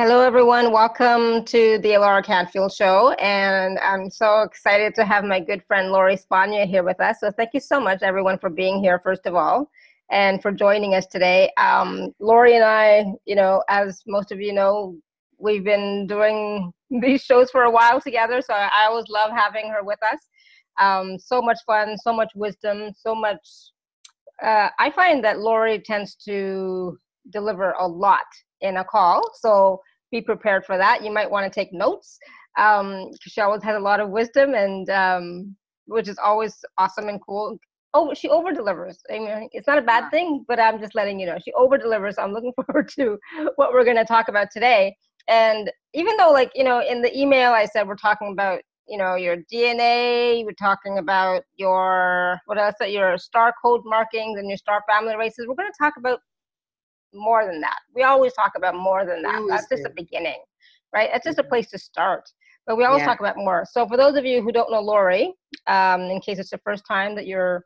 Hello, everyone. Welcome to the Laura Canfield Show. And I'm so excited to have my good friend Lori Spagna here with us. So thank you so much, everyone, for being here, first of all, and for joining us today. Lori and I, as most of you know, we've been doing these shows for a while together. So I always love having her with us. So much fun, so much wisdom, so much. I find that Lori tends to deliver a lot in a call. So be prepared for that. You might want to take notes because she always has a lot of wisdom, and which is always awesome and cool. Oh, she over delivers. I mean, it's not a bad thing, but I'm just letting you know she over delivers. So I'm looking forward to what we're going to talk about today. And even though, in the email I said we're talking about, your DNA, we're talking about your star code markings and your star family races. We're going to talk about more than that. We always talk about more than that. That's just the beginning, right? That's just a place to start. But we always talk about more. So for those of you who don't know Lori, in case it's the first time that you're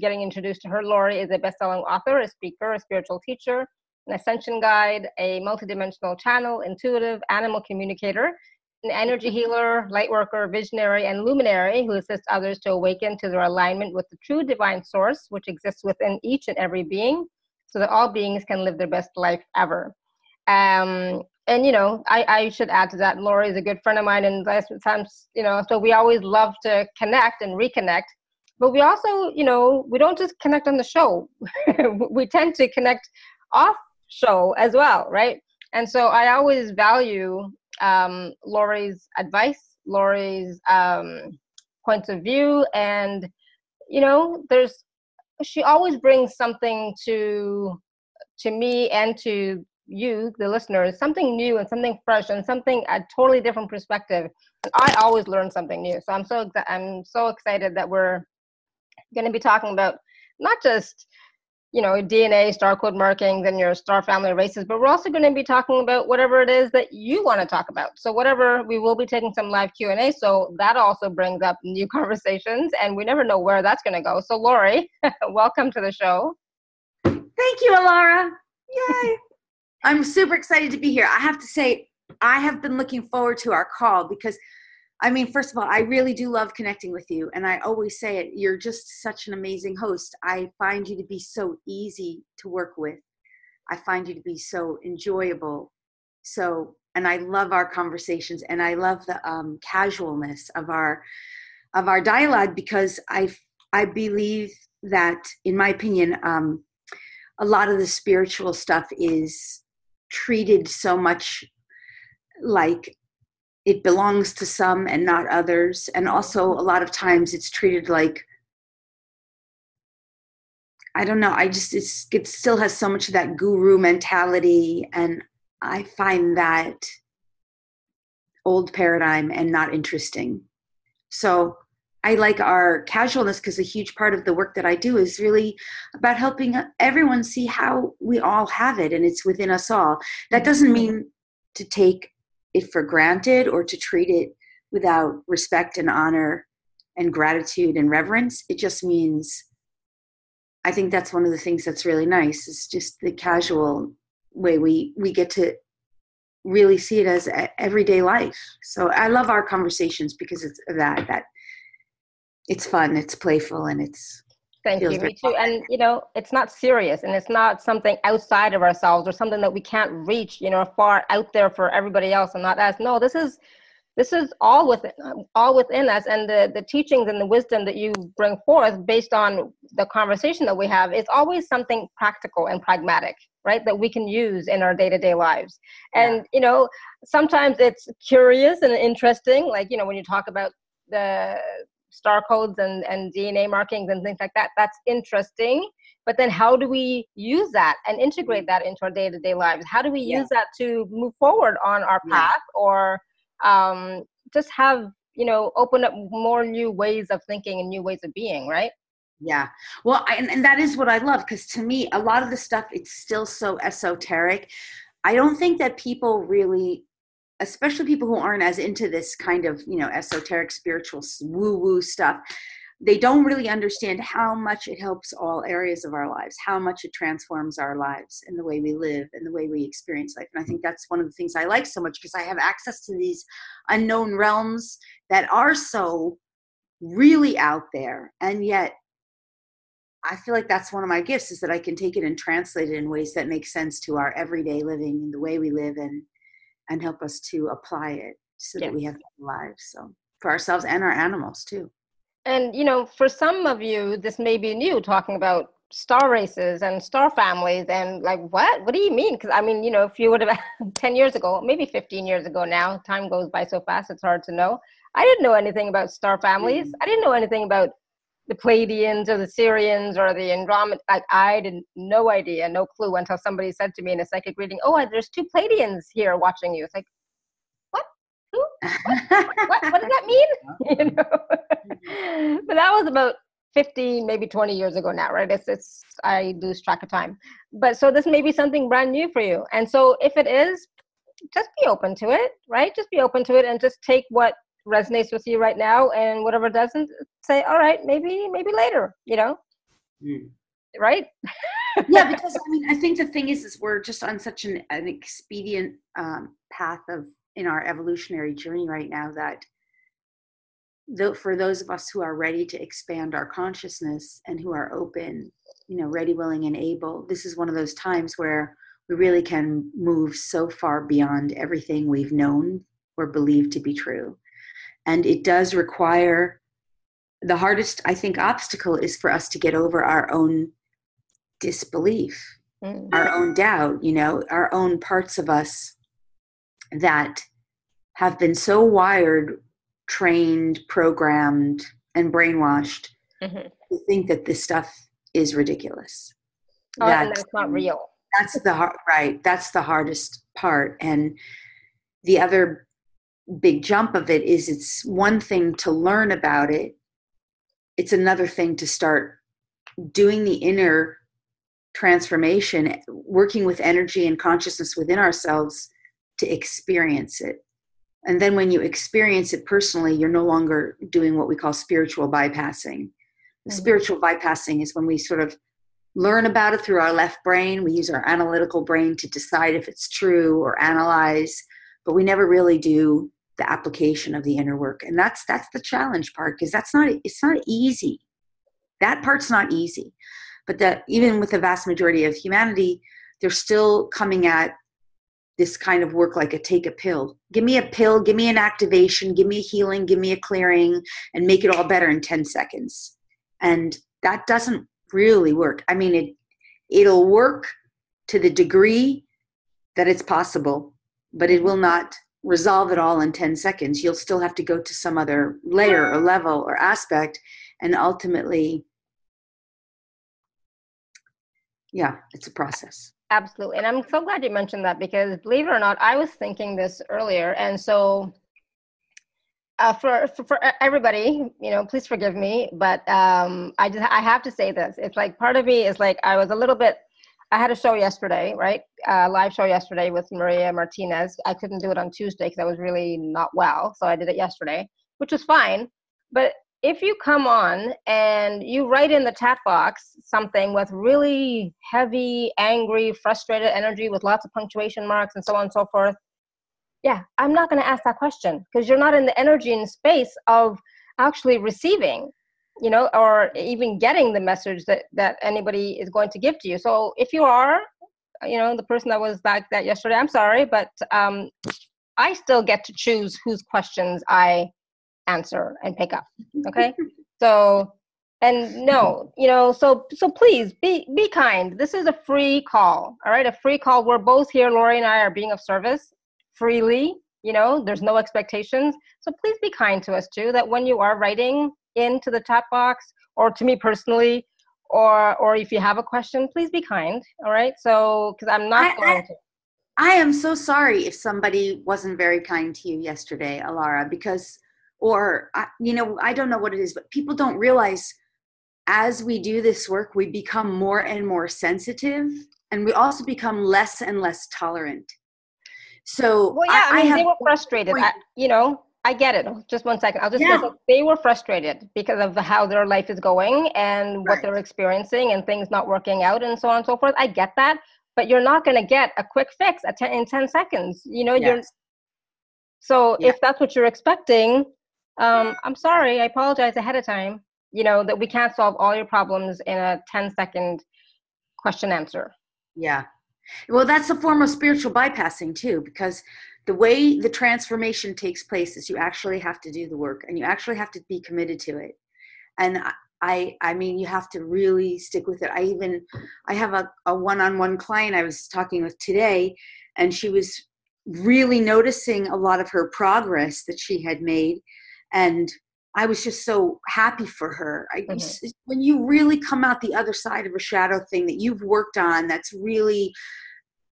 getting introduced to her, Lori is a best-selling author, a speaker, a spiritual teacher, an ascension guide, a multidimensional channel, intuitive, animal communicator, an energy healer, light worker, visionary, and luminary who assists others to awaken to their alignment with the true divine source, which exists within each and every being, so that all beings can live their best life ever. And, I should add to that, Lori is a good friend of mine, and sometimes, so we always love to connect and reconnect. But we also, we don't just connect on the show. We tend to connect off show as well, right? And so I always value Lori's advice, Lori's points of view, and, she always brings something to me and to you, the listeners, something new and something fresh and something a totally different perspective. And I always learn something new. So I'm so excited that we're going to be talking about not just, DNA, star code markings, and your star family races, but we're also going to be talking about whatever it is that you want to talk about. So we will be taking some live Q&A. So that also brings up new conversations, and we never know where that's going to go. So Lori, welcome to the show. Thank you, Alara. Yay. I'm super excited to be here. I have to say, I have been looking forward to our call because, first of all, I really do love connecting with you. And I always say it, you're just such an amazing host. I find you to be so easy to work with. I find you to be so enjoyable. And I love our conversations, and I love the casualness of our dialogue, because I believe that, in my opinion, a lot of the spiritual stuff is treated so much like it belongs to some and not others. And also a lot of times it's treated like, I don't know, it still has so much of that guru mentality. And I find that old paradigm and not interesting. So I like our casualness, because a huge part of the work that I do is really about helping everyone see how we all have it, and it's within us all. That doesn't mean to take it for granted or to treat it without respect and honor and gratitude and reverence. It just means, I think that's one of the things that's really nice, is just the casual way we get to really see it as everyday life. So I love our conversations because it's that it's fun, it's playful, and it's Thank you, me too. And, it's not serious, and it's not something outside of ourselves or something that we can't reach, far out there for everybody else and not us. No, this is all within us. And the teachings and the wisdom that you bring forth based on the conversation that we have, it's always something practical and pragmatic, right? That we can use in our day-to-day lives. And, sometimes it's curious and interesting, like, when you talk about the star codes and DNA markings and things like that, that's interesting. But then how do we use that and integrate that into our day-to-day lives? How do we use that to move forward on our path, or just have, open up more new ways of thinking and new ways of being, right? Yeah. Well, and that is what I love, because to me, a lot of the stuff, it's still so esoteric. I don't think that people really, especially people who aren't as into this kind of, esoteric, spiritual, woo-woo stuff, they don't really understand how much it helps all areas of our lives, how much it transforms our lives and the way we live and the way we experience life. And I think that's one of the things I like so much, because I have access to these unknown realms that are so really out there. And yet I feel like that's one of my gifts, is that I can take it and translate it in ways that make sense to our everyday living and the way we live, and help us to apply it so that we have lives. So for ourselves and our animals too. And, for some of you, this may be new, talking about star races and star families and like, what do you mean? Because if you would have 10 years ago, maybe 15 years ago now, time goes by so fast, it's hard to know. I didn't know anything about star families. I didn't know anything about the Pleiadians or the Sirians or the Andromeda. I didn't, no idea, no clue, until somebody said to me in a psychic reading, oh, there's 2 Pleiadians here watching you. It's like, what? Who? What does that mean? But that was about 50, maybe 20 years ago now, right? It's I lose track of time. But so this may be something brand new for you. And so if it is, just be open to it, right? Just be open to it and just take what resonates with you right now, and whatever doesn't, say, all right, maybe later, right? Yeah, because I think the thing is we're just on such an expedient path in our evolutionary journey right now, that for those of us who are ready to expand our consciousness and who are open, ready, willing, and able, this is one of those times where we really can move so far beyond everything we've known or believed to be true. And it does require, the hardest, I think, obstacle is for us to get over our own disbelief, our own doubt, our own parts of us that have been so wired, trained, programmed, and brainwashed to think that this stuff is ridiculous. And that's not real. That's that's the hardest part. And the other big jump of it is, it's one thing to learn about it. It's another thing to start doing the inner transformation, working with energy and consciousness within ourselves to experience it. And then when you experience it personally, you're no longer doing what we call spiritual bypassing. Spiritual bypassing is when we sort of learn about it through our left brain. We use our analytical brain to decide if it's true or analyze, but we never really do the application of the inner work. And that's the challenge part, because it's not easy. That part's not easy. But even with the vast majority of humanity, they're still coming at this kind of work like take a pill. Give me a pill, give me an activation, give me a healing, give me a clearing, and make it all better in 10 seconds. And that doesn't really work. It'll work to the degree that it's possible, but it will not resolve it all in 10 seconds. You'll still have to go to some other layer or level or aspect, and ultimately, it's a process. Absolutely. And I'm so glad you mentioned that, because believe it or not, I was thinking this earlier. And so for everybody, please forgive me, but I have to say this. It's like, part of me is like, I had a show yesterday, right? Live show yesterday with Maria Martinez. I couldn't do it on Tuesday because I was really not well. So I did it yesterday, which was fine. But if you come on and you write in the chat box something with really heavy, angry, frustrated energy with lots of punctuation marks and so on and so forth, I'm not going to ask that question, because you're not in the energy and space of actually receiving, or even getting the message that anybody is going to give to you. So if you are, the person that was like that yesterday, I'm sorry, but I still get to choose whose questions I answer and pick up. Okay. So, and no, so please be kind. This is a free call. All right. A free call. We're both here. Lori and I are being of service freely. There's no expectations. So please be kind to us too, that when you are writing into the chat box, or to me personally, or if you have a question, please be kind. All right. So, because I'm not going to. I am so sorry if somebody wasn't very kind to you yesterday, Alara, because, I don't know what it is, but people don't realize, as we do this work, we become more and more sensitive, and we also become less and less tolerant. So they were frustrated, I get it. Just one second. I'll just Yeah. say they were frustrated because of how their life is going and what Right. they're experiencing and things not working out and so on and so forth. I get that, but you're not going to get a quick fix in 10 seconds. You know, Yes. so Yeah. if that's what you're expecting, I'm sorry. I apologize ahead of time. You know, that we can't solve all your problems in a 10-second question answer. Yeah. Well, that's a form of spiritual bypassing too, because the way the transformation takes place is you actually have to do the work and you actually have to be committed to it. And I mean, you have to really stick with it. I have a one-on-one client I was talking with today, and she was really noticing a lot of her progress that she had made. And I was just so happy for her. When you really come out the other side of a shadow thing that you've worked on, that's really,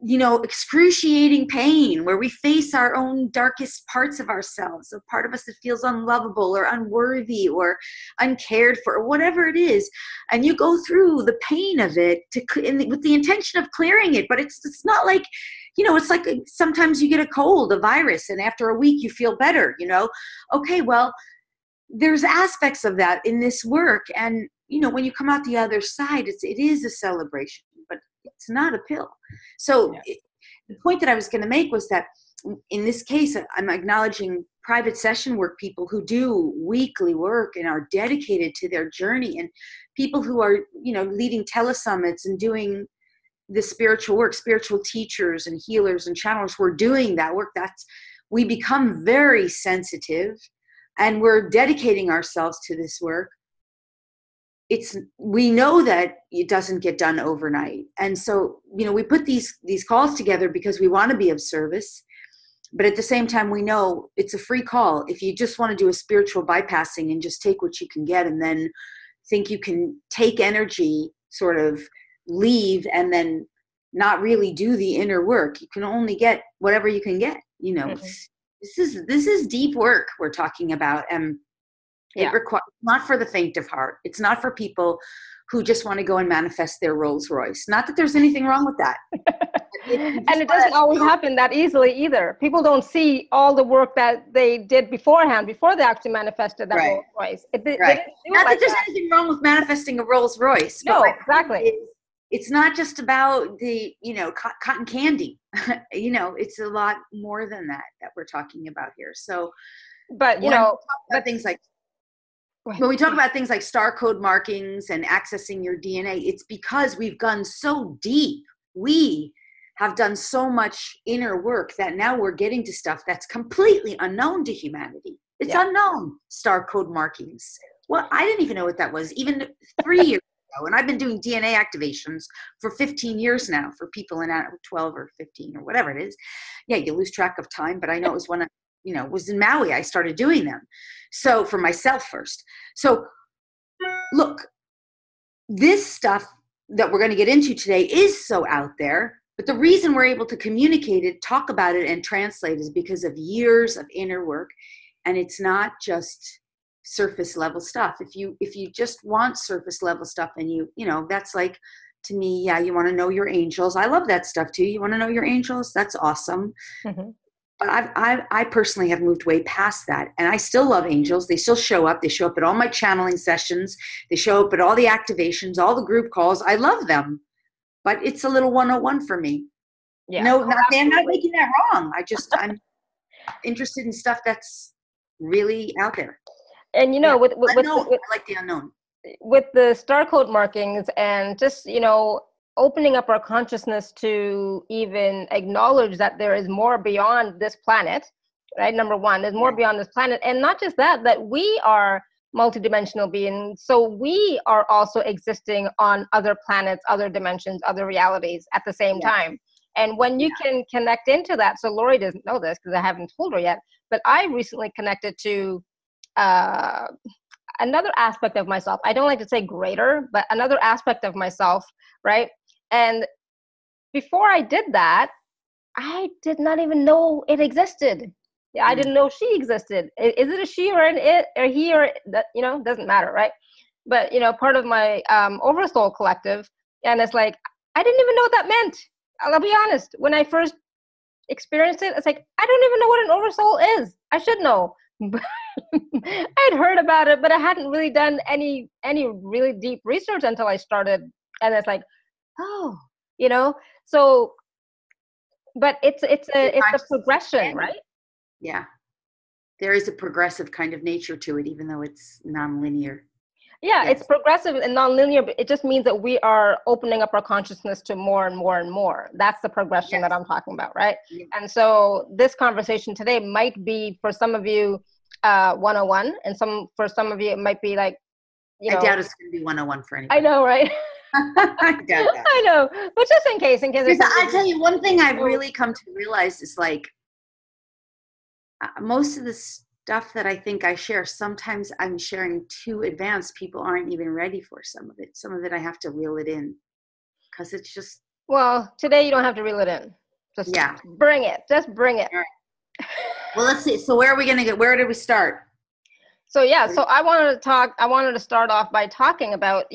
excruciating pain where we face our own darkest parts of ourselves, a part of us that feels unlovable or unworthy or uncared for or whatever it is. And you go through the pain of it with the intention of clearing it. But it's not like, it's like sometimes you get a cold, a virus, and after a week you feel better, Okay, well, there's aspects of that in this work. And, when you come out the other side, it is a celebration, but it's not a pill. So the point that I was going to make was that in this case, I'm acknowledging private session work people who do weekly work and are dedicated to their journey, and people who are, leading telesummits and doing the spiritual work, spiritual teachers and healers and channelers. We're doing that work. We become very sensitive and we're dedicating ourselves to this work. We know that it doesn't get done overnight. And so, we put these calls together because we want to be of service. But at the same time, we know it's a free call. If you just want to do a spiritual bypassing and just take what you can get and then think you can take energy, sort of leave, and then not really do the inner work, you can only get whatever you can get. This is deep work we're talking about. And it requires, not for the faint of heart. It's not for people who just want to go and manifest their Rolls Royce. Not that there's anything wrong with that. And it doesn't always happen that easily either. People don't see all the work that they did beforehand, before they actually manifested that Rolls Royce. Not that there's anything wrong with manifesting a Rolls Royce. No, exactly. It's not just about the, cotton candy. It's a lot more than that we're talking about here. So, but when we talk about things like star code markings and accessing your DNA, it's because we've gone so deep. We have done so much inner work that now we're getting to stuff that's completely unknown to humanity. It's unknown, star code markings. Well, I didn't even know what that was even 3 years ago. And I've been doing DNA activations for 15 years now for people in 12 or 15 or whatever it is. Yeah, you lose track of time, but I know it was when I was in Maui, I started doing them. So for myself first. So look, this stuff that we're going to get into today is so out there, but the reason we're able to communicate it, talk about it, and translate is because of years of inner work. And it's not just surface level stuff. If you just want surface level stuff and that's like, to me, you want to know your angels. I love that stuff too. You want to know your angels? That's awesome. Mm-hmm. But I personally have moved way past that. And I still love angels. They still show up. They show up at all my channeling sessions. They show up at all the activations, all the group calls. I love them. But it's a little 101 for me. Yeah. No, I'm not making that wrong. I'm interested in stuff that's really out there. And I like the unknown. With the star code markings and just, opening up our consciousness to even acknowledge that there is more beyond this planet, right? Number one, there's more beyond this planet. And not just that we are multidimensional beings. So we are also existing on other planets, other dimensions, other realities at the same time. And when you can connect into that, so Lori doesn't know this because I haven't told her yet, but I recently connected to another aspect of myself. I don't like to say greater, but another aspect of myself, right? And before I did that, I did not even know it existed. I didn't know she existed. Is it a she or an it or he or that? Doesn't matter, right? But part of my Oversoul collective, and it's like I didn't even know what that meant. I'll be honest. When I first experienced it, it's like I don't even know what an Oversoul is. I should know. I'd heard about it, but I hadn't really done any really deep research until I started, and it's like, oh, you know. So, but it's a progression, right? Yeah. There is a progressive kind of nature to it, even though it's nonlinear. Yeah, it's Yes. progressive and non-linear, but it just means that we are opening up our consciousness to more and more and more. That's the progression that Yes. I'm talking about, right? Yeah. And so this conversation today might be for some of you 101, and for some of you it might be like, I doubt it's going to be 101 for I anybody. know, right? I doubt that. I know, but just in case there's I tell you, one thing I've really come to realize is like most of the stuff that I think I share, sometimes I'm sharing too advanced. People aren't even ready for some of it. Some of it I have to reel it in because it's just. Well, today you don't have to reel it in. Just bring it. Just bring it. All right. Well, let's see. So where are we going to get? Where did we start? So yeah, so I wanted to start off by talking about,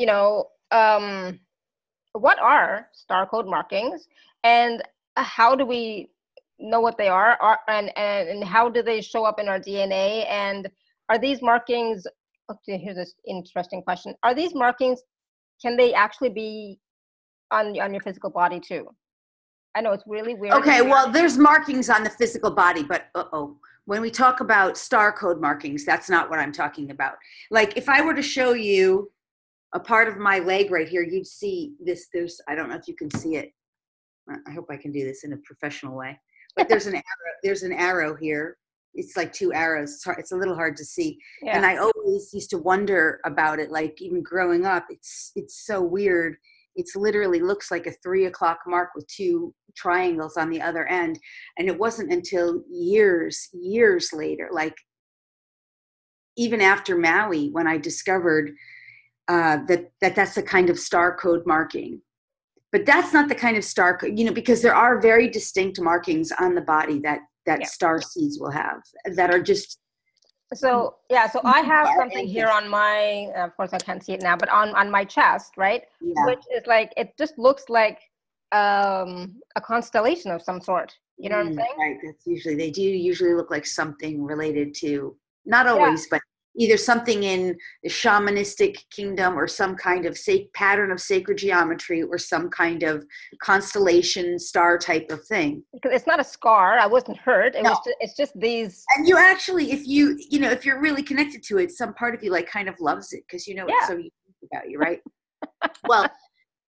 what are star code markings, and how do we know what they are, and how do they show up in our DNA, and are these markings, okay, here's this interesting question. Are these markings, can they actually be on your physical body too? I know it's really weird. Okay, well, there's markings on the physical body, but when we talk about star code markings, that's not what I'm talking about. Like if I were to show you a part of my leg right here, you'd see this. I don't know if you can see it. I hope I can do this in a professional way. But there's an arrow. There's an arrow here. It's like two arrows. It's a little hard to see. Yeah. And I always used to wonder about it. Like even growing up, it's so weird. It's literally looks like a 3 o'clock mark with two triangles on the other end. And it wasn't until years later, like even after Maui, when I discovered that's a kind of star code marking. But that's not the kind of star code, because there are very distinct markings on the body that star seeds will have that are just. So I have something here on my, of course I can't see it now, but on my chest, right? Yeah. Which is like, it just looks like a constellation of some sort. You know what I'm saying? Right. They do usually look like something related to, not always, but either something in the shamanistic kingdom or some kind of pattern of sacred geometry or some kind of constellation star type of thing. Because it's not a scar. I wasn't hurt. It's just these. And you actually, if you're really connected to it, some part of you like kind of loves it because it's so unique about you, right? Well,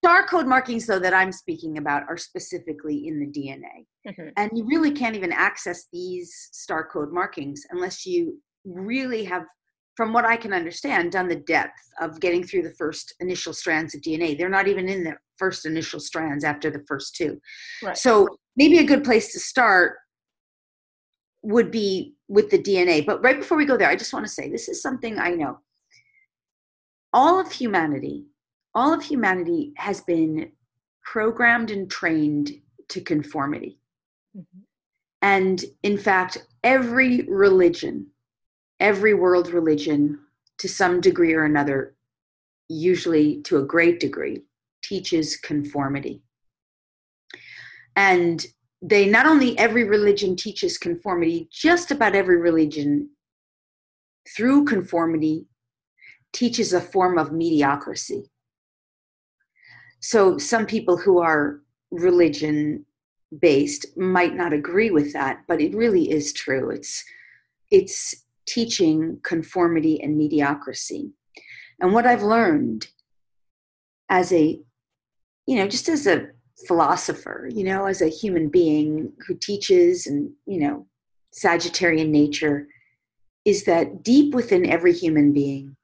star code markings, though, that I'm speaking about are specifically in the DNA. Mm-hmm. And you really can't even access these star code markings unless you really have, from what I can understand, done the depth of getting through the first initial strands of DNA. They're not even in the first initial strands after the first two. Right. So maybe a good place to start would be with the DNA. But right before we go there, I just want to say, this is something I know. All of humanity has been programmed and trained to conformity. Mm-hmm. And in fact, every world religion, to some degree or another, usually to a great degree, teaches conformity. And not only every religion teaches conformity, just about every religion through conformity teaches a form of mediocrity. So some people who are religion-based might not agree with that, but it really is true. It's teaching conformity and mediocrity. And what I've learned as just as a philosopher, as a human being who teaches and, Sagittarian nature, is that deep within every human being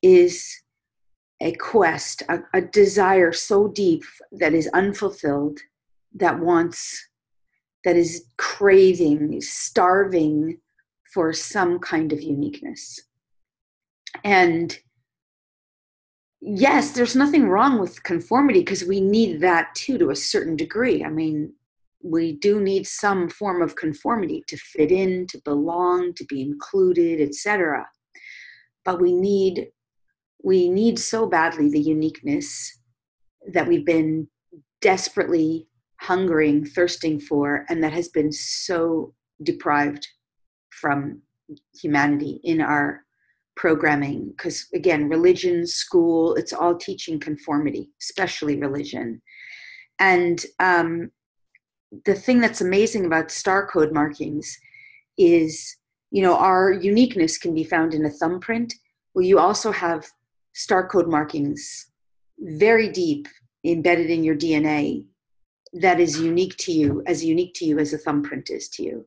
is a quest, a desire so deep that is unfulfilled, that is craving, starving for some kind of uniqueness. And yes, there's nothing wrong with conformity because we need that too, to a certain degree. I mean, we do need some form of conformity to fit in, to belong, to be included, etc. But we need so badly the uniqueness that we've been desperately hungering, thirsting for, and that has been so deprived from humanity in our programming, because again, religion, school, it's all teaching conformity, especially religion. And the thing that's amazing about star code markings is, our uniqueness can be found in a thumbprint. Well, you also have star code markings very deep embedded in your DNA that is unique to you as a thumbprint is to you.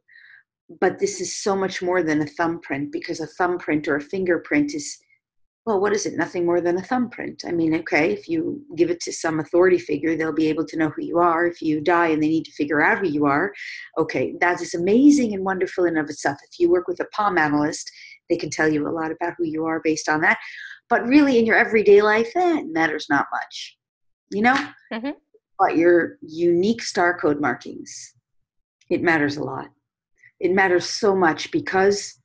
But this is so much more than a thumbprint, because a thumbprint or a fingerprint is, well, what is it? Nothing more than a thumbprint. I mean, okay, if you give it to some authority figure, they'll be able to know who you are. If you die and they need to figure out who you are, okay, that is amazing and wonderful in and of itself. If you work with a palm analyst, they can tell you a lot about who you are based on that. But really, in your everyday life, it matters not much, Mm-hmm. But your unique star code markings, it matters a lot. It matters so much, because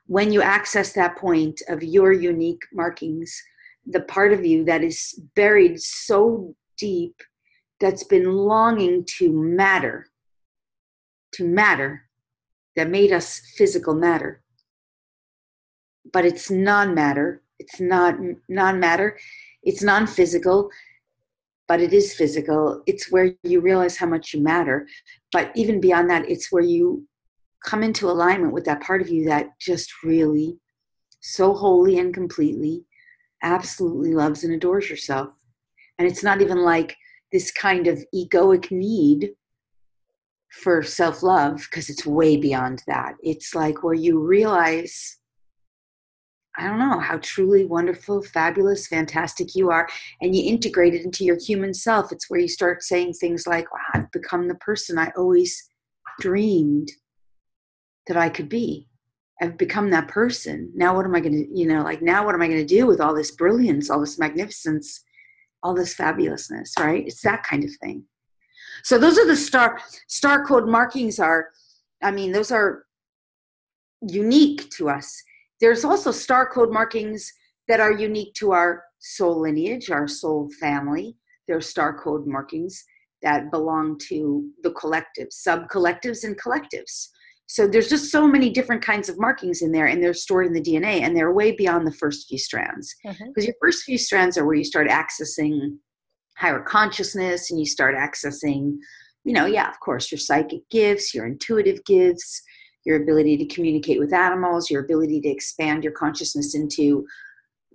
when you access that point of your unique markings, the part of you that is buried so deep, that's been longing to matter, that made us physical matter. But it's non-matter. It's not non-matter. It's non-physical, but it is physical. It's where you realize how much you matter. But even beyond that, it's where you come into alignment with that part of you that just really, so wholly and completely, absolutely loves and adores yourself. And it's not even like this kind of egoic need for self-love, because it's way beyond that. It's like where you realize, I don't know, how truly wonderful, fabulous, fantastic you are, and you integrate it into your human self. It's where you start saying things like, wow, I've become the person I always dreamed that I could be. I've become that person. Now what am I going to, now what am I going to do with all this brilliance, all this magnificence, all this fabulousness, right? It's that kind of thing. So those are the star code markings those are unique to us. There's also star code markings that are unique to our soul lineage, our soul family. There are star code markings that belong to the collective, sub-collectives and collectives. So there's just so many different kinds of markings in there, and they're stored in the DNA, and they're way beyond the first few strands. Because your first few strands are where you start accessing higher consciousness, and you start accessing, of course, your psychic gifts, your intuitive gifts, your ability to communicate with animals, your ability to expand your consciousness into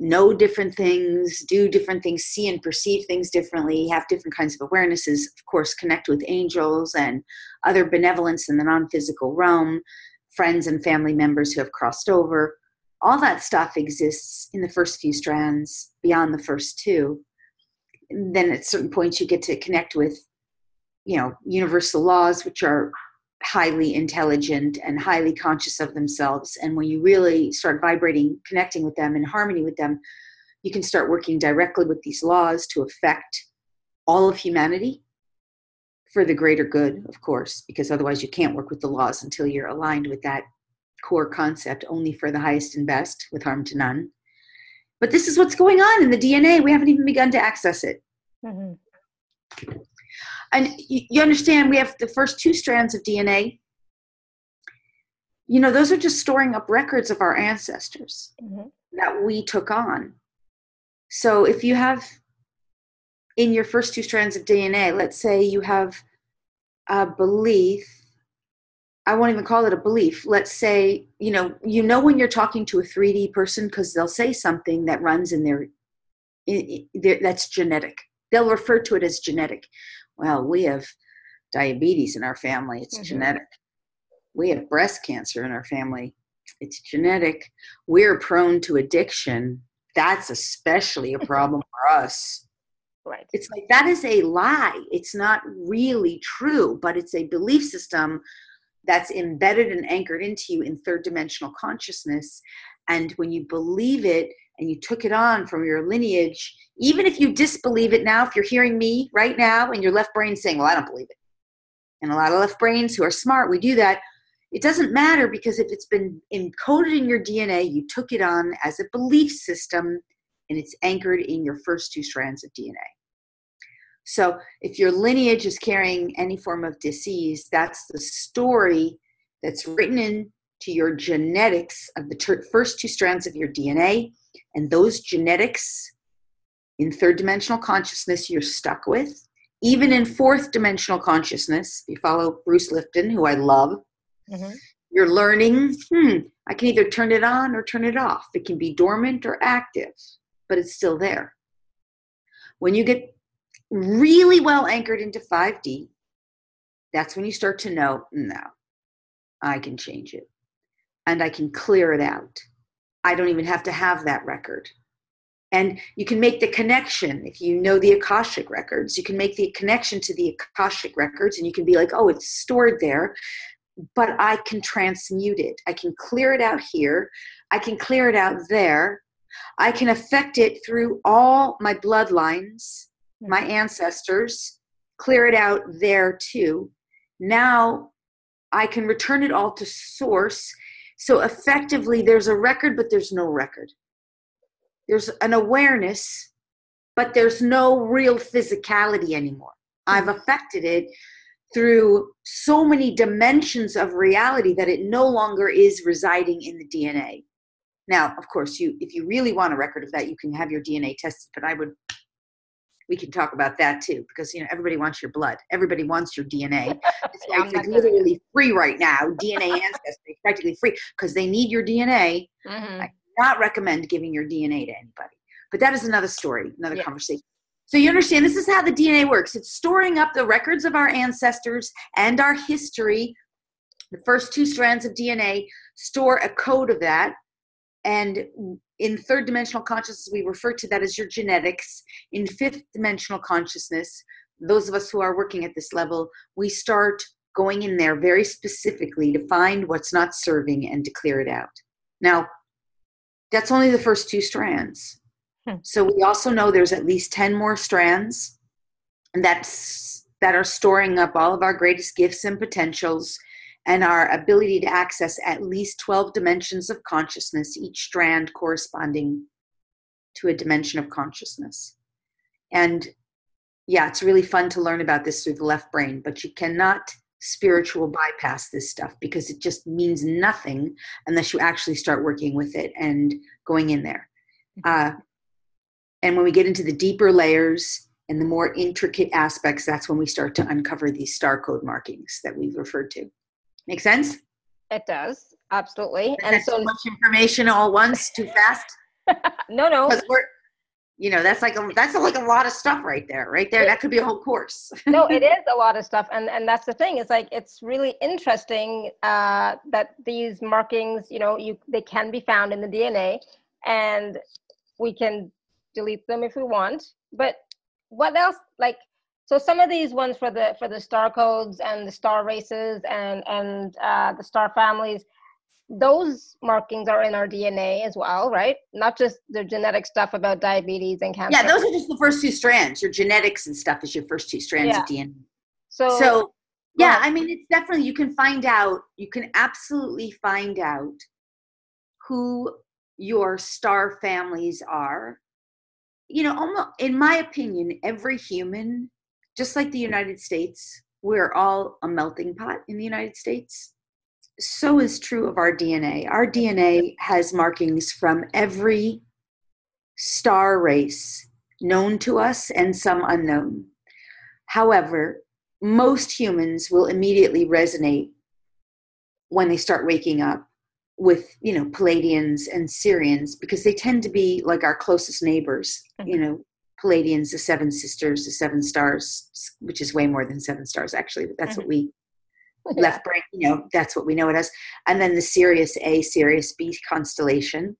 know different things, do different things, see and perceive things differently, have different kinds of awarenesses, of course, connect with angels and other benevolence in the non-physical realm, friends and family members who have crossed over. All that stuff exists in the first few strands, beyond the first two. And then at certain points you get to connect with, universal laws, which are highly intelligent and highly conscious of themselves. And when you really start vibrating, connecting with them in harmony with them, you can start working directly with these laws to affect all of humanity for the greater good, of course, because otherwise you can't work with the laws until you're aligned with that core concept, only for the highest and best, with harm to none. But this is what's going on in the DNA. We haven't even begun to access it. Mm-hmm. And you understand, we have the first two strands of DNA. Those are just storing up records of our ancestors that we took on. So if you have in your first two strands of DNA, let's say you have a belief, I won't even call it a belief. Let's say, when you're talking to a 3D person, because they'll say something that runs in their that's genetic. They'll refer to it as genetic. Well, we have diabetes in our family. It's genetic. We have breast cancer in our family. It's genetic. We're prone to addiction. That's especially a problem for us. Right. It's like, that is a lie. It's not really true, but it's a belief system that's embedded and anchored into you in third dimensional consciousness. And when you believe it and you took it on from your lineage, even if you disbelieve it now, if you're hearing me right now and your left brain saying, well, I don't believe it. And a lot of left brains who are smart, we do that. It doesn't matter, because if it's been encoded in your DNA, you took it on as a belief system, and it's anchored in your first two strands of DNA. So if your lineage is carrying any form of disease, that's the story that's written in to your genetics of the first two strands of your DNA, and those genetics in third dimensional consciousness you're stuck with. Even in fourth dimensional consciousness, if you follow Bruce Lipton, who I love, you're learning, I can either turn it on or turn it off. It can be dormant or active, but it's still there. When you get really well anchored into 5D, that's when you start to know, no, I can change it. And I can clear it out. I don't even have to have that record. And you can make the connection. If you know the Akashic records, you can make the connection to the Akashic records, and you can be like, oh, it's stored there, but I can transmute it. I can clear it out here. I can clear it out there. I can affect it through all my bloodlines, my ancestors, clear it out there too. Now I can return it all to source. So effectively, there's a record, but there's no record. There's an awareness, but there's no real physicality anymore. I've affected it through so many dimensions of reality that it no longer is residing in the DNA. Now, of course, if you really want a record of that, you can have your DNA tested, but we can talk about that too, because everybody wants your blood. Everybody wants your DNA. It's like literally free right now. DNA ancestry is practically free because they need your DNA. I not recommend giving your DNA to anybody. But that is another story, another conversation. So you understand, this is how the DNA works. It's storing up the records of our ancestors and our history. The first two strands of DNA store a code of that. And in third dimensional consciousness, we refer to that as your genetics. In fifth dimensional consciousness, those of us who are working at this level, we start going in there very specifically to find what's not serving and to clear it out. Now, that's only the first two strands. So we also know there's at least 10 more strands that are storing up all of our greatest gifts and potentials and our ability to access at least 12 dimensions of consciousness, each strand corresponding to a dimension of consciousness. And yeah, it's really fun to learn about this through the left brain, but you cannot spiritual bypass this stuff because it just means nothing unless you actually start working with it and going in there. And when we get into the deeper layers and the more intricate aspects, that's when we start to uncover these star code markings that we've referred to. Make sense? It does. Absolutely. And so much information all once, too fast? No. Because that's like a lot of stuff right there. That could be a whole course. No, it is a lot of stuff. And that's the thing. It's like, it's really interesting that these markings, they can be found in the DNA, and we can delete them if we want. But what else? So some of these ones for the star codes and the star races and the star families, those markings are in our DNA as well, right? Not just the genetic stuff about diabetes and cancer. Yeah, those are just the first two strands. Your genetics and stuff is your first two strands of DNA. So yeah, I mean, it's definitely, you can absolutely find out who your star families are. Almost, in my opinion, every human, just like the United States, we're all a melting pot in the United States. So is true of our DNA. Our DNA has markings from every star race known to us and some unknown. However, most humans will immediately resonate when they start waking up with, Palladians and Sirians, because they tend to be like our closest neighbors. Palladians, the seven sisters, the seven stars, which is way more than seven stars actually, but that's what we left brain, that's what we know it as. And then the Sirius A, Sirius B constellation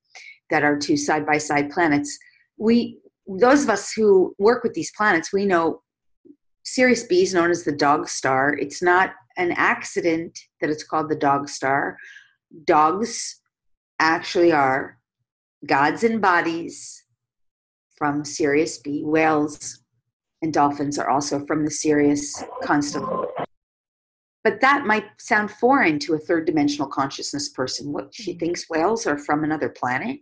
that are two side-by-side planets. Those of us who work with these planets, we know Sirius B is known as the dog star. It's not an accident that it's called the dog star. Dogs actually are gods in bodies from Sirius B. Whales and dolphins are also from the Sirius constellation. But that might sound foreign to a third dimensional consciousness person. What, she thinks whales are from another planet?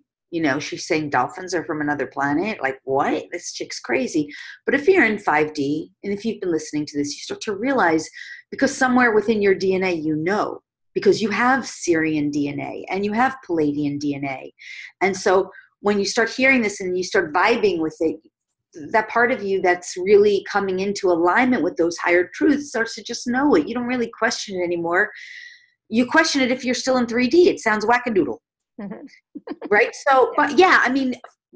She's saying dolphins are from another planet. Like, what? This chick's crazy. But if you're in 5D, and if you've been listening to this, you start to realize, because somewhere within your DNA, because you have Syrian DNA and you have Palladian DNA. And so when you start hearing this and you start vibing with it, that part of you that's really coming into alignment with those higher truths starts to just know it. You don't really question it anymore. You question it if you're still in 3D. It sounds wackadoodle. Mm-hmm. Right? So, but yeah, I mean,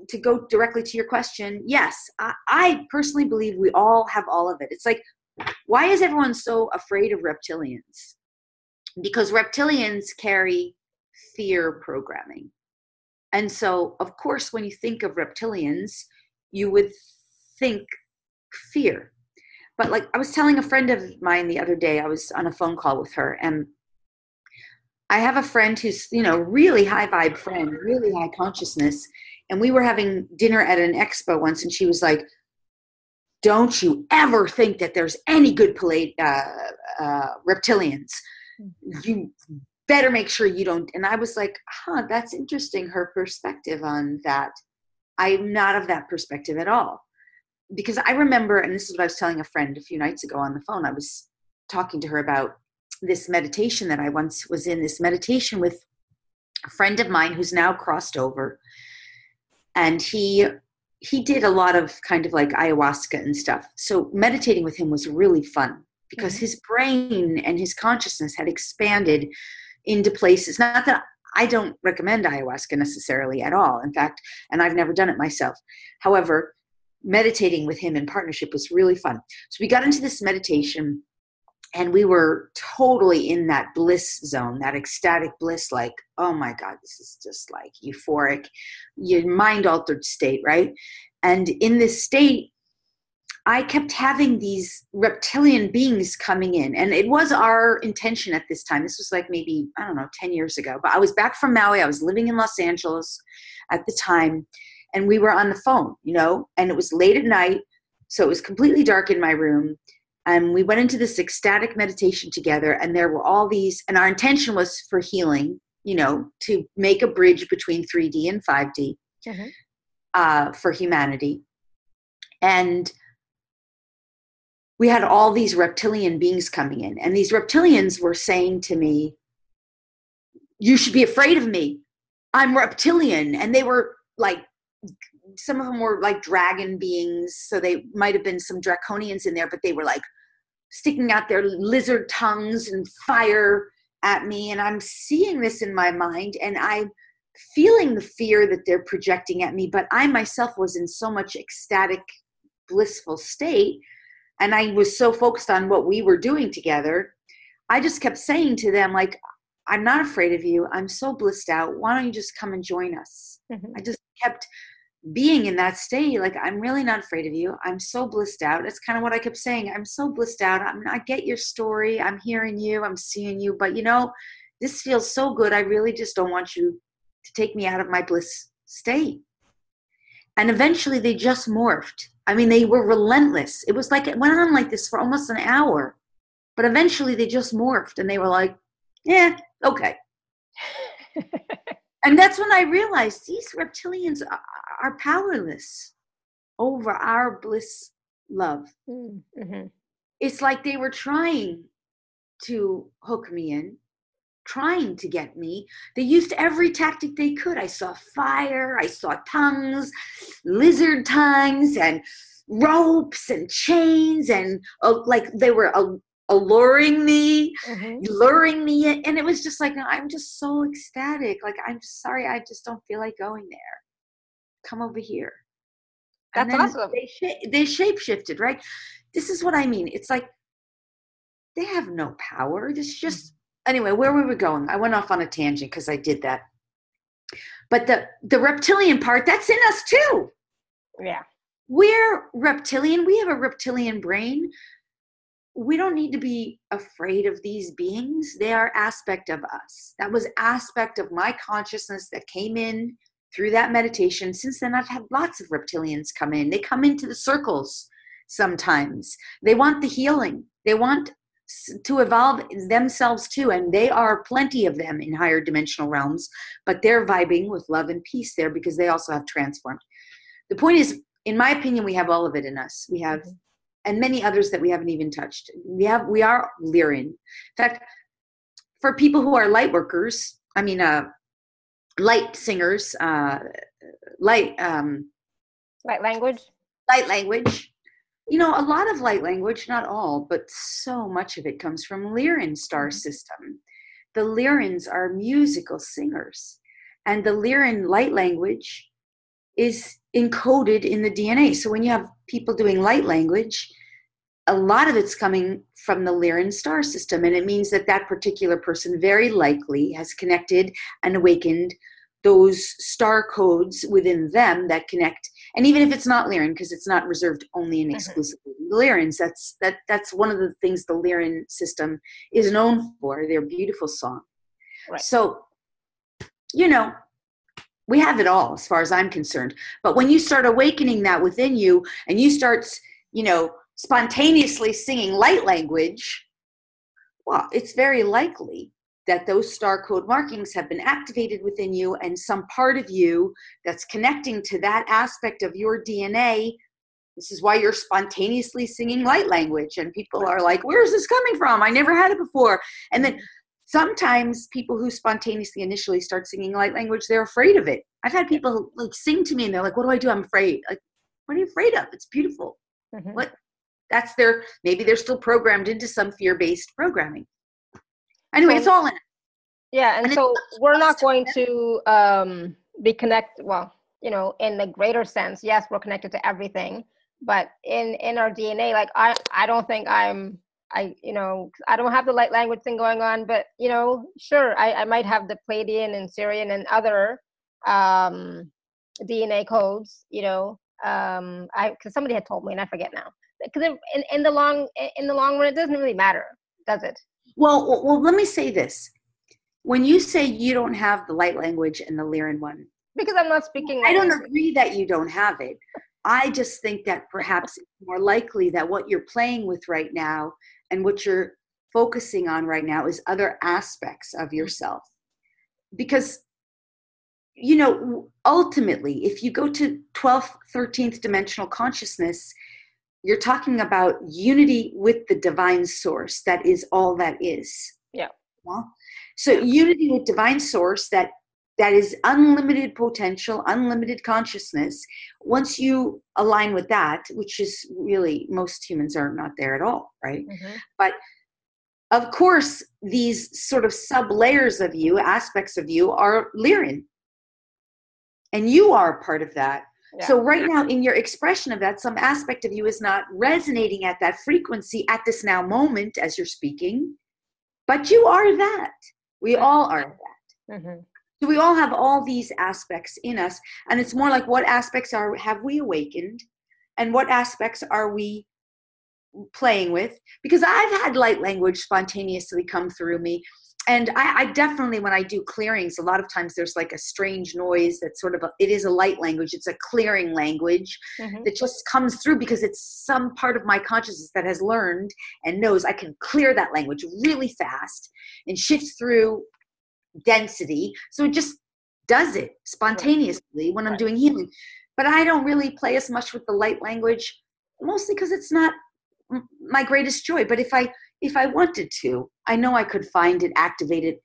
to go directly to your question, yes, I personally believe we all have all of it. It's like, why is everyone so afraid of reptilians? Because reptilians carry fear programming. And so, of course, when you think of reptilians, you would think fear. But like I was telling a friend of mine the other day, I was on a phone call with her, and I have a friend who's, really high vibe friend, really high consciousness. And we were having dinner at an expo once, and she was like, don't you ever think that there's any good reptilians. You better make sure you don't. And I was like, that's interesting, her perspective on that. I'm not of that perspective at all. Because I remember, and this is what I was telling a friend a few nights ago on the phone, I was talking to her about this meditation that I once was in, this meditation with a friend of mine who's now crossed over. And he did a lot of kind of like ayahuasca and stuff. So meditating with him was really fun because his brain and his consciousness had expanded into places. Not that I don't recommend ayahuasca necessarily at all. In fact, and I've never done it myself. However, meditating with him in partnership was really fun. So we got into this meditation and we were totally in that bliss zone, that ecstatic bliss, like, oh my God, this is just like euphoric, your mind altered state, right? And in this state, I kept having these reptilian beings coming in. And it was our intention at this time. This was like maybe, 10 years ago. But I was back from Maui. I was living in Los Angeles at the time. And we were on the phone, and it was late at night. So it was completely dark in my room. And we went into this ecstatic meditation together. And there were all these, and our intention was for healing, to make a bridge between 3D and 5D for humanity. And we had all these reptilian beings coming in. And these reptilians were saying to me, you should be afraid of me. I'm reptilian. And they were like, some of them were like dragon beings. So they might have been some draconians in there, but they were like sticking out their lizard tongues and fire at me. And I'm seeing this in my mind and I'm feeling the fear that they're projecting at me. But I myself was in so much ecstatic, blissful state. And I was so focused on what we were doing together. I just kept saying to them, like, I'm not afraid of you. I'm so blissed out. Why don't you just come and join us? I just kept being in that state. Like, I'm really not afraid of you. I'm so blissed out. That's kind of what I kept saying. I'm so blissed out. I get your story. I'm hearing you. I'm seeing you. But, this feels so good. I really just don't want you to take me out of my bliss state. And eventually they just morphed. I mean, they were relentless. It was like, it went on like this for almost an hour. But eventually they just morphed and they were like, yeah, okay. And that's when I realized these reptilians are powerless over our bliss love. Mm-hmm. It's like they were trying to hook me in, trying to get me. They used every tactic they could. I saw fire, I saw tongues, lizard tongues, and ropes and chains, and like they were alluring me, luring me in. And it was just like, I'm just so ecstatic. Like, I'm sorry, I just don't feel like going there. Come over here. That's awesome. They shape-shifted, right? This is what I mean. It's like, they have no power. It's just, anyway, where we were going, I went off on a tangent because I did that. But the reptilian part, that's in us too. Yeah. We're reptilian. We have a reptilian brain. We don't need to be afraid of these beings. They are aspect of us. That was aspect of my consciousness that came in through that meditation. Since then, I've had lots of reptilians come in. They come into the circles sometimes. They want the healing. They want to evolve themselves too. And they are plenty of them in higher dimensional realms, but they're vibing with love and peace there because they also have transformed. The point is, in my opinion, we have all of it in us. We have, and many others that we haven't even touched. We are Lyrian. In fact, for people who are light workers, light singers, light Light language. light language. You know, a lot of light language, not all, but so much of it comes from Lyran star system. The Lyrans are musical singers, and the Lyran light language is encoded in the DNA. So when you have people doing light language, a lot of it's coming from the Lyran star system, and it means that that particular person very likely has connected and awakened those star codes within them that connect. And even if it's not Lyran, because it's not reserved only and exclusively Lyrans, that's one of the things the Lyran system is known for, their beautiful song. Right. So, you know, we have it all as far as I'm concerned. But when you start awakening that within you and you start, you know, spontaneously singing light language, well, it's very likely that those star code markings have been activated within you, and some part of you that's connecting to that aspect of your DNA. This is why you're spontaneously singing light language, and people are like, where is this coming from? I never had it before. And then sometimes people who spontaneously initially start singing light language, they're afraid of it. I've had people like sing to me and they're like, what do I do? I'm afraid. Like, what are you afraid of? It's beautiful. What? That's maybe they're still programmed into some fear-based programming. Anyway, it's all in it. Yeah, and so we're not going to be connected, well, you know, in the greater sense, yes, we're connected to everything, but in our DNA, like I don't think you know, I don't have the light language thing going on, but, you know, sure, I might have the Pleiadian and Sirian and other DNA codes, you know, because somebody had told me and I forget now. Because in the long run, it doesn't really matter, does it? Well, let me say this. When you say you don't have the light language and the Lyran one, because I'm not speaking. I don't agree that you don't have it. I just think that perhaps it's more likely that what you're playing with right now and what you're focusing on right now is other aspects of yourself. Because, you know, ultimately, if you go to 12th, 13th dimensional consciousness, you're talking about unity with the divine source. That is all that is. Yeah. Well, so unity with divine source, that is unlimited potential, unlimited consciousness. Once you align with that, which is really, most humans are not there at all, right? But of course, these sort of sub layers of you, aspects of you, are Lyran. And you are a part of that. Yeah. So right now in your expression of that, some aspect of you is not resonating at that frequency at this now moment as you're speaking, but you are that. We all are that. So we all have all these aspects in us, and it's more like what aspects have we awakened and what aspects are we playing with? Because I've had light language spontaneously come through me. And I definitely, when I do clearings, a lot of times there's like a strange noise that's sort of, it is a light language. It's a clearing language that just comes through because it's some part of my consciousness that has learned and knows I can clear that language really fast and shift through density. So it just does it spontaneously when I'm doing healing. But I don't really play as much with the light language, mostly because it's not my greatest joy. But if I wanted to, I know I could find it, activate it,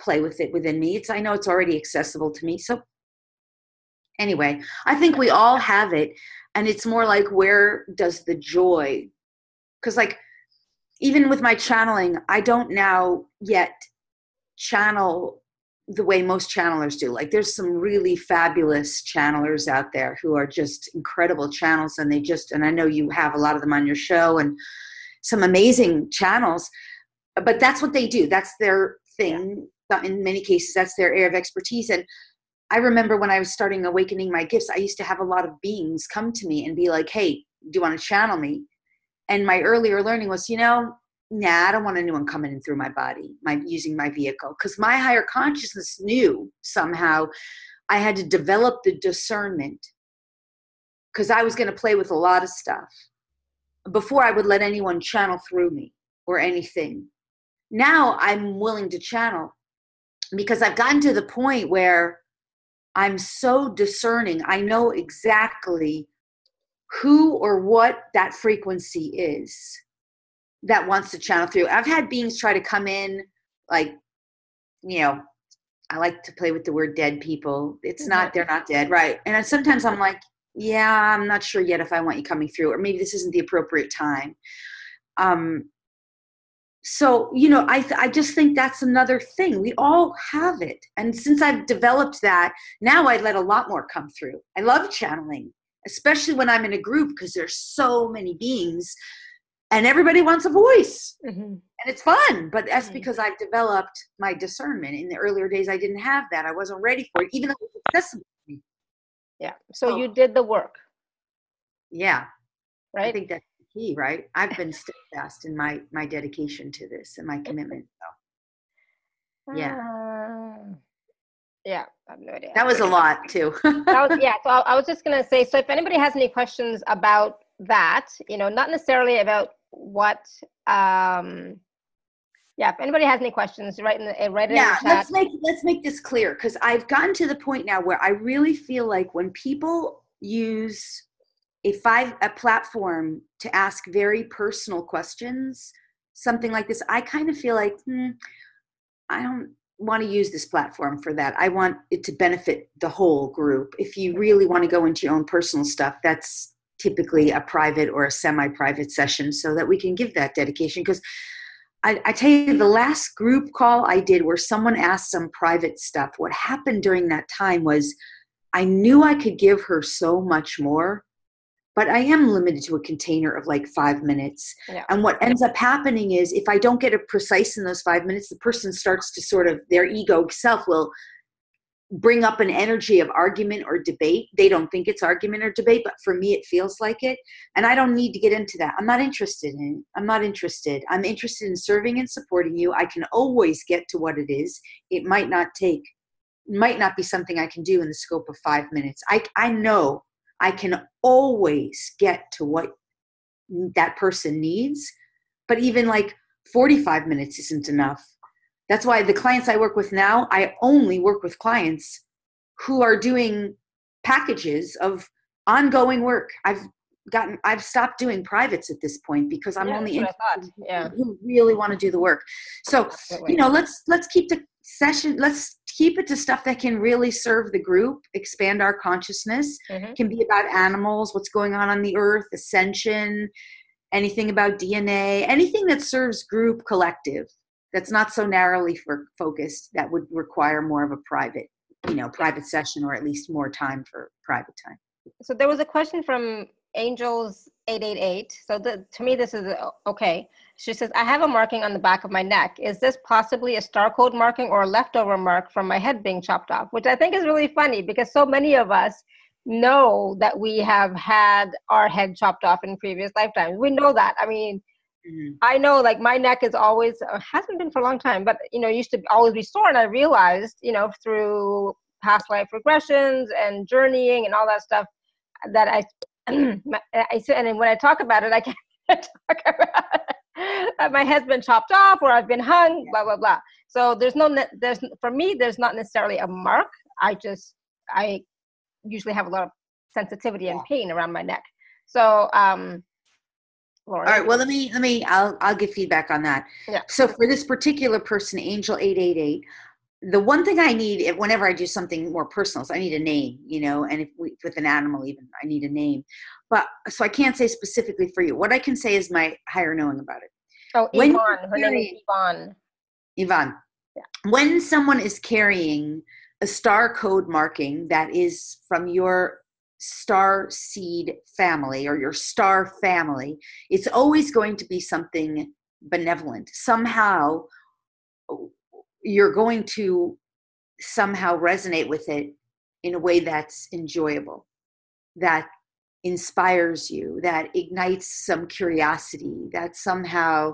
play with it within me. I know it's already accessible to me. So anyway, I think we all have it. And it's more like, where does the joy? Because like, even with my channeling, I don't now yet channel the way most channelers do. Like, there's some really fabulous channelers out there who are just incredible channels. And I know you have a lot of them on your show and some amazing channels, but that's what they do. That's their thing. Yeah. In many cases, that's their area of expertise. And I remember when I was starting awakening my gifts, I used to have a lot of beings come to me and be like, hey, do you want to channel me? And my earlier learning was, nah, I don't want anyone coming in through my body, using my vehicle. Because my higher consciousness knew somehow I had to develop the discernment, because I was going to play with a lot of stuff before I would let anyone channel through me or anything. Now I'm willing to channel because I've gotten to the point where I'm so discerning. I know exactly who or what that frequency is that wants to channel through. I've had beings try to come in, like you know, I like to play with the word dead people. It's not, they're not dead. Right. And sometimes I'm like, yeah, I'm not sure yet if I want you coming through, or maybe this isn't the appropriate time. So, you know, I just think that's another thing. We all have it. And since I've developed that, now I let a lot more come through. I love channeling, especially when I'm in a group, because there's so many beings and everybody wants a voice. And it's fun. But that's because I've developed my discernment. In the earlier days, I didn't have that. I wasn't ready for it, even though it was accessible to me. Yeah. So you did the work. Yeah. Right. I think that's the key, right? I've been steadfast in my dedication to this and my commitment. So, yeah. Yeah. I have no idea. That was a lot too. Yeah. So I was just going to say, so if anybody has any questions about that, you know, not necessarily about what, yeah, if anybody has any questions, write in the chat. Let's make this clear, because I've gotten to the point now where I really feel like when people use a platform to ask very personal questions, something like this, I kind of feel like, I don't want to use this platform for that. I want it to benefit the whole group. If you really want to go into your own personal stuff, that's typically a private or a semi-private session, so that we can give that dedication. Because I tell you, the last group call I did where someone asked some private stuff, what happened during that time was I knew I could give her so much more, but I am limited to a container of like 5 minutes. Yeah. And what ends up happening is if I don't get it precise in those 5 minutes, the person starts to sort of, their ego self will bring up an energy of argument or debate. They don't think it's argument or debate, but for me, it feels like it. And I don't need to get into that. I'm not interested in it. I'm not interested. I'm interested in serving and supporting you. I can always get to what it is. It might not be something I can do in the scope of 5 minutes. I know I can always get to what that person needs, but even like 45 minutes isn't enough. That's why the clients I work with now, I only work with clients who are doing packages of ongoing work. I've stopped doing privates at this point because I'm only interested in who really want to do the work. So, you know, let's keep the session, let's keep it to stuff that can really serve the group, expand our consciousness. Can be about animals, what's going on the earth, ascension, anything about DNA, anything that serves group collective. That's not so narrowly focused, that would require more of a private session, or at least more time for private time. So there was a question from Angels 888. So to me, this is okay. She says, I have a marking on the back of my neck. Is this possibly a star code marking or a leftover mark from my head being chopped off? Which I think is really funny, because so many of us know that we have had our head chopped off in previous lifetimes. We know that. I mean, I know, like, my neck is always, hasn't been for a long time, but, you know, used to always be sore. And I realized, you know, through past life regressions and journeying and all that stuff, that I said, and when I talk about it, I can't talk about my head's been chopped off, or I've been hung, blah, blah, blah. So for me, there's not necessarily a mark. I usually have a lot of sensitivity and pain around my neck. So, Lori. All right. Well, I'll give feedback on that. Yeah. So for this particular person, Angel 888, the one thing I need whenever I do something more personal is I need a name, you know, and with an animal, even I need a name, but so I can't say specifically for you. What I can say is my higher knowing about it. Oh, Yvonne. Her name is Yvonne. Yvonne. Yeah. When someone is carrying a star code marking that is from your star seed family or your star family, it's always going to be something benevolent. Somehow you're going to somehow resonate with it in a way that's enjoyable, that inspires you, that ignites some curiosity, that somehow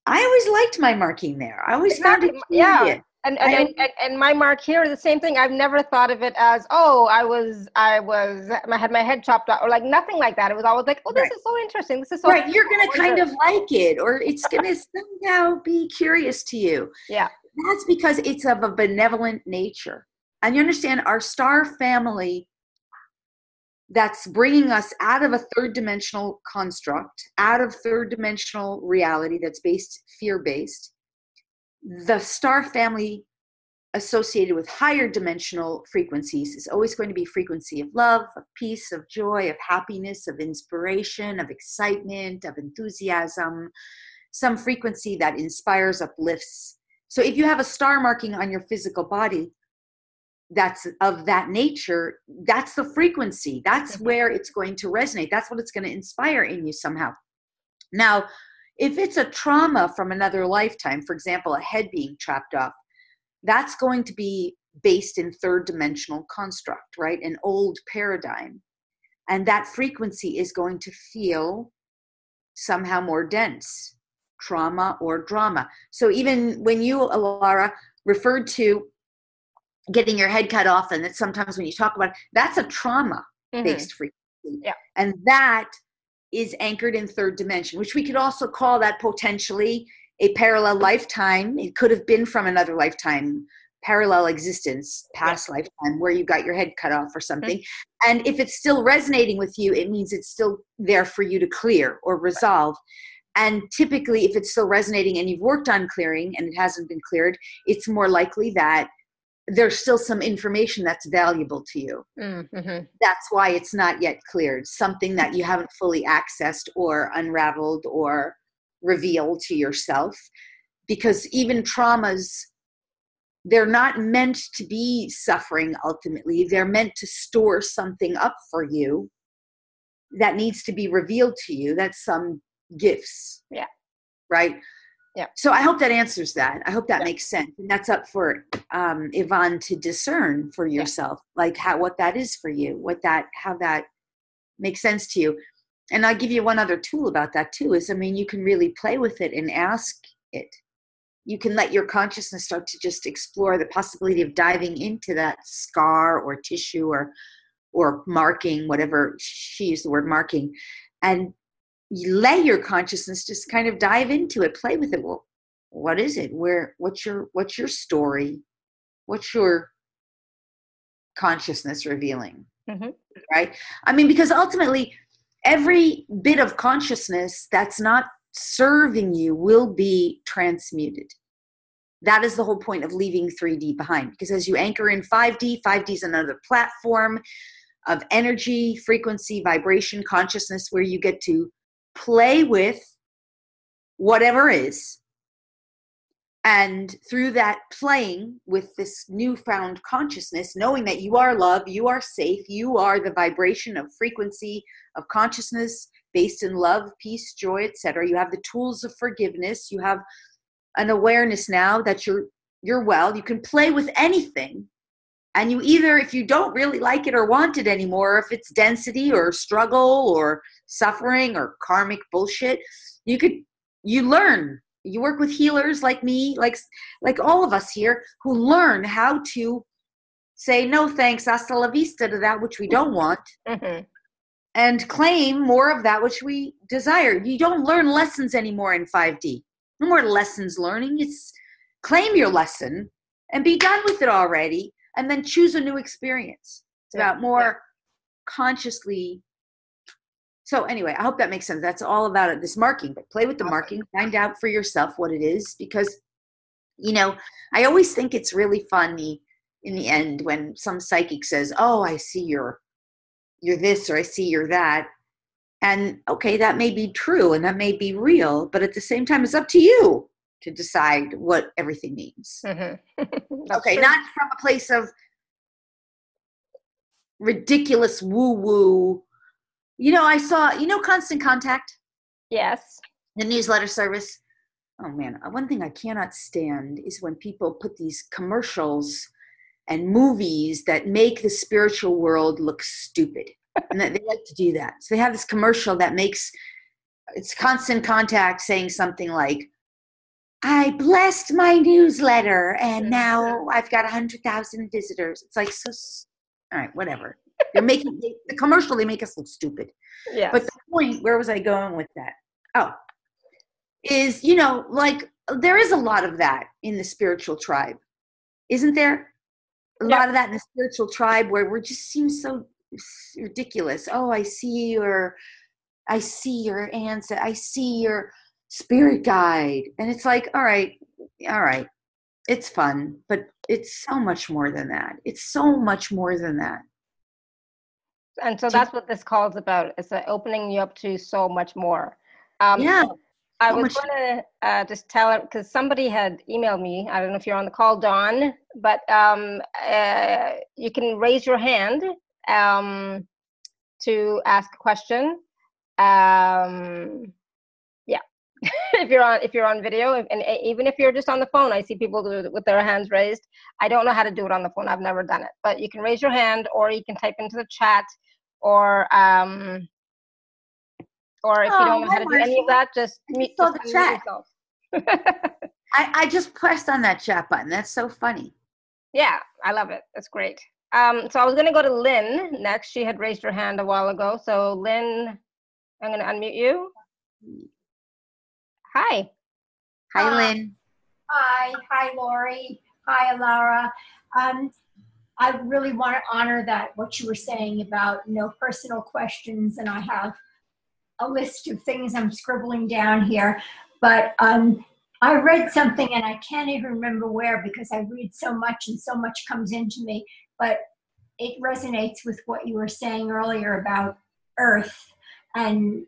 I always liked my marking there. I always found it curious. And my mark here is the same thing. I've never thought of it as, I had my head chopped off, or like nothing like that. It was always like, oh, this is so interesting. This is so right. You're going to kind of like it, or it's going to somehow be curious to you. Yeah. That's because it's of a benevolent nature. And you understand, our star family that's bringing us out of a third dimensional construct, out of third dimensional reality that's fear-based, the star family associated with higher dimensional frequencies is always going to be frequency of love, of peace, of joy, of happiness, of inspiration, of excitement, of enthusiasm, some frequency that inspires, uplifts. So if you have a star marking on your physical body that's of that nature, that's the frequency. That's where it's going to resonate. That's what it's going to inspire in you somehow. Now, if it's a trauma from another lifetime, for example, a head being chopped off, that's going to be based in third dimensional construct, right? An old paradigm. And that frequency is going to feel somehow more dense, trauma or drama. So even when you, Alara, referred to getting your head cut off, and that sometimes when you talk about it, that's a trauma-based frequency. Yeah. And that is anchored in third dimension, which we could also call that potentially a parallel lifetime. It could have been from another lifetime, parallel existence, past lifetime, where you got your head cut off or something. And if it's still resonating with you, it means it's still there for you to clear or resolve. And typically, if it's still resonating and you've worked on clearing and it hasn't been cleared, it's more likely that there's still some information that's valuable to you. That's why it's not yet cleared. Something that you haven't fully accessed or unraveled or revealed to yourself. Because even traumas, they're not meant to be suffering ultimately. They're meant to store something up for you that needs to be revealed to you. That's some gifts. Yeah. Right? Yeah. So I hope that answers that. I hope that makes sense. And that's up for Yvonne to discern for yourself, like what that is for you, how that makes sense to you. And I'll give you one other tool about that too, is, you can really play with it and ask it. You can let your consciousness start to just explore the possibility of diving into that scar or tissue or marking, whatever, she used the word marking, and you let your consciousness just kind of dive into it, play with it. Well, what is it? What's your story? What's your consciousness revealing? Right? Because ultimately every bit of consciousness that's not serving you will be transmuted. That is the whole point of leaving 3D behind, because as you anchor in 5D is another platform of energy, frequency, vibration, consciousness, where you get to play with whatever is. And through that playing with this newfound consciousness, knowing that you are love, you are safe, you are the vibration of frequency of consciousness based in love, peace, joy, etc. You have the tools of forgiveness. You have an awareness now that you're well. You can play with anything. And you either, if you don't really like it or want it anymore, if it's density or struggle or suffering or karmic bullshit, you learn. You work with healers like me, like all of us here, who learn how to say no thanks, hasta la vista, to that which we don't want, and claim more of that which we desire. You don't learn lessons anymore in 5D. No more lessons learning. It's claim your lesson and be done with it already, and then choose a new experience. It's about more consciously. So anyway, I hope that makes sense. That's all about it. This marking, but play with the marking, find out for yourself what it is, because, I always think it's really funny in the end when some psychic says, oh, I see you're this, or I see you're that. And okay, that may be true and that may be real, but at the same time, it's up to you to decide what everything means. Okay, true. Not from a place of ridiculous woo-woo. I saw, Constant Contact? Yes. The newsletter service. Oh man, one thing I cannot stand is when people put these commercials and movies that make the spiritual world look stupid. And they like to do that. So they have this commercial that it's Constant Contact saying something like, I blessed my newsletter and now I've got 100,000 visitors. It's like, all right, whatever. They're making the commercial, they make us look stupid. Yes. But the point, where was I going with that? Oh, is, there is a lot of that in the spiritual tribe. Isn't there? A lot of that in the spiritual tribe where we just seem so ridiculous. Oh, I see your answer. I see your spirit guide. And it's like, all right. It's fun, but it's so much more than that. It's so much more than that. And so that's what this call is about. It's opening you up to so much more. Yeah, So I so was much. going to just tell it because somebody had emailed me. I don't know if you're on the call, Dawn, but you can raise your hand to ask a question. Yeah, if you're on video, and even if you're just on the phone, I see people do it with their hands raised. I don't know how to do it on the phone. I've never done it, but you can raise your hand, or you can type into the chat, or if you don't know how to do any of that, just unmute yourself. I just pressed on that chat button. That's so funny. Yeah, I love it. That's great. So I was going to go to Lynn next. She had raised her hand a while ago. So Lynn, I'm going to unmute you. Hi. Hi, Lynn. Hi, Lori. Hi, Alara. I really want to honor that, what you were saying about personal questions, and I have a list of things I'm scribbling down here. But I read something, and I can't even remember where because I read so much and so much comes into me. But it resonates with what you were saying earlier about Earth and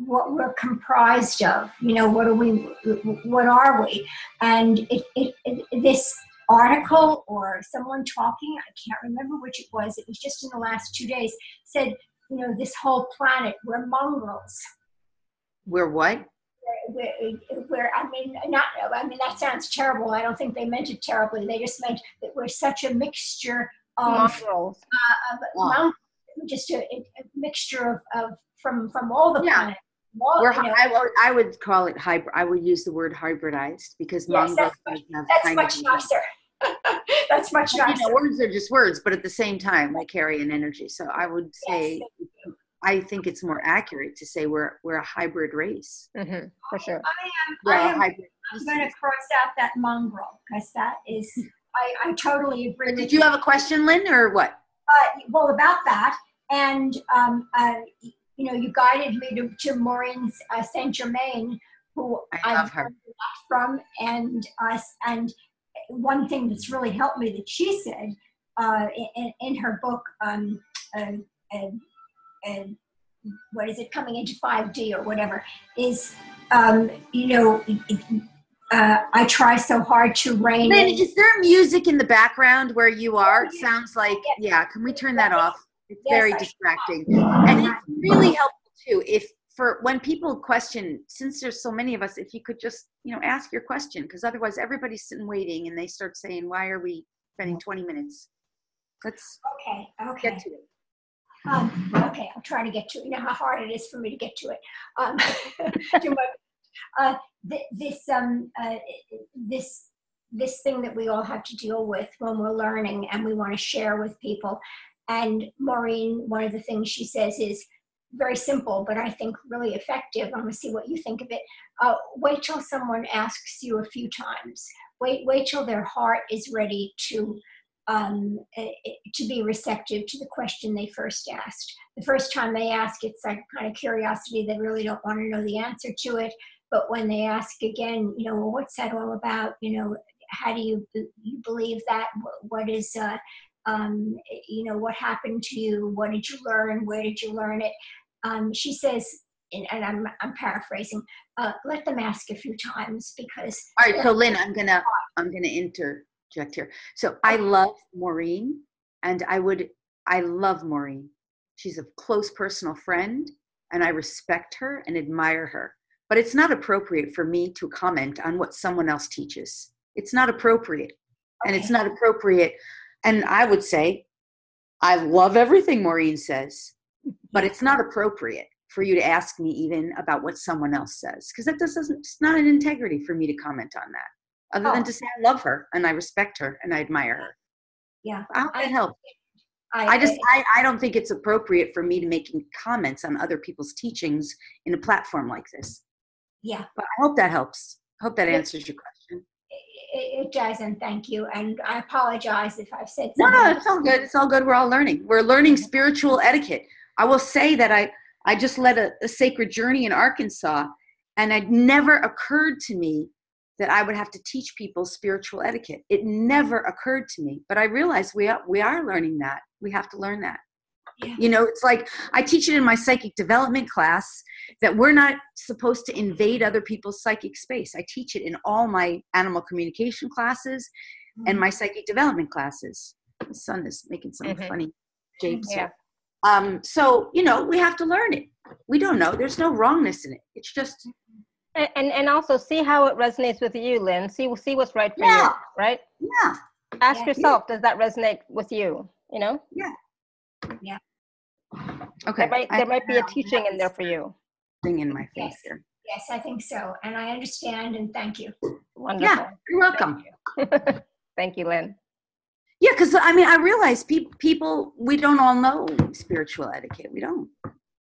what we're comprised of. What are we? And this article or someone talking, I can't remember which it was just in the last 2 days, said, this whole planet, we're mongrels. We're what? That sounds terrible. I don't think they meant it terribly. They just meant that we're such a mixture of mongrels. Just a mixture of from all the planet. I would call it hybrid. I would use the word hybridized because mongrels that's much nicer. That's much nicer. Words are just words, but at the same time, they carry an energy. So I would say, I think it's more accurate to say we're a hybrid race. Mm-hmm, for sure. I'm going to cross out that mongrel because that is. I totally agree. Did you have a question, Lynn, or what? Well, about that, and you guided me to Maureen Saint Germain, who I love her from, and one thing that's really helped me that she said in her book, what is it, Coming into 5D or whatever, is I try so hard to rein Lynn, in. is there music in the background where you are? It sounds like, can we turn that off? It's very distracting. And it's really helpful too, when people question, since there's so many of us, if you could just, ask your question, because otherwise everybody's sitting waiting and they start saying, why are we spending 20 minutes? Let's get to it. Okay, I'll try to get to it. You know how hard it is for me to get to it. This thing that we all have to deal with when we're learning and we want to share with people. And Maureen, one of the things she says is very simple, but I think really effective. I'm going to see what you think of it. Wait till someone asks you a few times. Wait till their heart is ready to be receptive to the question they first asked. The first time they ask, it's like kind of curiosity. They really don't want to know the answer to it. But when they ask again, well, what's that all about? How do you believe that? What is, what happened to you? What did you learn? Where did you learn it? She says, and I'm paraphrasing, let them ask a few times because. All right, so Lynn, I'm gonna interject here. So I love Maureen, and I love Maureen. She's a close personal friend, and I respect her and admire her. But it's not appropriate for me to comment on what someone else teaches. It's not appropriate. And it's not appropriate. And I would say, I love everything Maureen says, but it's not appropriate for you to ask me even about what someone else says. Because it's not an integrity for me to comment on that. Other than to say I love her and I respect her and I admire her. Yeah. I hope that helps. I don't think it's appropriate for me to make comments on other people's teachings in a platform like this. Yeah. But I hope that helps. I hope that answers your question. It does, and thank you. And I apologize if I've said something. No, it's all good. It's all good. We're all learning. We're learning spiritual etiquette. I will say that I just led a sacred journey in Arkansas, and it never occurred to me that I would have to teach people spiritual etiquette. It never occurred to me, but I realized we are learning that. We have to learn that. Yeah. You know, it's like I teach it in my psychic development class that we're not supposed to invade other people's psychic space. I teach it in all my animal communication classes and my psychic development classes. The sun is making some funny shapes here. So, you know, we have to learn it. We don't know. There's no wrongness in it. It's just. And also see how it resonates with you, Lynn. See what's right for you, right? Yeah. Ask yourself, does that resonate with you? You know? Yeah. Yeah. Okay. There might be a teaching in there for you. Thing in my face here. Yes, I think so. And I understand and thank you. Wonderful. Yeah, you're welcome. Thank you, Lynn. Yeah, because I mean, I realize people, we don't all know spiritual etiquette. We don't.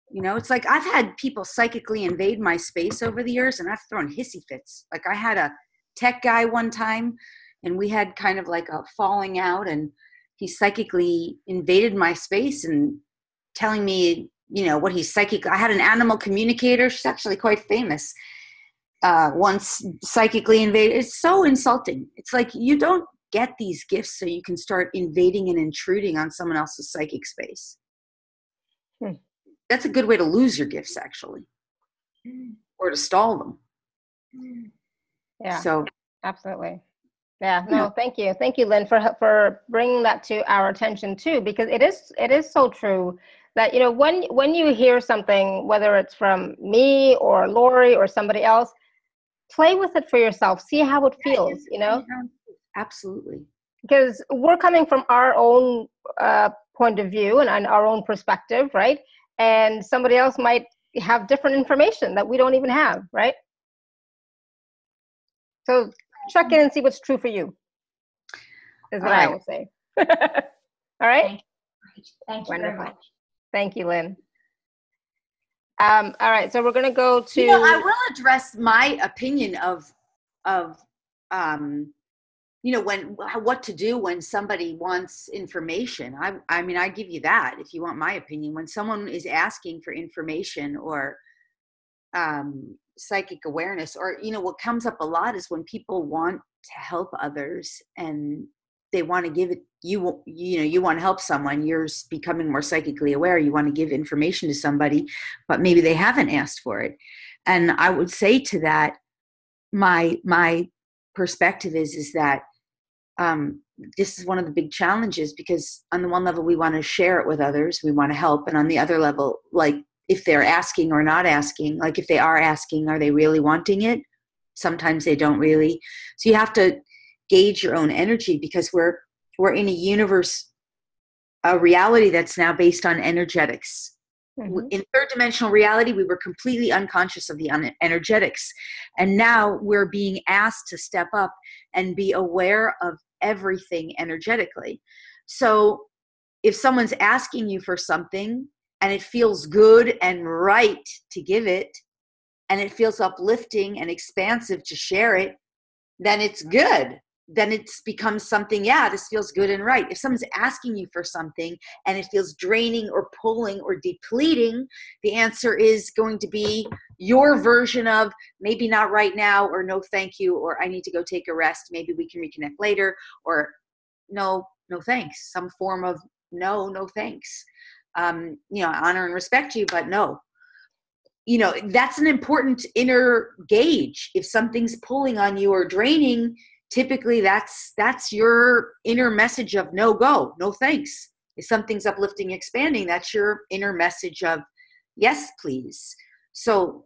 You know, it's like I've had people psychically invade my space over the years, and I've thrown hissy fits. Like I had a tech guy one time, and we had kind of like a falling out, and he psychically invaded my space and telling me, you know, what he's psychic. I had an animal communicator. She's actually quite famous. Once psychically invaded. It's so insulting. It's like you don't get these gifts so you can start invading and intruding on someone else's psychic space. That's a good way to lose your gifts, actually, or to stall them. Yeah. So absolutely. Yeah. No. Thank you, Lynn, for bringing that to our attention too, because it is so true that, you know, when you hear something, whether it's from me or Lori or somebody else, play with it for yourself. See how it feels. You know. Absolutely. Because we're coming from our own point of view and our own perspective, right? And somebody else might have different information that we don't even have, right? So check in and see what's true for you, is what I will say. All right? Thank you very much. Thank you, Lynn. All right, so we're going to go to... You know, I will address my opinion of you know, what to do when somebody wants information. I mean, I give you that if you want my opinion. When someone is asking for information or psychic awareness, or, you know, what comes up a lot is when people want to help others and they want to give it, you know, you want to help someone, you're becoming more psychically aware, you want to give information to somebody, but maybe they haven't asked for it. And I would say to that, my perspective is that this is one of the big challenges, because on the one level, we want to share it with others. We want to help. And on the other level, like if they're asking or not asking, like if they are asking, are they really wanting it? Sometimes they don't really. So you have to gauge your own energy, because we're in a universe, a reality that's now based on energetics. In third dimensional reality, we were completely unconscious of the energetics. And now we're being asked to step up and be aware of everything energetically. So if someone's asking you for something and it feels good and right to give it, and it feels uplifting and expansive to share it, then it's good. Then it's becomes something, yeah, this feels good and right. If someone's asking you for something and it feels draining or pulling or depleting, the answer is going to be your version of maybe not right now, or no thank you, or I need to go take a rest, maybe we can reconnect later, or no thanks, some form of no thanks. You know, I honor and respect you, but no. You know, that's an important inner gauge. If something's pulling on you or draining, typically that's your inner message of no go, no thanks. If something's uplifting, expanding, that's your inner message of yes, please. So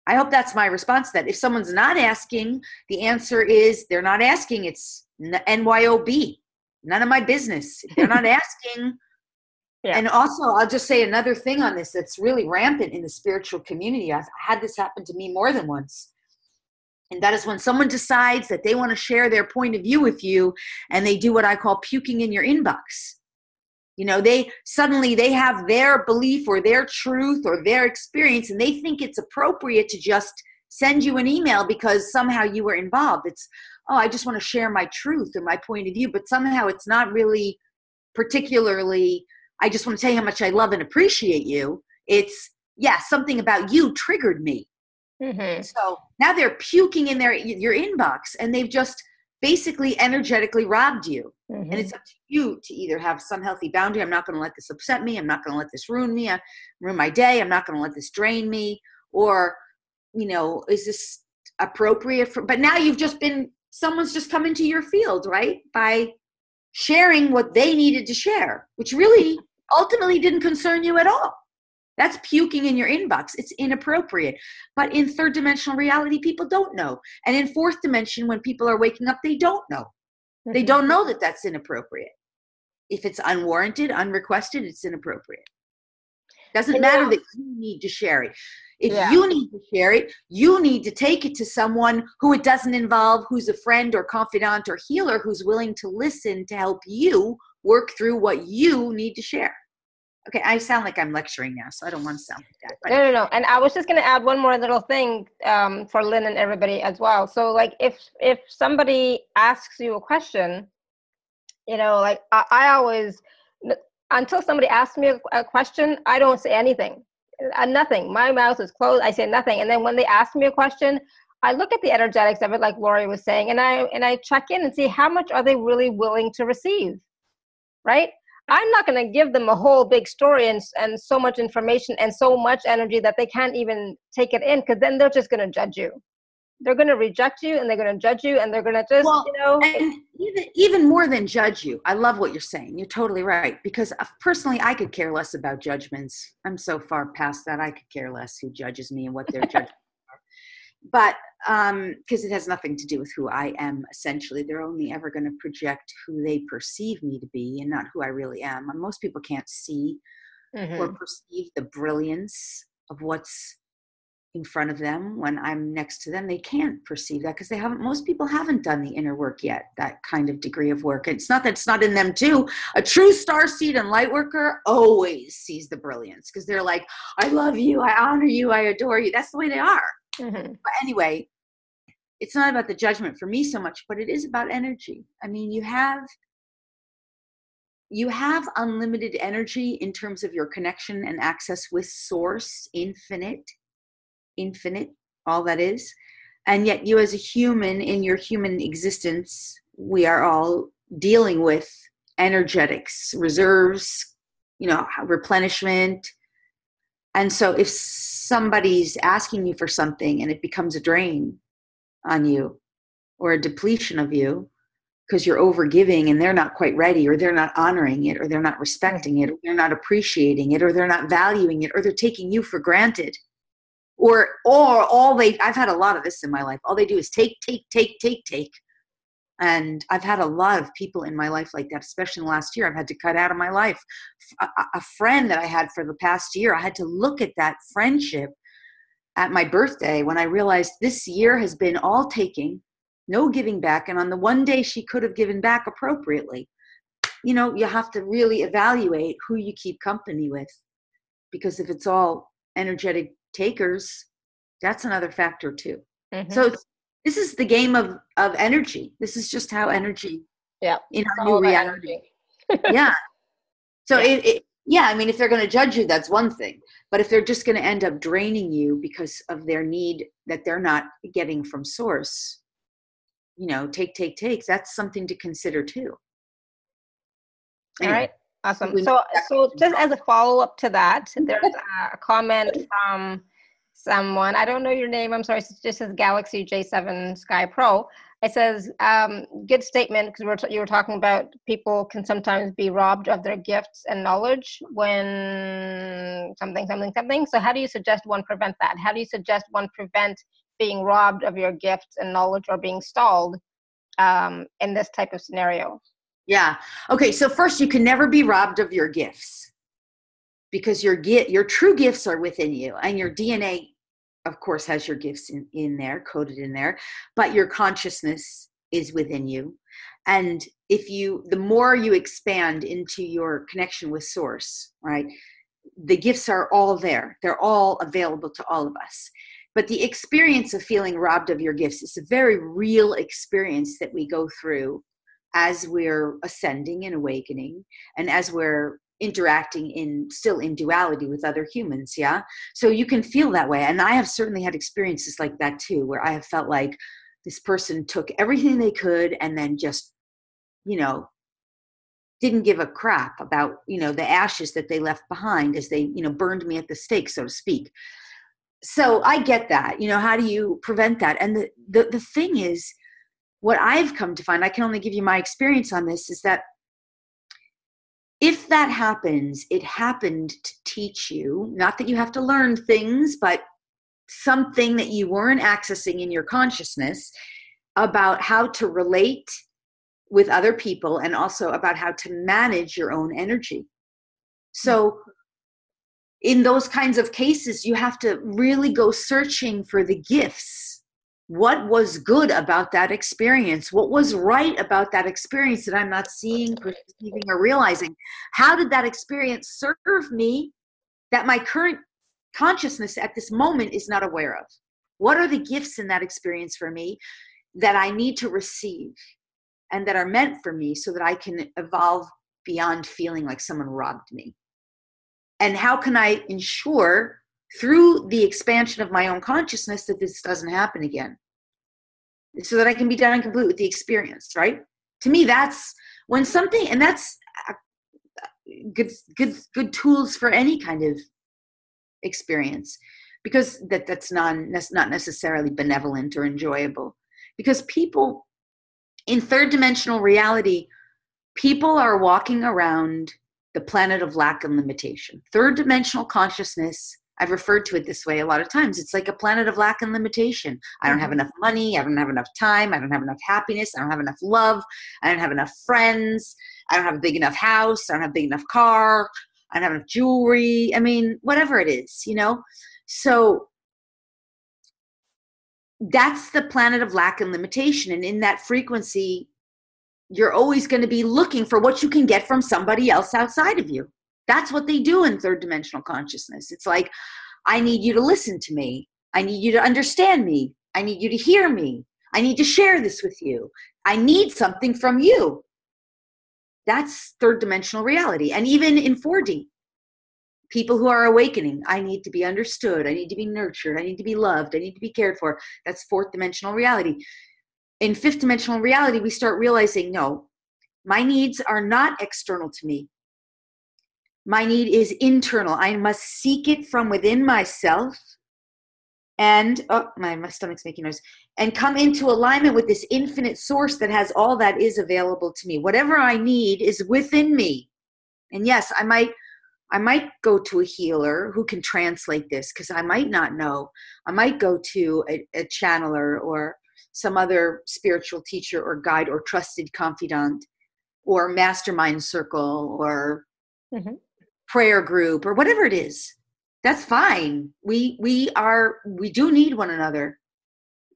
I hope that's my response to that. If someone's not asking, the answer is they're not asking. It's NYOB, none of my business. If they're not asking. Yeah. And also, I'll just say another thing on this that's really rampant in the spiritual community. I've had this happen to me more than once. And that is when someone decides that they want to share their point of view with you, and they do what I call puking in your inbox. You know, they have their belief or their truth or their experience, and they think it's appropriate to just send you an email because somehow you were involved. It's, oh, I just want to share my truth or my point of view, but somehow it's not really particularly, I just want to tell you how much I love and appreciate you. It's, yeah, something about you triggered me. Mm-hmm. So now they're puking in your inbox, and they've just basically energetically robbed you. Mm-hmm. And it's up to you to either have some healthy boundary. I'm not going to let this upset me. I'm not going to let this ruin me, ruin my day. I'm not going to let this drain me. Or, is this appropriate but now someone's just come into your field, right? By sharing what they needed to share, which really ultimately didn't concern you at all. That's puking in your inbox. It's inappropriate. But in third dimensional reality, people don't know. And in fourth dimension, when people are waking up, they don't know. Mm-hmm. They don't know that that's inappropriate. If it's unwarranted, unrequested, it's inappropriate. Doesn't matter that you need to share it. If you need to share it, you need to take it to someone who it doesn't involve, who's a friend or confidant or healer, who's willing to listen to help you work through what you need to share. Okay, I sound like I'm lecturing now, so I don't want to sound like that. But. No. And I was just going to add one more little thing for Lynn and everybody as well. So, like, if somebody asks you a question, like I always, until somebody asks me a question, I don't say anything. Nothing. My mouth is closed. I say nothing. And then when they ask me a question, I look at the energetics of it, like Lori was saying, and I check in and see how much are they really willing to receive, right? I'm not going to give them a whole big story and so much information and so much energy that they can't even take it in, because then they're just going to judge you. They're going to reject you, and they're going to judge you, and they're going to just, And even more than judge you. I love what you're saying. You're totally right. Because personally, I could care less about judgments. I'm so far past that. I could care less who judges me and what their judgments are. But because it has nothing to do with who I am, essentially. They're only ever going to project who they perceive me to be and not who I really am. And most people can't see or perceive the brilliance of what's in front of them when I'm next to them. They can't perceive that because most people haven't done the inner work yet, that kind of degree of work. It's not that it's not in them too. A true starseed and light worker always sees the brilliance because they're like, I love you, I honor you, I adore you. That's the way they are. Mm-hmm. But anyway, it's not about the judgment for me so much, but it is about energy. I mean, you have unlimited energy in terms of your connection and access with source, infinite, all that is. And yet you as a human in your human existence, we are all dealing with energetics, reserves, replenishment. And so if somebody's asking you for something and it becomes a drain on you or a depletion of you because you're overgiving and they're not quite ready, or they're not honoring it, or they're not respecting it, or they're not appreciating it, or they're not valuing it, or they're taking you for granted. Or I've had a lot of this in my life. All they do is take. And I've had a lot of people in my life like that, especially in the last year. I've had to cut out of my life. A friend that I had for the past year, I had to look at that friendship at my birthday when I realized this year has been all taking, no giving back. And on the one day she could have given back appropriately. You have to really evaluate who you keep company with, because if it's all energetic takers, that's another factor too. Mm-hmm. So this is the game of energy. This is just how energy in our new reality. Yeah. So I mean, if they're going to judge you, that's one thing. But if they're just going to end up draining you because of their need that they're not getting from source, take, that's something to consider too. Anyway. All right. Awesome. So just as a follow-up to that, there's a comment from someone. I don't know your name. I'm sorry. It just says Galaxy J7 Sky Pro. It says, good statement, because you were talking about people can sometimes be robbed of their gifts and knowledge when something. So how do you suggest one prevent that? How do you suggest one prevent being robbed of your gifts and knowledge or being stalled in this type of scenario? Yeah. Okay. So first, you can never be robbed of your gifts because your true gifts are within you, and your DNA, of course, has your gifts in there, coded in there, but your consciousness is within you. And the more you expand into your connection with source, right, the gifts are all there. They're all available to all of us. But the experience of feeling robbed of your gifts is a very real experience that we go through as we're ascending and awakening, and as we're interacting still in duality with other humans. Yeah. So you can feel that way. And I have certainly had experiences like that too, where I have felt like this person took everything they could and then just, didn't give a crap about, the ashes that they left behind as they, burned me at the stake, so to speak. So I get that. How do you prevent that? And the thing is, what I've come to find, I can only give you my experience on this, is that if that happens, it happened to teach you, not that you have to learn things, but something that you weren't accessing in your consciousness about how to relate with other people, and also about how to manage your own energy. So in those kinds of cases, you have to really go searching for the gifts. What was good about that experience? What was right about that experience that I'm not seeing, perceiving, or realizing? How did that experience serve me that my current consciousness at this moment is not aware of? What are the gifts in that experience for me that I need to receive and that are meant for me so that I can evolve beyond feeling like someone robbed me? And how can I ensure through the expansion of my own consciousness that this doesn't happen again, so that I can be done and complete with the experience, right? To me, that's when something, and that's good tools for any kind of experience, because that's not necessarily benevolent or enjoyable. Because people in third dimensional reality, people are walking around the planet of lack and limitation. Third dimensional consciousness, I've referred to it this way a lot of times. It's like a planet of lack and limitation. I don't have enough money. I don't have enough time. I don't have enough happiness. I don't have enough love. I don't have enough friends. I don't have a big enough house. I don't have a big enough car. I don't have enough jewelry. I mean, whatever it is, So that's the planet of lack and limitation. And in that frequency, you're always going to be looking for what you can get from somebody else outside of you. That's what they do in third dimensional consciousness. It's like, I need you to listen to me. I need you to understand me. I need you to hear me. I need to share this with you. I need something from you. That's third dimensional reality. And even in 4D, people who are awakening, I need to be understood. I need to be nurtured. I need to be loved. I need to be cared for. That's fourth dimensional reality. In fifth dimensional reality, we start realizing, no, my needs are not external to me. My need is internal. I must seek it from within myself and, my stomach's making noise, and come into alignment with this infinite source that has all that is available to me. Whatever I need is within me. And yes, I might go to a healer who can translate this, because I might not know. I might go to a channeler or some other spiritual teacher or guide or trusted confidant or mastermind circle or prayer group or whatever it is. That's fine. We do need one another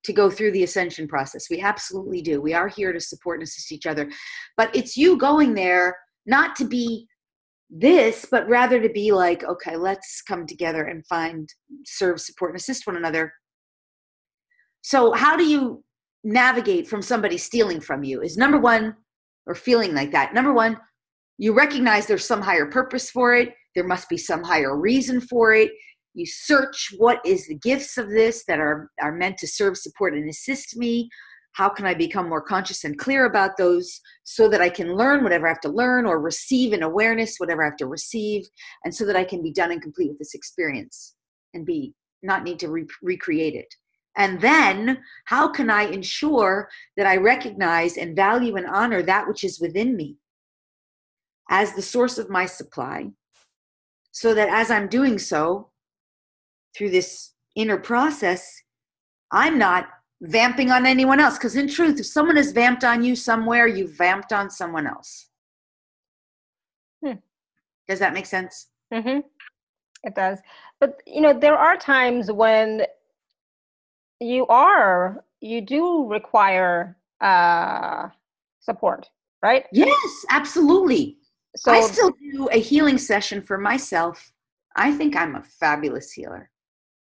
to go through the ascension process. We absolutely do. We are here to support and assist each other. But it's you going there not to be this, but rather to be like, okay, let's come together and serve, support, and assist one another. So how do you navigate from somebody stealing from you is number one, or feeling like that. Number one, you recognize there's some higher purpose for it. There must be some higher reason for it. You search what is the gifts of this that are meant to serve, support, and assist me. How can I become more conscious and clear about those so that I can learn whatever I have to learn, or receive in awareness whatever I have to receive, and so that I can be done and complete with this experience and not need to recreate it. And then how can I ensure that I recognize and value and honor that which is within me as the source of my supply, so that as I'm doing so through this inner process, I'm not vamping on anyone else. Because in truth, if someone has vamped on you somewhere, you vamped on someone else. Does that make sense? Mm-hmm. It does. But, there are times when you do require support, right? Yes, absolutely. So I still do a healing session for myself. I think I'm a fabulous healer.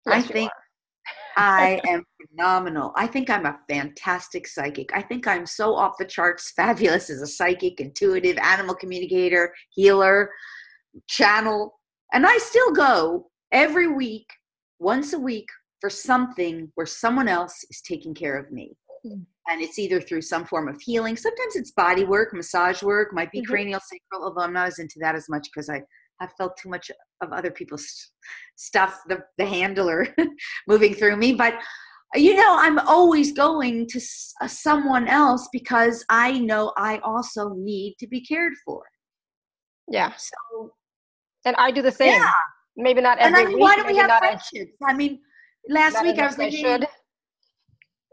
yes, I think I am phenomenal. I think I'm a fantastic psychic. I think I'm so off the charts fabulous as a psychic, intuitive, animal communicator, healer. channel. And I still go every week, once a week, for something where someone else is taking care of me. And it's either through some form of healing. Sometimes it's body work, massage work, might be cranial sacral, although I'm not as into that as much because I have felt too much of other people's stuff, the handler moving through me. But, I'm always going to someone else because I know I also need to be cared for. Yeah. So, and I do the same. Yeah. Maybe not every week. Why do we have not friendships? Last week I was thinking,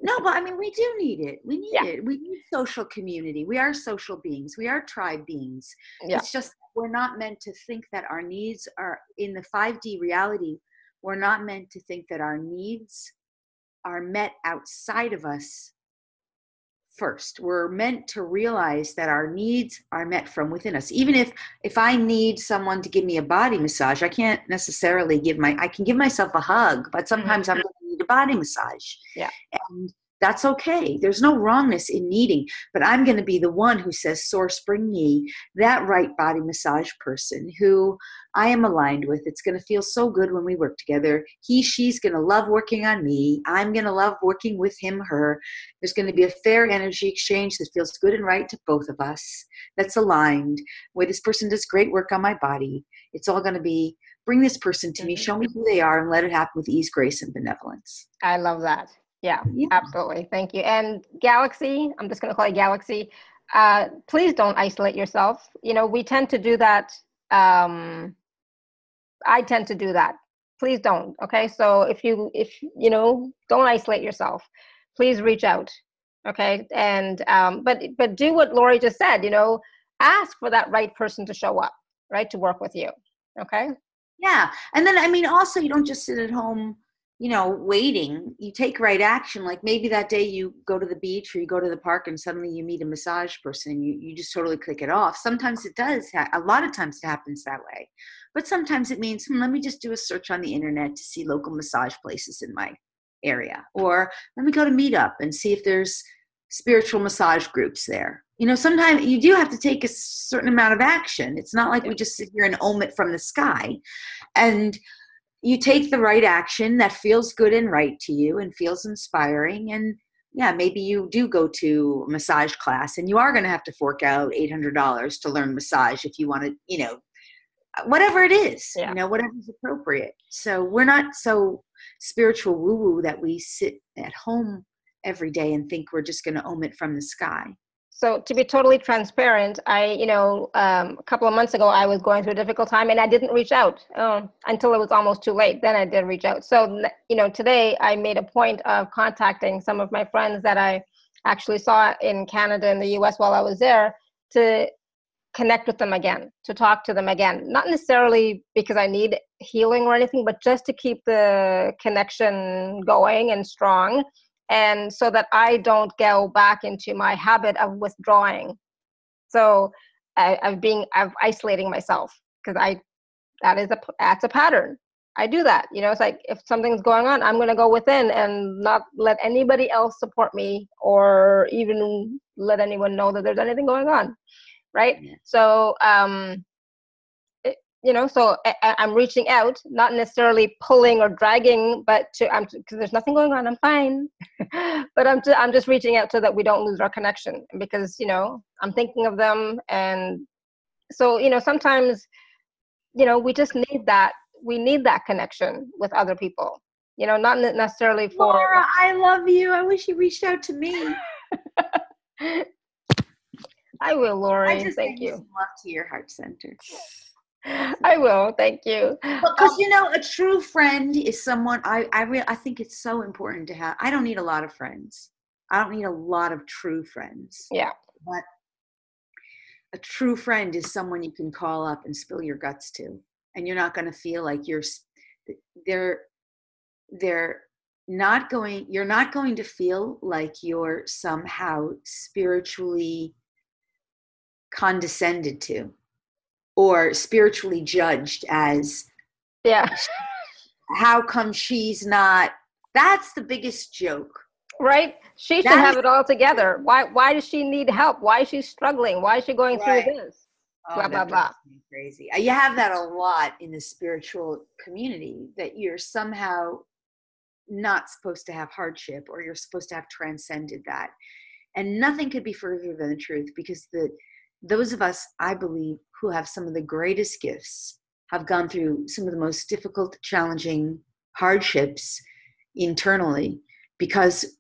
no, but we do need it. We need it. We need social community. We are social beings. We are tribe beings. Yeah. It's just we're not meant to think that our needs are in the 5D reality. We're not meant to think that our needs are met outside of us first. We're meant to realize that our needs are met from within us. Even if I need someone to give me a body massage, I can't necessarily I can give myself a hug, but sometimes I'm going to need a body massage. Yeah. And that's okay. There's no wrongness in needing, but I'm going to be the one who says, source, bring me that right body massage person who I am aligned with. It's going to feel so good when we work together. She's going to love working on me. I'm going to love working with him, her. There's going to be a fair energy exchange that feels good and right to both of us, that's aligned, where this person does great work on my body. It's all going to be, bring this person to me, show me who they are, and let it happen with ease, grace, and benevolence. I love that. Yeah, absolutely. Thank you. And Galaxy, I'm just going to call you Galaxy. Please don't isolate yourself. We tend to do that. I tend to do that. Please don't. Okay. So if don't isolate yourself, please reach out. Okay. And, but do what Lori just said, ask for that right person to show up, right, to work with you. Okay. Yeah. And then, also you don't just sit at home, waiting. You take right action. Like maybe that day you go to the beach or you go to the park and suddenly you meet a massage person and you just totally click it off. Sometimes it does. A lot of times it happens that way. But sometimes it means, let me just do a search on the internet to see local massage places in my area. Or let me go to Meetup and see if there's spiritual massage groups there. Sometimes you do have to take a certain amount of action. It's not like we just sit here and ohm it from the sky. And you take the right action that feels good and right to you and feels inspiring. And maybe you do go to a massage class and you are going to have to fork out $800 to learn massage if you want to, whatever it is, whatever is appropriate. So we're not so spiritual woo-woo that we sit at home every day and think we're just going to ohm it from the sky. So to be totally transparent, a couple of months ago, I was going through a difficult time and I didn't reach out until it was almost too late. Then I did reach out. So, today I made a point of contacting some of my friends that I actually saw in Canada and the US while I was there to connect with them again, to talk to them again. Not necessarily because I need healing or anything, but just to keep the connection going and strong. And so that I don't go back into my habit of withdrawing. So I'm isolating myself because that's a pattern. I do that. It's like if something's going on, I'm going to go within and not let anybody else support me or even let anyone know that there's anything going on. Right. Yeah. So, so I'm reaching out, not necessarily pulling or dragging, but because there's nothing going on, I'm fine. But I'm just reaching out so that we don't lose our connection because, I'm thinking of them. And so, sometimes, we just need that. We need that connection with other people, not necessarily for. Laura, I love you. I wish you reached out to me. I will, Lori. I just thank you. Love to your heart center. I will. Thank you. Because a true friend is someone I think it's so important to have. I don't need a lot of friends. I don't need a lot of true friends. Yeah. But a true friend is someone you can call up and spill your guts to, and you're not going to feel like you're not going to feel like you're somehow spiritually condescended to or spiritually judged as how come she's not. That's the biggest joke, right? She should have it all together. Why does she need help? Why is she struggling? Why is she going through this? blah, Oh, blah, that blah. drives me crazy. You have that a lot in the spiritual community, that you're somehow not supposed to have hardship, or you're supposed to have transcended that. And nothing could be further than the truth, because those of us, I believe, who have some of the greatest gifts have gone through some of the most difficult, challenging hardships internally, because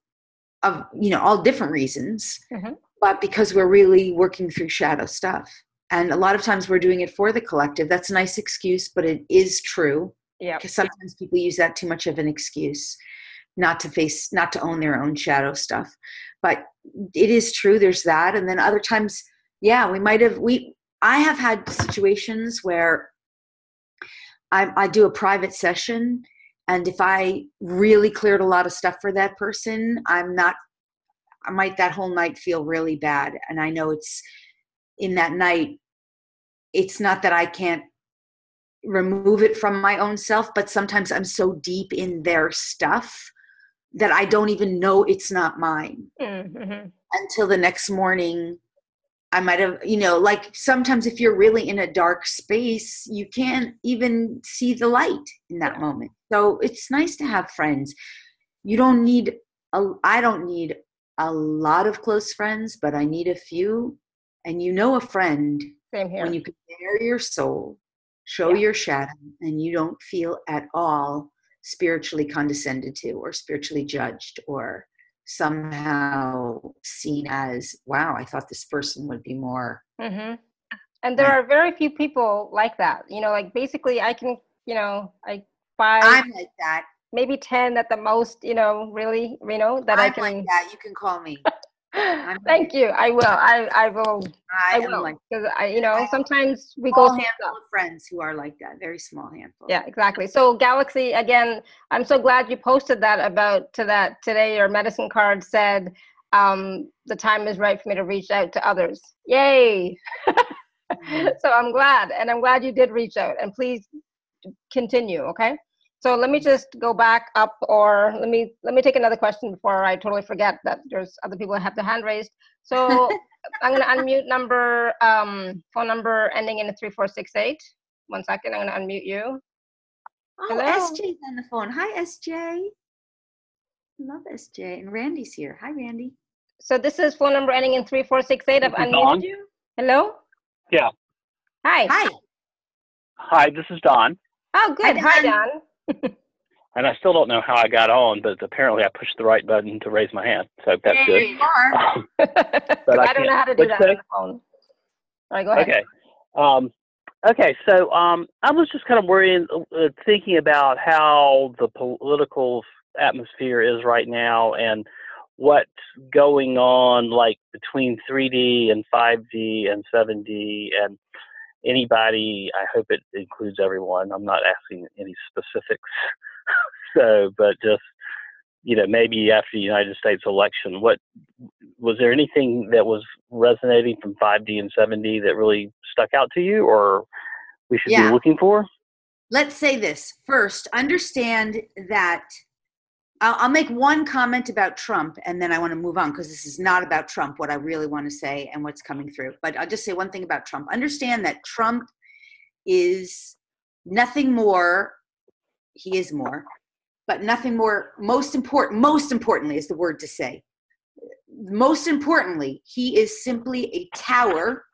of, all different reasons, Mm-hmm. but because we're really working through shadow stuff. And a lot of times we're doing it for the collective. That's a nice excuse, but it is true. Yeah. Because sometimes people use that too much of an excuse not to own their own shadow stuff. But it is true, there's that. And then other times, yeah, I have had situations where I do a private session, and if I really cleared a lot of stuff for that person, I might that whole night feel really bad. And I know it's in that night, it's not that I can't remove it from my own self, but sometimes I'm so deep in their stuff that I don't even know it's not mine until the next morning. I might have, like sometimes if you're really in a dark space, you can't even see the light in that moment. So it's nice to have friends. I don't need a lot of close friends, but I need a few. And a friend Same here. when you can bare your soul, show your shadow, and you don't feel at all spiritually condescended to, or spiritually judged, or somehow seen as, wow, I thought this person would be more. Mm-hmm. And there are very few people like that. Like basically I can, like 5, I'm like that. Maybe 10 at the most, really, that I'm I can. like that. You can call me. Thank you. I will. I will. I will. Like, because sometimes we go. Small handful of friends who are like that. Very small handful. Yeah, exactly. So Galaxy, again, I'm so glad you posted that today. Your medicine card said, the time is right for me to reach out to others. Yay. So I'm glad. And I'm glad you did reach out, and please continue. Okay. So let me just go back up, or let me take another question before I totally forget that there's other people that have their hand raised. So I'm going to unmute phone number ending in 3468. 1 second, I'm going to unmute you. Oh, Hello. SJ's on the phone. Hi, SJ. Love SJ. And Randy's here. Hi, Randy. So this is phone number ending in 3468. I've unmuted you. Hello? Yeah. Hi. Hi, this is Don. Oh, good. Hi, Don. And I still don't know how I got on, but apparently I pushed the right button to raise my hand. So that's good. There you are. But I don't know how to do that on the phone. All right, go ahead. Okay. Okay, so I was just kind of thinking about how the political atmosphere is right now, and what's going on, like between 3D and 5D and 7D, and anybody. I hope it includes everyone. I'm not asking any specifics. So, but just, maybe after the United States election, was there anything that was resonating from 5D and 7D that really stuck out to you, or we should be looking for? Let's say this first. Understand that I'll make one comment about Trump, and then I want to move on, because this is not about Trump, what I really want to say and what's coming through. But I'll just say one thing about Trump. Understand that Trump is nothing more. He is more, but nothing more. Most importantly is the word to say. Most importantly, he is simply a tower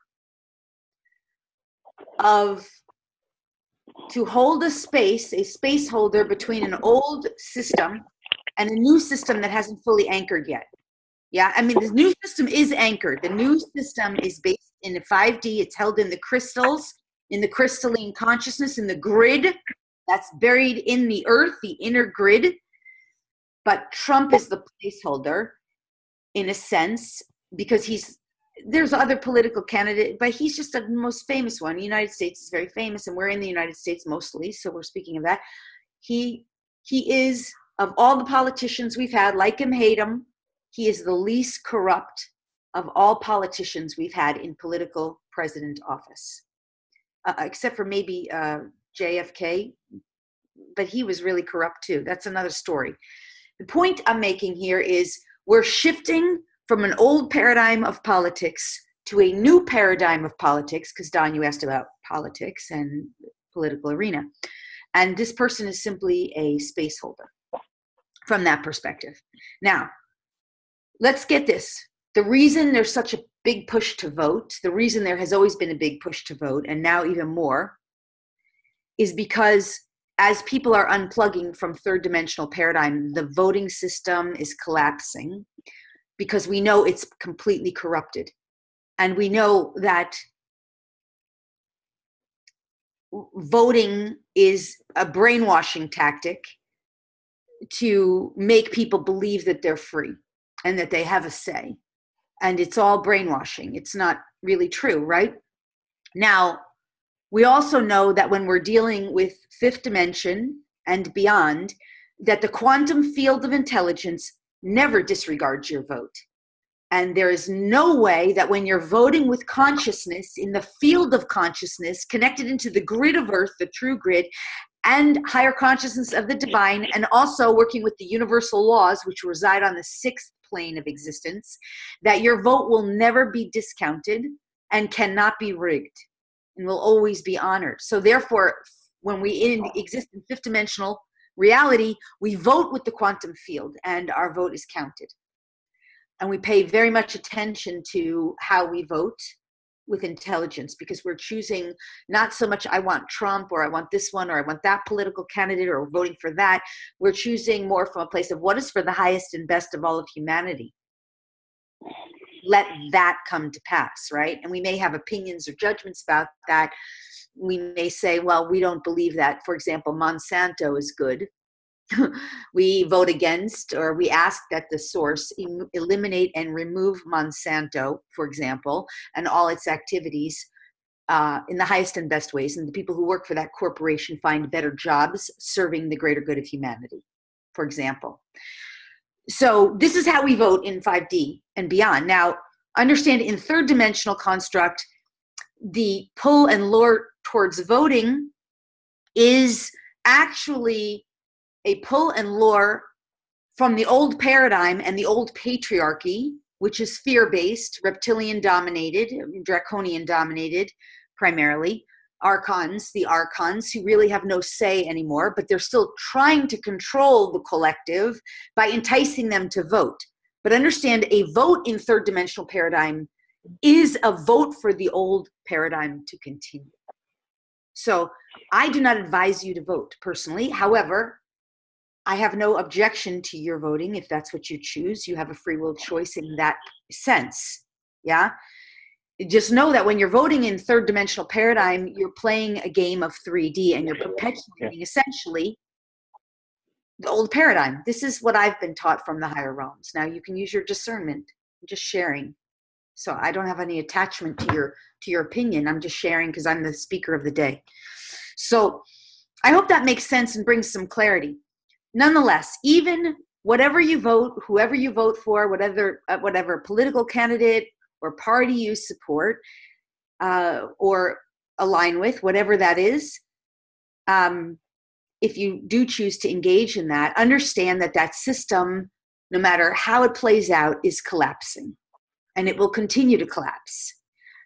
to hold a space holder between an old system and a new system that hasn't fully anchored yet. Yeah, I mean, the new system is anchored. The new system is based in the 5D. It's held in the crystals, in the crystalline consciousness, in the grid that's buried in the earth, the inner grid. But Trump is the placeholder, in a sense, because there's other political candidates, but he's just the most famous one. The United States is very famous, and we're in the United States mostly, so we're speaking of that. He is, of all the politicians we've had, like him, hate him, he is the least corrupt of all politicians we've had in political president office, except for maybe JFK, but he was really corrupt too. That's another story. The point I'm making here is we're shifting from an old paradigm of politics to a new paradigm of politics, because Don, you asked about politics and political arena. And this person is simply a space holder from that perspective. Now, let's get this. The reason there's such a big push to vote, the reason there has always been a big push to vote, and now even more, is because as people are unplugging from third dimensional paradigm, the voting system is collapsing because we know it's completely corrupted. And we know that voting is a brainwashing tactic to make people believe that they're free and that they have a say. And it's all brainwashing. It's not really true, right? Now, we also know that when we're dealing with fifth dimension and beyond, that the quantum field of intelligence never disregards your vote. And there is no way that when you're voting with consciousness in the field of consciousness, connected into the grid of Earth, the true grid, and higher consciousness of the divine, and also working with the universal laws, which reside on the sixth plane of existence, that your vote will never be discounted and cannot be rigged and will always be honored. So therefore, when we exist in fifth dimensional reality, we vote with the quantum field and our vote is counted. And we pay very much attention to how we vote with intelligence, because we're choosing not so much I want Trump or I want this one or I want that political candidate or voting for that. We're choosing more from a place of what is for the highest and best of all of humanity. Let that come to pass, right? And we may have opinions or judgments about that. We may say, well, we don't believe that, for example, Monsanto is good. We vote against, or we ask that the source eliminate and remove Monsanto, for example, and all its activities in the highest and best ways. And the people who work for that corporation find better jobs serving the greater good of humanity, for example. So this is how we vote in 5D and beyond. Now, understand in third dimensional construct, the pull and lure towards voting is actually a pull and lure from the old paradigm and the old patriarchy, which is fear-based, reptilian-dominated, draconian-dominated, primarily. The archons, who really have no say anymore, but they're still trying to control the collective by enticing them to vote. But understand, a vote in third dimensional paradigm is a vote for the old paradigm to continue. So I do not advise you to vote personally. However, I have no objection to your voting if that's what you choose. You have a free will choice in that sense. Yeah. Just know that when you're voting in third dimensional paradigm, you're playing a game of 3D and you're perpetuating essentially the old paradigm. This is what I've been taught from the higher realms. Now you can use your discernment. I'm just sharing. So I don't have any attachment to your opinion. I'm just sharing because I'm the speaker of the day. So I hope that makes sense and brings some clarity. Nonetheless, even whatever you vote, whoever you vote for, whatever political candidate or party you support or align with, whatever that is, if you do choose to engage in that, understand that that system, no matter how it plays out, is collapsing, and it will continue to collapse.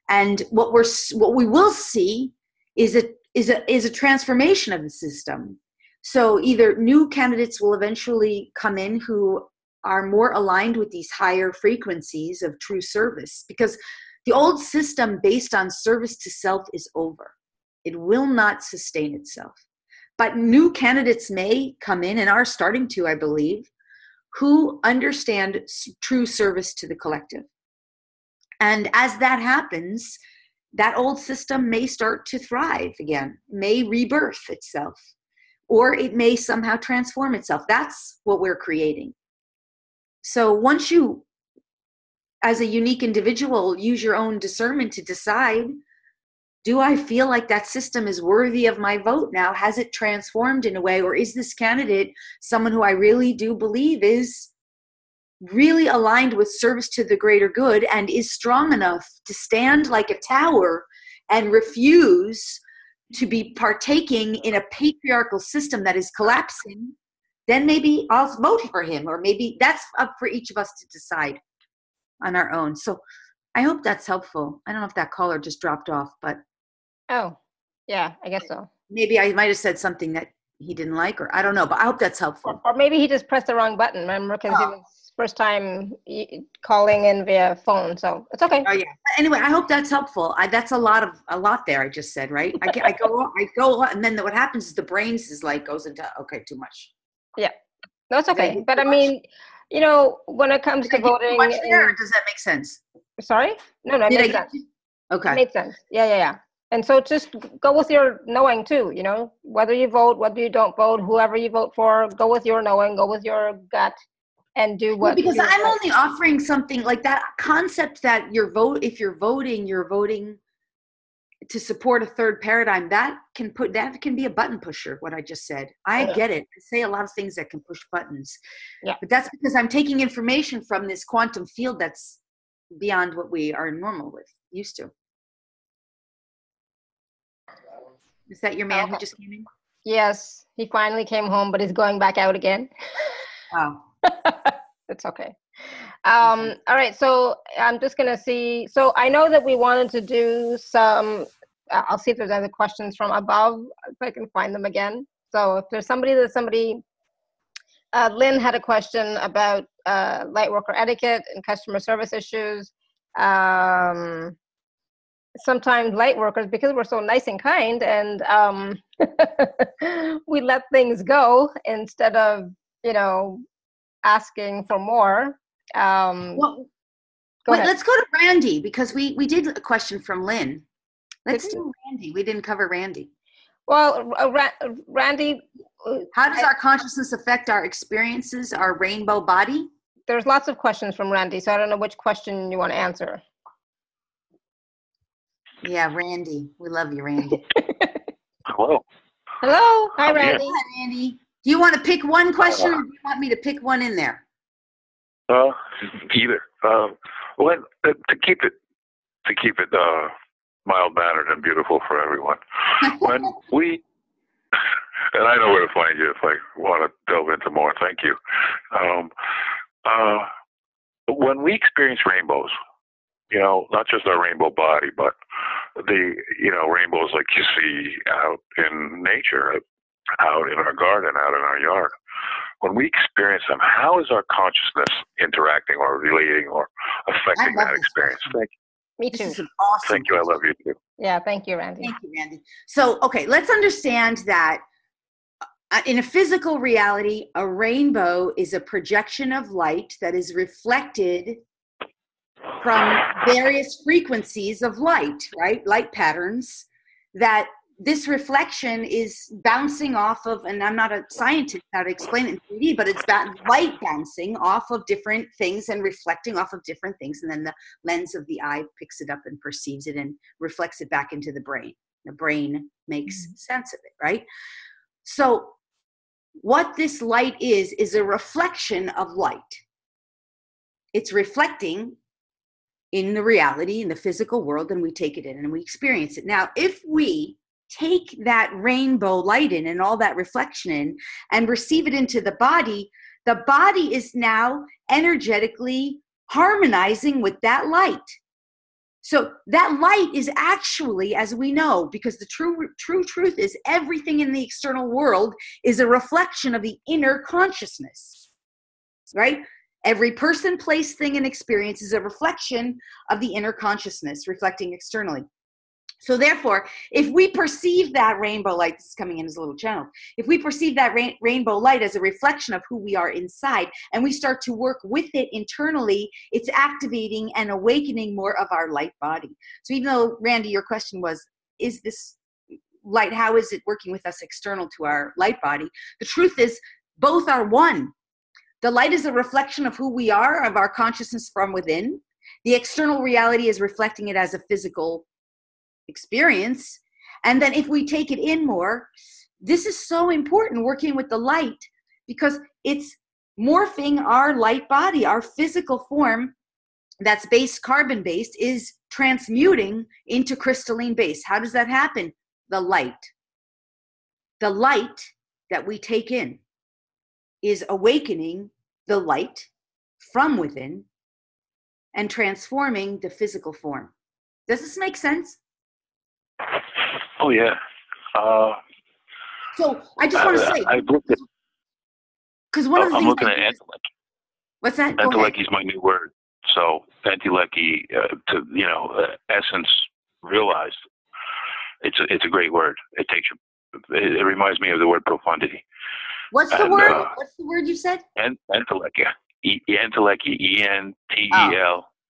And what we will see is a transformation of the system. So either new candidates will eventually come in who are more aligned with these higher frequencies of true service, because the old system based on service to self is over. It will not sustain itself. But new candidates may come in, and are starting to, I believe, who understand true service to the collective. And as that happens, that old system may start to thrive again, may rebirth itself, or it may somehow transform itself. That's what we're creating. So once you, as a unique individual, use your own discernment to decide, do I feel like that system is worthy of my vote now? Has it transformed in a way, or is this candidate someone who I really do believe is really aligned with service to the greater good and is strong enough to stand like a tower and refuse to be partaking in a patriarchal system that is collapsing? Then maybe I'll vote for him, or maybe that's up for each of us to decide on our own. So I hope that's helpful. I don't know if that caller just dropped off, but Oh, yeah, I guess so. maybe I might have said something that he didn't like, or I don't know, but I hope that's helpful. Or maybe he just pressed the wrong button, remember? Because it Oh. was first time calling in via phone, so it's okay. Oh yeah. Anyway, I hope that's helpful. That's a lot there. I just said, right? I go, and then what happens is the brain is like goes into too much. Yeah, no, it's okay. But I mean, you know, when it comes to voting, much there, or does that make sense? Sorry, no, it makes sense. Okay, it made sense. Yeah. And so just go with your knowing too. You know, whether you vote, whether you don't vote, whoever you vote for, go with your knowing, go with your gut. And do what? Because I'm only offering something like that concept that if you're voting to support a third paradigm. That can be a button pusher. What I just said, I get it. I say a lot of things that can push buttons. Yeah, but that's because I'm taking information from this quantum field that's beyond what we are used to. Is that your man who just came in? Yes, he finally came home, but he's going back out again. Oh. It's okay. All right, so I'm just gonna see. So I know that we wanted to do some. I'll see if there's other questions from above, if I can find them again. So if there's somebody, Lynn had a question about light worker etiquette and customer service issues. Sometimes light workers, because we're so nice and kind, and we let things go instead of, asking for more. Let's go to Randy, because we did a question from Lynn. Let's do Randy. We didn't cover Randy. Well, Randy, how does our consciousness affect our experiences, our rainbow body? There's lots of questions from Randy, so I don't know which question you want to answer. Yeah, Randy. We love you, Randy. Hello. Hi, Randy. Hi, Randy. Do you want to pick one question, or do you want me to pick one in there? Either. Well, to keep it mild mannered and beautiful for everyone. When we, and I know where to find you if I want to delve into more. Thank you. When we experience rainbows, not just our rainbow body, but the rainbows like you see out in nature, out in our garden, out in our yard. When we experience them, how is our consciousness interacting or relating or affecting that experience? Thank you. Me too. This is awesome. Thank you. I love you too. Yeah, thank you, Randy. Thank you, Randy. So, okay, let's understand that in a physical reality, a rainbow is a projection of light that is reflected from various frequencies of light, right? Light patterns that this reflection is bouncing off of, and I'm not a scientist how to explain it in 3D, but it's light bouncing off of different things and reflecting off of different things. And then the lens of the eye picks it up and perceives it and reflects it back into the brain. The brain makes sense of it, right? So what this light is a reflection of light. It's reflecting in the reality, in the physical world, and we take it in and we experience it. Now, if we take that rainbow light in and all that reflection in and receive it into the body is now energetically harmonizing with that light. So that light is actually, as we know, because the true truth is everything in the external world is a reflection of the inner consciousness, right? Every person, place, thing, and experience is a reflection of the inner consciousness reflecting externally. So therefore, if we perceive that rainbow light, this is coming in as a little channel, if we perceive that rainbow light as a reflection of who we are inside, and we start to work with it internally, it's activating and awakening more of our light body. So even though, Randy, your question was, is this light, how is it working with us external to our light body? The truth is, both are one. The light is a reflection of who we are, of our consciousness from within. The external reality is reflecting it as a physical experience. And then if we take it in more, this is so important, working with the light, because it's morphing our light body, our physical form that's carbon based is transmuting into crystalline base. How does that happen? The light that we take in is awakening the light from within and transforming the physical form. Does this make sense? Oh yeah. So I just want to say, I've looked at. because one of the I'm things looking at entelechy. What's that? Go ahead. Entelechy is my new word. So entelechy, to essence realized. It's a great word. It takes you. It reminds me of the word profundity. What's the word? What's the word you said? Entelechy. Entelechy.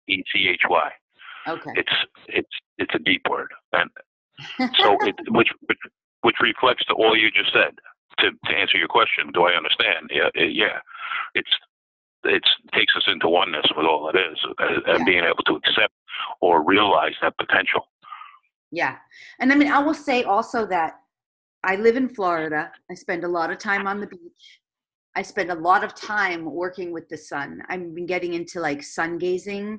ENTELECHY. Okay. It's a deep word, and so which reflects to all you just said. To answer your question, do I understand? Yeah. It takes us into oneness with all it is, and being able to accept or realize that potential. Yeah. And I mean, I will say also that I live in Florida. I spend a lot of time on the beach. I spend a lot of time working with the sun. I've been getting into like sun gazing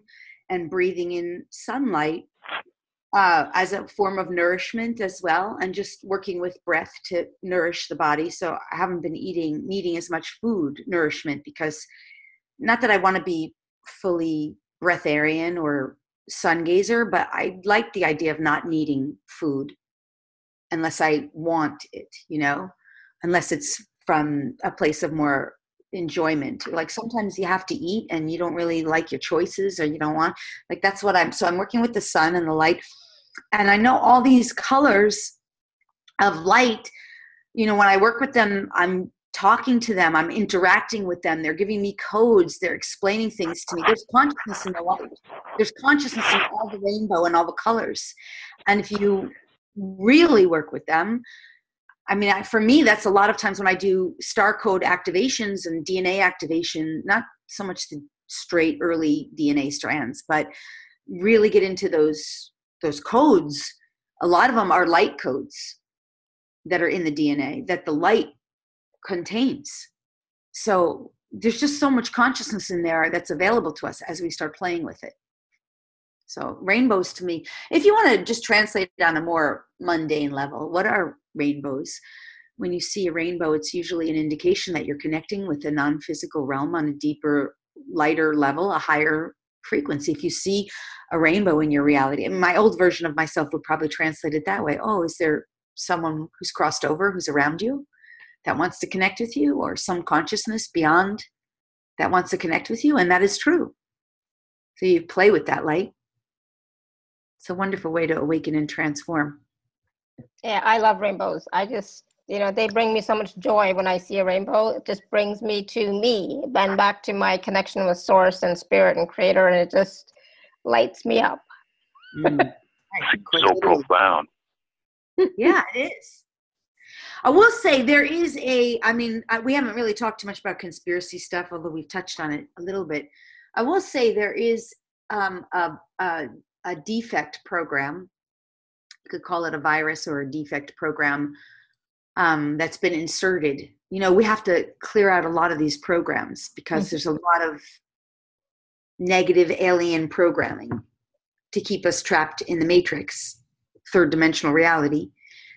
and breathing in sunlight as a form of nourishment as well, and just working with breath to nourish the body. So I haven't been needing as much food nourishment, because not that I want to be fully breatharian or sun gazer, but I like the idea of not needing food unless I want it, unless it's from a place of more enjoyment. Like sometimes you have to eat and you don't really like your choices, or you don't want, like, that's what so I'm working with the sun and the light. And I know all these colors of light, when I work with them, I'm talking to them, I'm interacting with them, they're giving me codes, they're explaining things to me. There's consciousness in the light. There's consciousness in all the rainbow and all the colors. And if you really work with them, I mean, for me, that's a lot of times when I do star code activations and DNA activation, not so much the straight early DNA strands, but really get into those codes. A lot of them are light codes that are in the DNA that the light contains. So there's just so much consciousness in there that's available to us as we start playing with it. So rainbows, to me, if you want to just translate it on a more mundane level, what are rainbows? When you see a rainbow, it's usually an indication that you're connecting with the non-physical realm on a deeper, lighter level, a higher frequency. If you see a rainbow in your reality, and my old version of myself would probably translate it that way. Oh, is there someone who's crossed over, who's around you, that wants to connect with you, or some consciousness beyond that wants to connect with you? And that is true. So you play with that light. It's a wonderful way to awaken and transform. Yeah, I love rainbows. I just, they bring me so much joy when I see a rainbow. It just brings me to me and back to my connection with source and spirit and creator, and it just lights me up. So profound. Yeah, it is. I will say there is we haven't really talked too much about conspiracy stuff, although we've touched on it a little bit. I will say there is a defect program. You could call it a virus or a defect program that's been inserted. We have to clear out a lot of these programs because there's a lot of negative alien programming to keep us trapped in the matrix, third dimensional reality,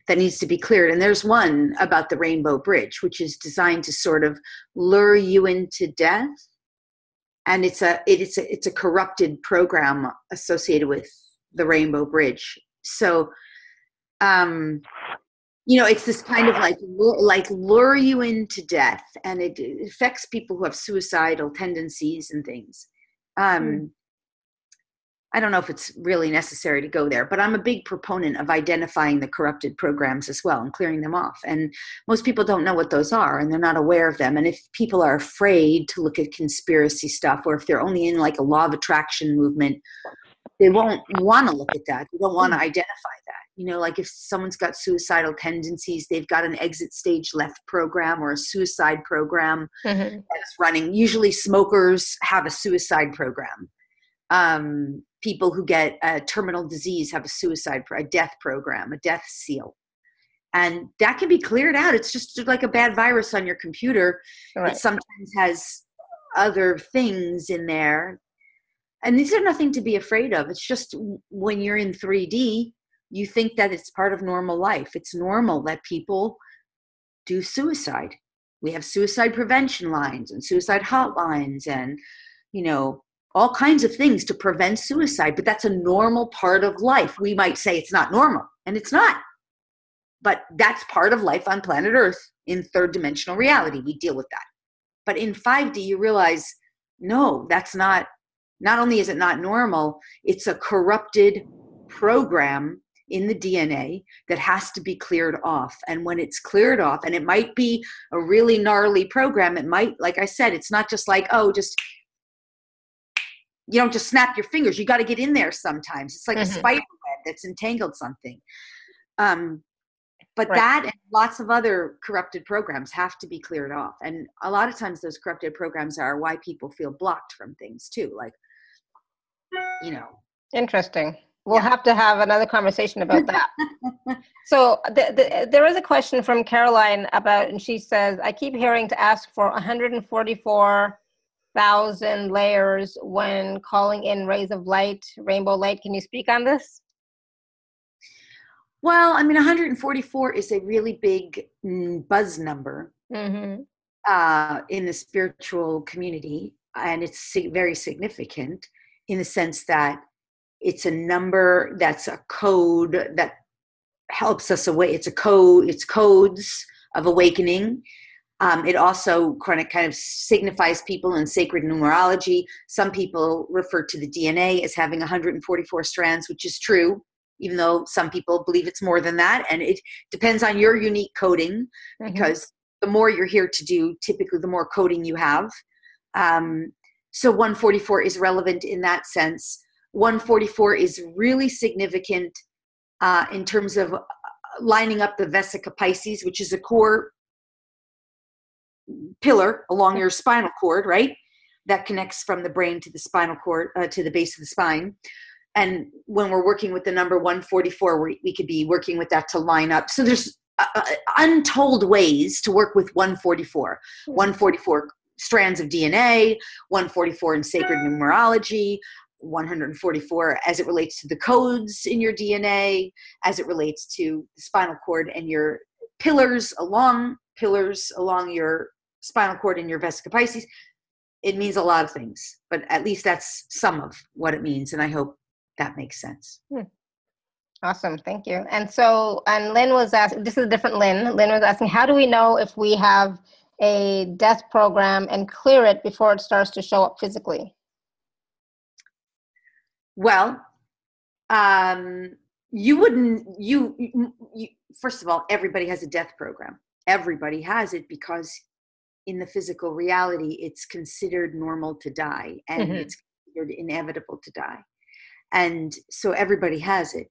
that needs to be cleared. And there's one about the Rainbow Bridge, which is designed to sort of lure you into death. And it's a corrupted program associated with the Rainbow Bridge. So, it's this kind of like lure you into death, and it affects people who have suicidal tendencies and things. I don't know if it's really necessary to go there, but I'm a big proponent of identifying the corrupted programs as well and clearing them off. And most people don't know what those are, and they're not aware of them. And if people are afraid to look at conspiracy stuff, or if they're only in like a law of attraction movement, they won't want to look at that. They don't want to identify that. Like if someone's got suicidal tendencies, they've got an exit stage left program or a suicide program that's running. Usually smokers have a suicide program. People who get a terminal disease have a death program, a death seal. And that can be cleared out. It's just like a bad virus on your computer. Right. It sometimes has other things in there. And these are nothing to be afraid of. It's just when you're in 3D, you think that it's part of normal life. It's normal that people do suicide. We have suicide prevention lines and suicide hotlines and, all kinds of things to prevent suicide, but that's a normal part of life. We might say it's not normal, and it's not. But that's part of life on planet Earth in third dimensional reality. We deal with that. But in 5D, you realize, no, that's not only is it not normal, it's a corrupted program in the DNA that has to be cleared off. And when it's cleared off, and it might be a really gnarly program, it might, like I said, it's not just like, oh, you don't just snap your fingers. You got to get in there sometimes. It's like a spider web that's entangled something. But that and lots of other corrupted programs have to be cleared off. And a lot of times those corrupted programs are why people feel blocked from things too. Like, Interesting. We'll have to have another conversation about that. So there is a question from Caroline and she says, I keep hearing to ask for 144,000 layers when calling in rays of light, rainbow light. Can you speak on this? Well, 144 is a really big buzz number in the spiritual community. And it's very significant in the sense that it's a number that's a code that helps us away. It's codes of awakening. It also kind of signifies people in sacred numerology. Some people refer to the DNA as having 144 strands, which is true, even though some people believe it's more than that. And it depends on your unique coding, because the more you're here to do, typically the more coding you have. So 144 is relevant in that sense. 144 is really significant in terms of lining up the Vesica Pisces, which is a core pillar along your spinal cord, right? That connects from the brain to the spinal cord, to the base of the spine. And when we're working with the number 144, we could be working with that to line up. So there's untold ways to work with 144. 144 strands of DNA, 144 in sacred numerology, 144 as it relates to the codes in your DNA, as it relates to the spinal cord and your pillars along your spinal cord and your Vesica Pisces. It means a lot of things, but at least that's some of what it means. And I hope that makes sense. Awesome. Thank you. And Lynn was asking, this is a different Lynn. Lynn was asking, how do we know if we have a death program and clear it before it starts to show up physically? Well, first of all, everybody has a death program. Everybody has it because in the physical reality, it's considered normal to die, and it's considered inevitable to die. And so everybody has it.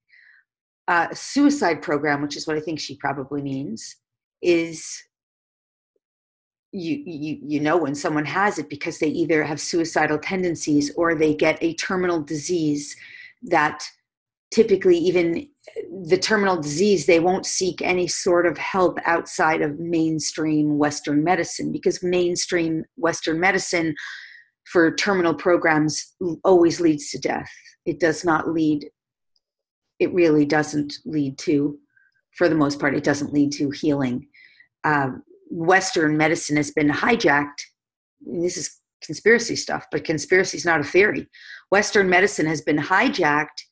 A suicide program, which is what I think she probably means, is when someone has it because they either have suicidal tendencies or they get a terminal disease that typically, even the terminal disease, they won't seek any sort of help outside of mainstream Western medicine, because mainstream Western medicine for terminal programs always leads to death. It really doesn't lead to, for the most part, it doesn't lead to healing. Western medicine has been hijacked. This is conspiracy stuff, but conspiracy is not a theory. Western medicine has been hijacked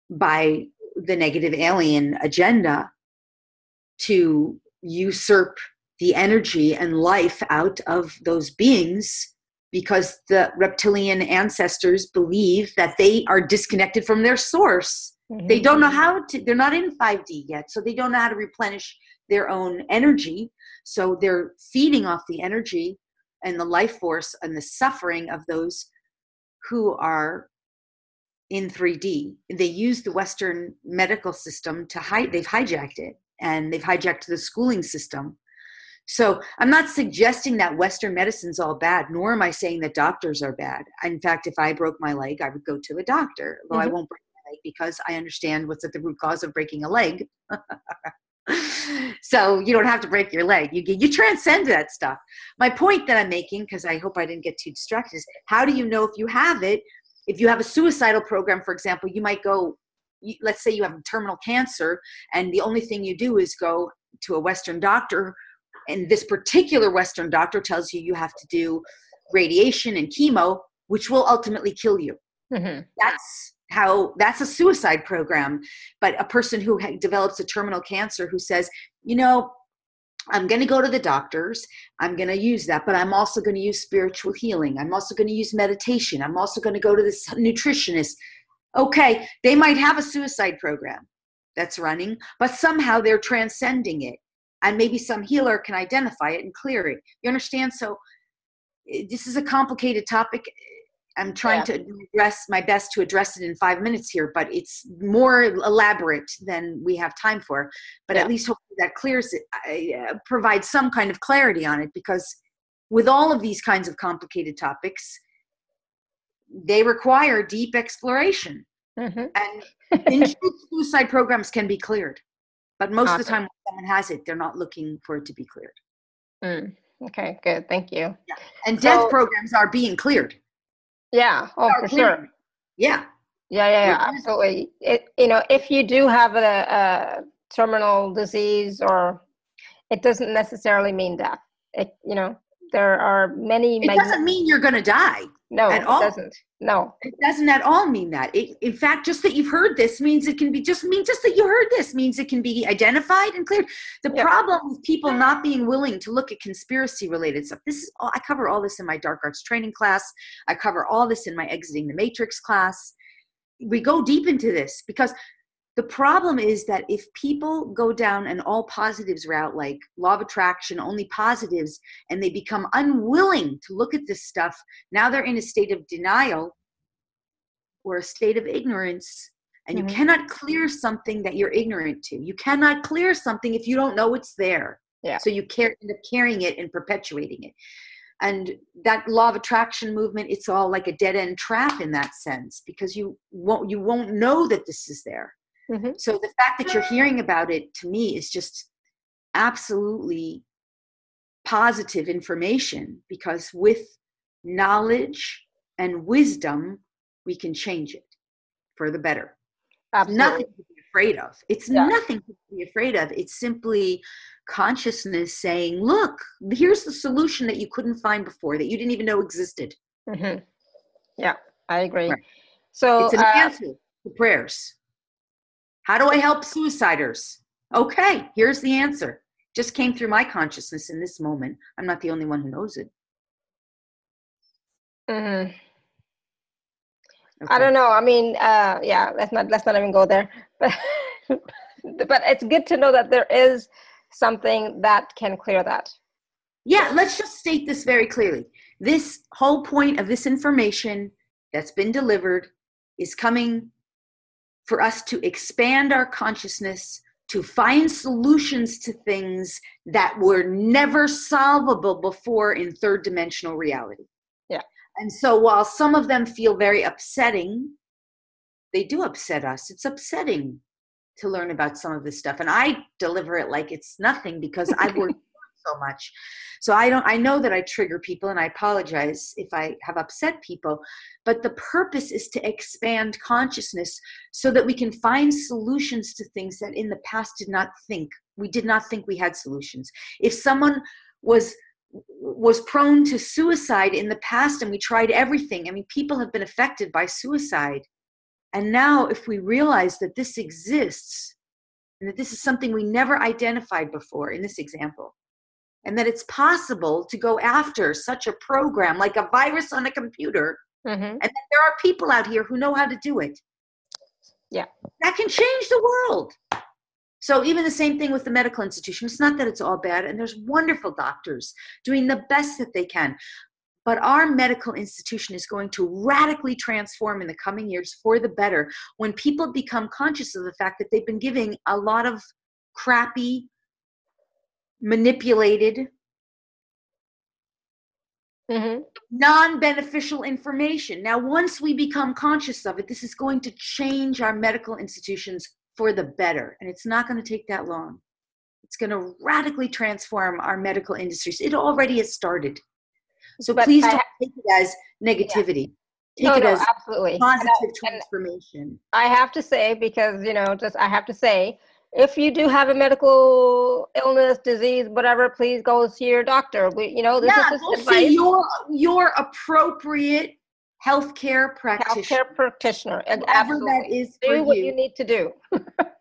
by the negative alien agenda to usurp the energy and life out of those beings, because the reptilian ancestors believe that they are disconnected from their source. They don't know how to, they're not in 5D yet, so they don't know how to replenish their own energy. So they're feeding off the energy and the life force and the suffering of those who are in 3D. They use the Western medical system they've hijacked it, and they've hijacked the schooling system. So I'm not suggesting that Western medicine's all bad, nor am I saying that doctors are bad. In fact, if I broke my leg, I would go to a doctor, though I won't break my leg because I understand what's at the root cause of breaking a leg. So you don't have to break your leg. You transcend that stuff. My point that I'm making, because I hope I didn't get too distracted, is how do you know if you have it? If you have a suicidal program, for example, you might go, let's say you have terminal cancer, and the only thing you do is go to a Western doctor, and this particular Western doctor tells you have to do radiation and chemo which will ultimately kill you. Mm-hmm. That's a suicide program. But a person who develops a terminal cancer who says, you know, I'm going to go to the doctors. I'm going to use that, but I'm also going to use spiritual healing. I'm also going to use meditation. I'm also going to go to this nutritionist. Okay, they might have a suicide program that's running, but somehow they're transcending it. And maybe some healer can identify it and clear it. You understand? So this is a complicated topic. I'm trying to address my best to address it in 5 minutes here, but it's more elaborate than we have time for. But at least hopefully that clears it, provides some kind of clarity on it, because with all of these kinds of complicated topics, they require deep exploration. Mm-hmm. And in truth, suicide programs can be cleared. But most of the time when someone has it, they're not looking for it to be cleared. Mm. Okay, good. Thank you. Yeah. And death programs are being cleared. Yeah. Oh, for sure. Yeah. Yeah. Absolutely. If you do have a terminal disease, or it doesn't necessarily mean death. There are many. It doesn't mean you're going to die. No, it doesn't. No, it doesn't at all mean that. In fact, just that you've heard this means it can be just that you heard this means it can be identified and cleared. The problem with people not being willing to look at conspiracy related stuff. I cover all this in my dark arts training class. I cover all this in my Exiting the Matrix class. We go deep into this because the problem is that if people go down an all positives route, like law of attraction, only positives, and they become unwilling to look at this stuff, now they're in a state of denial or a state of ignorance. And you cannot clear something that you're ignorant to. You cannot clear something if you don't know it's there. Yeah. So you end up carrying it and perpetuating it. And that law of attraction movement, it's all like a dead end trap in that sense, because you won't know that this is there. Mm-hmm. So the fact that you're hearing about it, to me, is just absolutely positive information, because with knowledge and wisdom, we can change it for the better. Absolutely. Nothing to be afraid of. It's nothing to be afraid of. It's simply consciousness saying, look, here's the solution that you couldn't find before, that you didn't even know existed. Mm-hmm. Yeah, I agree. Right. So it's an answer to prayers. How do I help suiciders? Okay, here's the answer. Just came through my consciousness in this moment. I'm not the only one who knows it. Mm-hmm. Okay. I don't know. I mean, let's not even go there. But it's good to know that there is something that can clear that. Yeah, let's just state this very clearly. This whole point of this information that's been delivered is coming for us to expand our consciousness, to find solutions to things that were never solvable before in third dimensional reality. Yeah. And so while some of them feel very upsetting, they do upset us. It's upsetting to learn about some of this stuff. And I deliver it like it's nothing, because I've worked so much. So I know that I trigger people, and I apologize if I have upset people, but the purpose is to expand consciousness so that we can find solutions to things that in the past we did not think we had solutions. If someone was prone to suicide in the past and we tried everything, I mean, people have been affected by suicide. And now if we realize that this exists and that this is something we never identified before in this example, and that it's possible to go after such a program like a virus on a computer, and that there are people out here who know how to do it. Yeah. That can change the world. So even the same thing with the medical institution. It's not that it's all bad, and there's wonderful doctors doing the best that they can. But our medical institution is going to radically transform in the coming years for the better when people become conscious of the fact that they've been giving a lot of crappy, manipulated, non-beneficial information. Now, once we become conscious of it, this is going to change our medical institutions for the better. And it's not going to take that long. It's going to radically transform our medical industries. It already has started. So please don't take it as negativity. Take it as absolutely positive transformation. I have to say, because, I have to say, if you do have a medical illness, disease, whatever, please go see your doctor. This is just advice. See your appropriate healthcare practitioner. Healthcare practitioner. Whatever Absolutely. that is for Do what you. you need to do.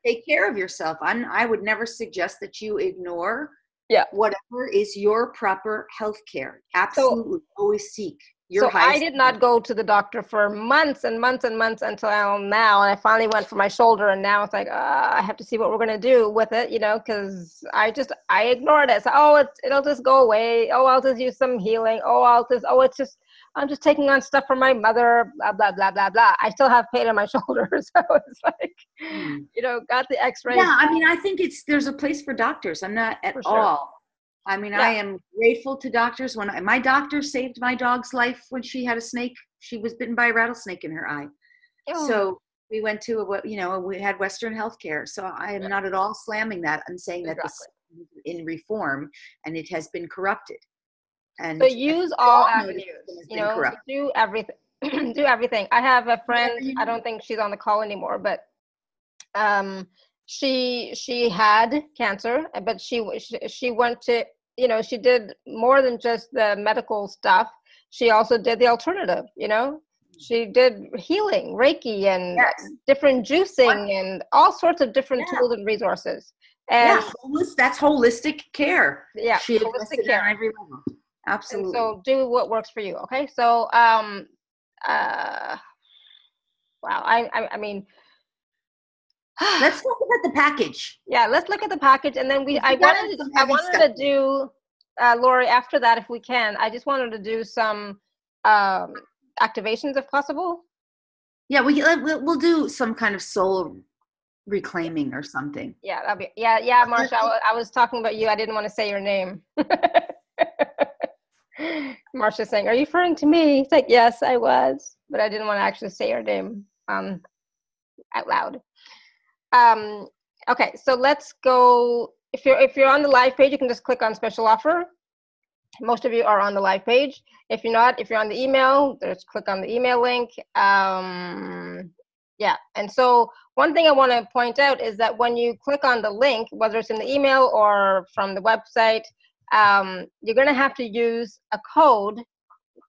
Take care of yourself. I would never suggest that you ignore Yeah. whatever is your proper health care. Absolutely. Always seek your So I highest. did not go to the doctor for months and months and months until now. And I finally went for my shoulder. And now it's like, I have to see what we're going to do with it, because I ignored it. So, it'll just go away. Oh, I'll just use some healing. I'm just taking on stuff from my mother, blah, blah, blah, blah, blah. I still have pain in my shoulder. So it's like, got the x-rays. Yeah, I mean, I think there's a place for doctors. I'm not at all. I mean, I am grateful to doctors. When my doctor saved my dog's life when she had a snake, she was bitten by a rattlesnake in her eye. Oh. So we went to we had Western healthcare. So I am not at all slamming that. I'm saying that this is in reform and it has been corrupted. And so use all avenues, do everything. Do everything. I have a friend, I don't think she's on the call anymore, but she had cancer, but she went to, she did more than just the medical stuff. She also did the alternative, she did healing, Reiki, and different juicing and all sorts of different tools and resources. And that's holistic care. Yeah, she holistic care. Every level. Absolutely. And so do what works for you. Okay. So, wow. I mean, let's look at the package. Yeah, let's look at the package, and then I wanted to do, Lori, after that, if we can. I just wanted to do some activations, if possible. Yeah, we'll do some kind of soul reclaiming or something. Yeah, that'll be yeah, Marsha. I was talking about you. I didn't want to say your name. Marsha's saying, "Are you referring to me?" It's like, yes, I was, but I didn't want to actually say your name out loud. Okay, so let's go. If you're on the live page, you can just click on special offer. Most of you are on the live page. If you're not, if you're on the email, just click on the email link. Yeah, and so one thing I want to point out is that when you click on the link, whether it's in the email or from the website, you're going to have to use a code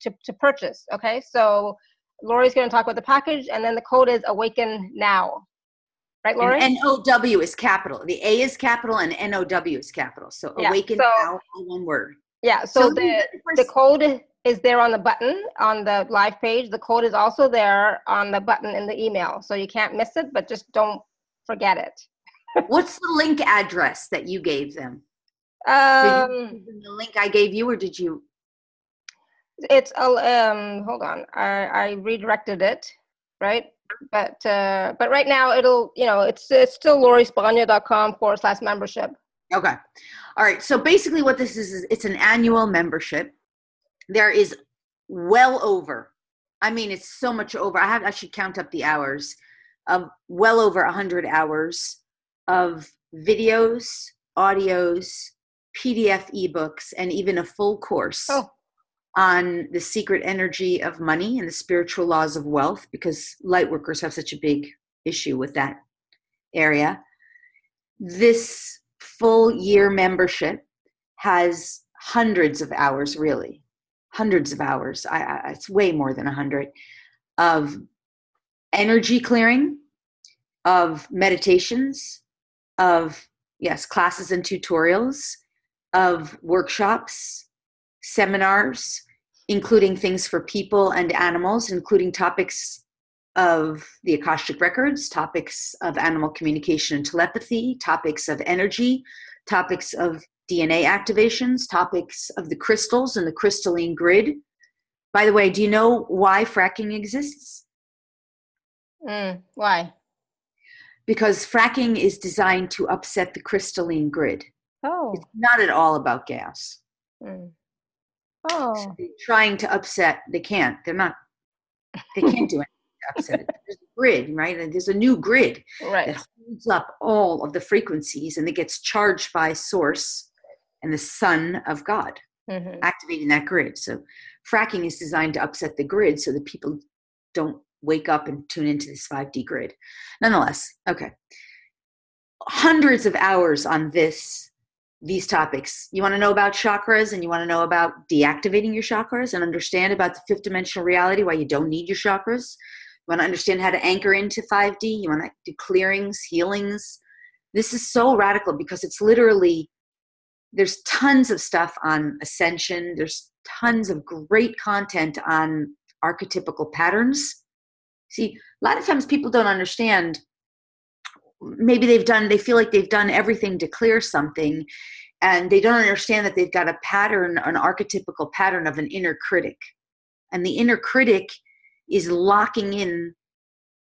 to purchase. Okay, so Lori's going to talk about the package, and then the code is Awaken Now. Right, Lori? And NOW is capital. The A is capital and NOW is capital. So Awaken Now, one word. Yeah, so the code is there on the button on the live page. The code is also there on the button in the email. So you can't miss it, but just don't forget it. What's the link address that you gave them? Did you give them the link I gave you, or did you? It's hold on. I redirected it, right? But right now it'll, it's still lorispagna.com/membership. Okay. All right. So basically what this is it's an annual membership. There is well over, it's so much over. I should count up the hours of well over 100 hours of videos, audios, PDF ebooks, and even a full course on the secret energy of money and the spiritual laws of wealth, because light workers have such a big issue with that area. This full year membership has hundreds of hours, really. Hundreds of hours. It's way more than 100 of energy clearing, of meditations, of, classes and tutorials, of workshops, seminars, including things for people and animals, including topics of the Akashic records, topics of animal communication and telepathy, topics of energy, topics of DNA activations, topics of the crystals and the crystalline grid. By the way, do you know why fracking exists? Why? Because fracking is designed to upset the crystalline grid. Oh. It's not at all about gas. Oh. So they're trying to upset, they can't do anything to upset it. There's a grid, right? And there's a new grid that holds up all of the frequencies, and it gets charged by source and the Son of God, activating that grid. So fracking is designed to upset the grid so that people don't wake up and tune into this 5D grid. Nonetheless, okay. Hundreds of hours on this these topics. You want to know about chakras, and you want to know about deactivating your chakras and understand about the fifth dimensional reality, why you don't need your chakras. You want to understand how to anchor into 5D. You want to do clearings, healings. This is so radical because it's literally, there's tons of stuff on ascension. There's tons of great content on archetypical patterns. See, a lot of times people don't understand. Maybe they feel like they've done everything to clear something, and they don't understand that they've got a pattern, an archetypical pattern of an inner critic. And the inner critic is locking in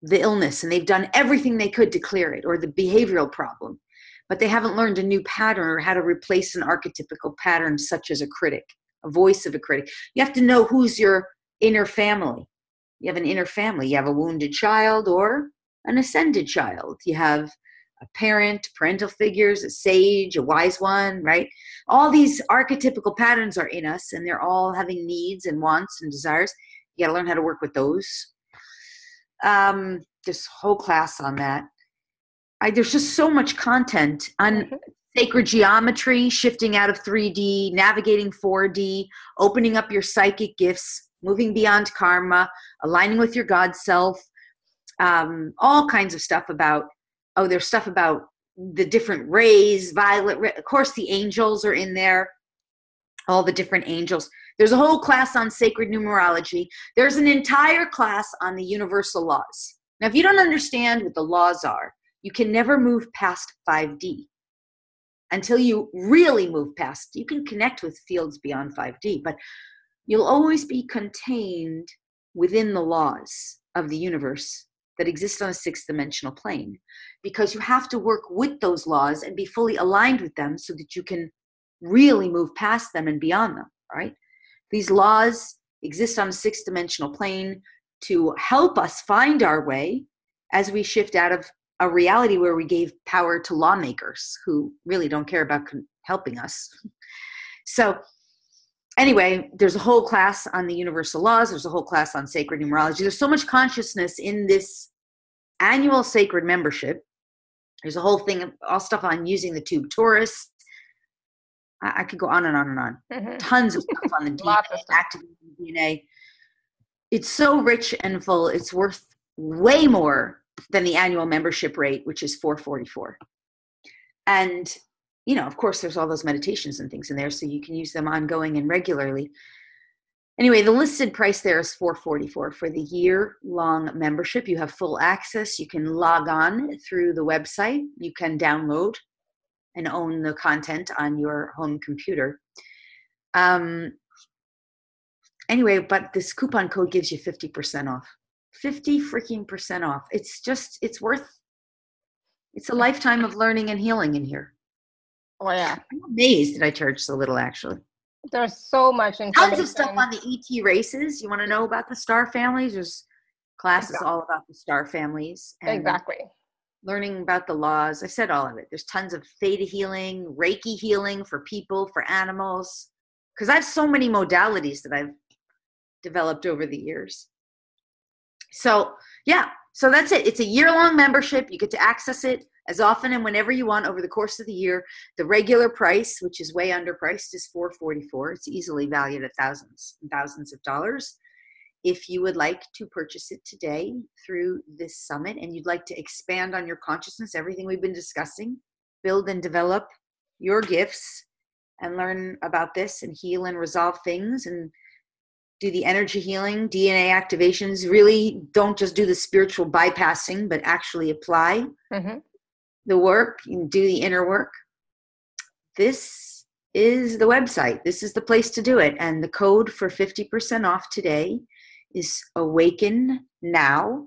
the illness, and they've done everything they could to clear it, or the behavioral problem, but they haven't learned a new pattern or how to replace an archetypical pattern such as a critic, a voice of a critic. You have to know who's your inner family. You have an inner family. You have a wounded child or an ascended child. You have a parent, parental figures, a sage, a wise one, right? All these archetypical patterns are in us, and they're all having needs and wants and desires. You got to learn how to work with those. This whole class on that. There's just so much content on sacred geometry, shifting out of 3D, navigating 4D, opening up your psychic gifts, moving beyond karma, aligning with your God self, all kinds of stuff about, there's stuff about the different rays, violet ray. Of course, the angels are in there, all the different angels. There's a whole class on sacred numerology. There's an entire class on the universal laws. Now, if you don't understand what the laws are, you can never move past 5D. Until you really move past, you can connect with fields beyond 5D, but you'll always be contained within the laws of the universe that exist on a sixth dimensional plane, because you have to work with those laws and be fully aligned with them so that you can really move past them and beyond them, right? These laws exist on a sixth dimensional plane to help us find our way as we shift out of a reality where we gave power to lawmakers who really don't care about helping us. So anyway, there's a whole class on the universal laws. There's a whole class on sacred numerology. There's so much consciousness in this annual sacred membership. There's a whole thing, all stuff on using the tube Taurus. I could go on and on and on. Mm-hmm. Tons of stuff on the DNA, activating the DNA. It's so rich and full. It's worth way more than the annual membership rate, which is $444. And, you know, of course, there's all those meditations and things in there, so you can use them ongoing and regularly. Anyway, the listed price there is $444 for the year-long membership. You have full access. You can log on through the website. You can download and own the content on your home computer. Anyway, but this coupon code gives you 50% off. 50 freaking percent off. It's a lifetime of learning and healing in here. Oh yeah. I'm amazed that I charge so little, actually. There's so much information. Tons of stuff on the ET races. You want to know about the star families? There's classes all about the star families. And exactly. Learning about the laws. I said all of it. There's tons of theta healing, Reiki healing for people, for animals. Because I have so many modalities that I've developed over the years. So, yeah. So that's it. It's a year-long membership. You get to access it as often and whenever you want over the course of the year. The regular price, which is way underpriced, is $444. It's easily valued at thousands and thousands of dollars. If you would like to purchase it today through this summit and you'd like to expand on your consciousness, everything we've been discussing, build and develop your gifts and learn about this and heal and resolve things and do the energy healing, DNA activations, really don't just do the spiritual bypassing, but actually apply the work and do the inner work. This is the website. This is the place to do it. And the code for 50% off today is Awaken Now,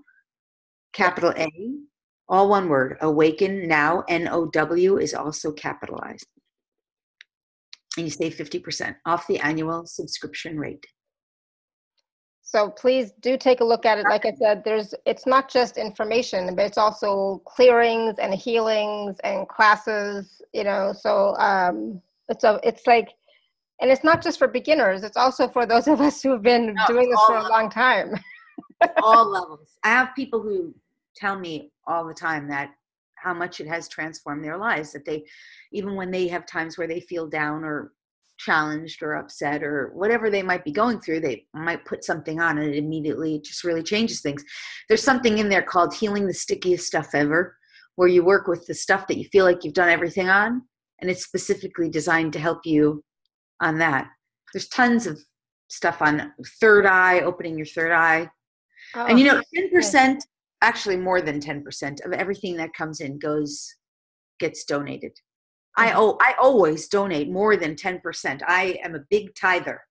capital A, all one word. Awaken Now, NOW is also capitalized. And you save 50% off the annual subscription rate. So please do take a look at it. Like I said, it's not just information, but it's also clearings and healings and classes, you know, so it's like, and it's not just for beginners. It's also for those of us who have been doing this for a long time. All levels. I have people who tell me all the time that how much it has transformed their lives, that they, even when they have times where they feel down or challenged or upset or whatever they might be going through, they might put something on and it immediately just really changes things. There's something in there called Healing the Stickiest Stuff Ever, where you work with the stuff that you feel like you've done everything on, and it's specifically designed to help you on that. There's tons of stuff on third eye, opening your third eye. Oh, And 10%, actually more than 10% of everything that comes in gets donated. I always donate more than 10%. I am a big tither.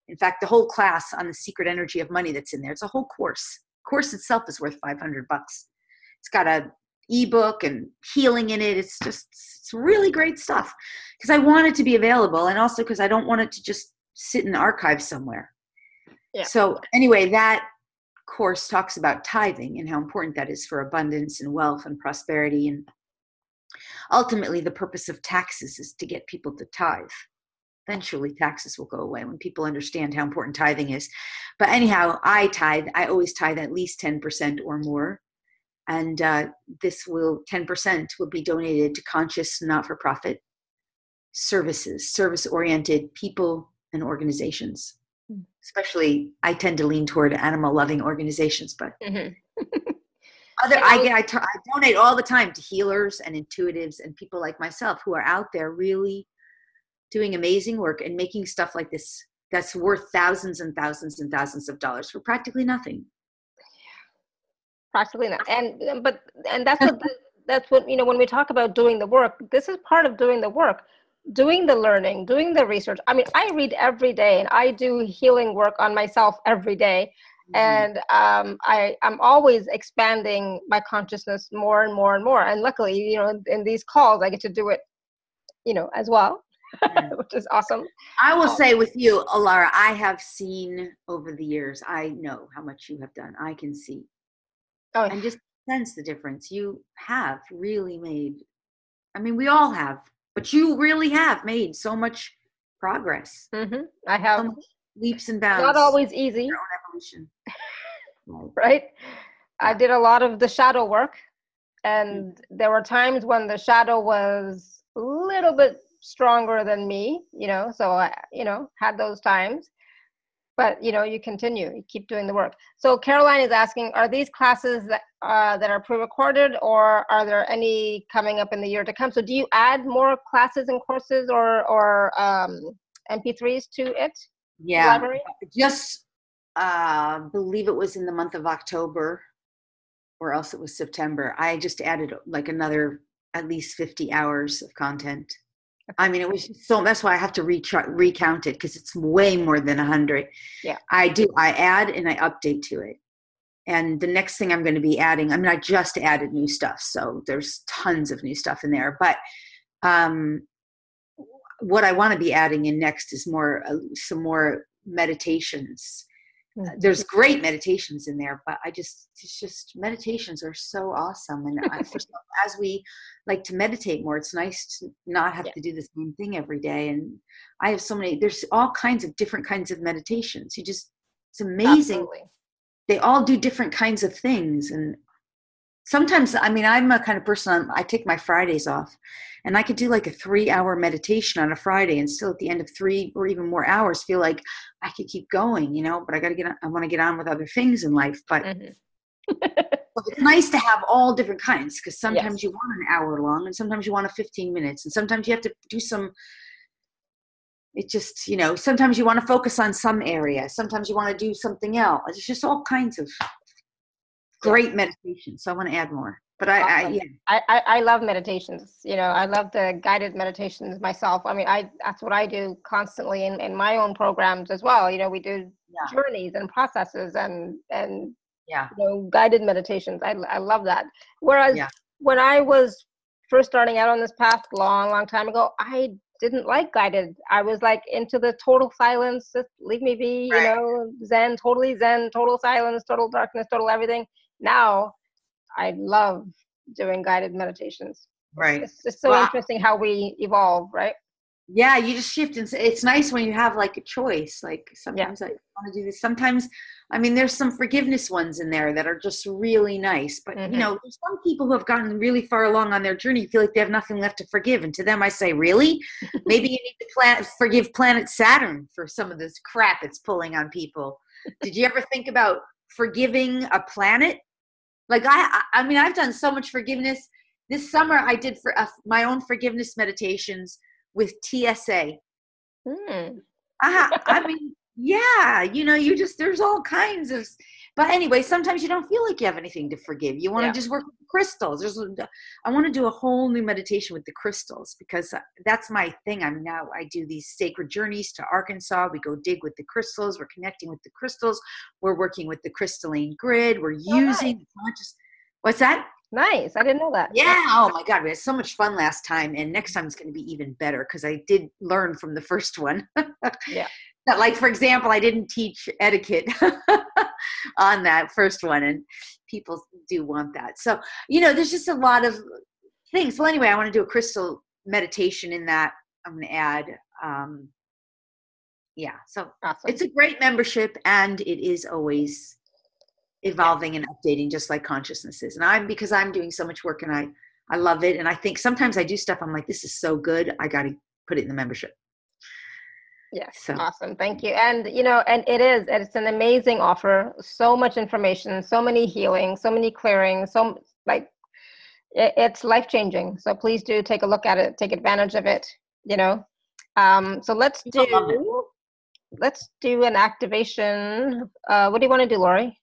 In fact, the whole class on the secret energy of money that's in there, it's a whole course. Course itself is worth $500. It's got a ebook and healing in it. It's really great stuff because I want it to be available, and also because I don't want it to just sit in archives somewhere. Yeah. So anyway, that course talks about tithing and how important that is for abundance and wealth and prosperity. And ultimately, the purpose of taxes is to get people to tithe. Eventually, taxes will go away when people understand how important tithing is. But anyhow, I tithe. I always tithe at least 10% or more. And 10% will be donated to conscious, not-for-profit services, service-oriented people and organizations. Especially, I tend to lean toward animal-loving organizations, but I donate all the time to healers and intuitives and people like myself who are out there really doing amazing work and making stuff like this that's worth thousands and thousands and thousands of dollars for practically nothing. Practically not. And that's what when we talk about doing the work, this is part of doing the work, doing the learning, doing the research. I mean, I read every day and I do healing work on myself every day. And I'm always expanding my consciousness more and more and more. And luckily, in these calls, I get to do it, as well, which is awesome. I will say with you, Alara, I have seen over the years, I know how much you have done. I can see. Oh, and just sense the difference. You have really made, I mean, we all have, but you really have made so much progress. I have so much leaps and bounds. Not always easy. Your own evolution. Right? I did a lot of the shadow work, and there were times when the shadow was a little bit stronger than me, so I, had those times. But, you continue, you keep doing the work. So Caroline is asking, are these classes that are pre-recorded, or are there any coming up in the year to come? So do you add more classes and courses or MP3s to it? Yeah, library? Just believe it was in the month of October, or else it was September. I just added like another at least 50 hours of content. I mean, it was so, that's why I have to recount it, because it's way more than 100. Yeah. I add and I update to it. And the next thing I'm going to be adding, I just added new stuff. So there's tons of new stuff in there. But what I want to be adding in next is some more meditations. There's great meditations in there, but meditations are so awesome. And as we like to meditate more, it's nice to not have to do the same thing every day. And I have there's all kinds of different kinds of meditations. It's amazing. Absolutely. They all do different kinds of things. And sometimes, I'm a kind of person, I take my Fridays off, and I could do like a 3-hour meditation on a Friday and still at the end of 3 or even more hours feel like I could keep going, but I want to get on with other things in life. But it's nice to have all different kinds, because sometimes you want an hour long, and sometimes you want 15 minutes, and sometimes you have to do sometimes you want to focus on some area. Sometimes you want to do something else. It's just all kinds of great meditation. So I want to add more. But I love meditations. I love the guided meditations myself. That's what I do constantly in my own programs as well. We do journeys and processes and guided meditations. I love that. Whereas when I was first starting out on this path long time ago, I didn't like guided. I was like into the total silence, just leave me be, zen, total silence, total darkness, total everything. Now I love doing guided meditations. Right. It's just so interesting how we evolve, right? Yeah, you just shift. And it's nice when you have like a choice. Like sometimes I want to do this. Sometimes, I mean, there's some forgiveness ones in there that are just really nice. But, you know, there's some people who have gotten really far along on their journey, feel like they have nothing left to forgive. And to them, I say, really? Maybe you need to forgive planet Saturn for some of this crap it's pulling on people. Did you ever think about forgiving a planet? Like, I mean, I've done so much forgiveness. This summer, I did for my own forgiveness meditations with TSA. I mean, yeah, you know, there's all kinds of, but anyway, sometimes you don't feel like you have anything to forgive. You want to just work with crystals. I want to do a whole new meditation with the crystals because that's my thing. I do these sacred journeys to Arkansas. We go dig with the crystals. We're connecting with the crystals. We're working with the crystalline grid. We're using what's that? Nice. I didn't know that. Yeah. Oh my God. We had so much fun last time. And next time it's going to be even better because I did learn from the first one. Yeah. Like, for example, I didn't teach etiquette on that first one. And people do want that. So, you know, there's just a lot of things. Well, anyway, I want to do a crystal meditation in that. I'm going to add. Yeah. So awesome. It's a great membership and it is always evolving and updating just like consciousness is. And because I'm doing so much work and I love it. And I think sometimes I do stuff. I'm like, this is so good. I got to put it in the membership. Yes. So. Awesome. Thank you. And, you know, and it's an amazing offer. So much information, so many healing, so many clearings, it's life-changing. So please do take a look at it, take advantage of it, you know. So let's do an activation. What do you want to do, Lori?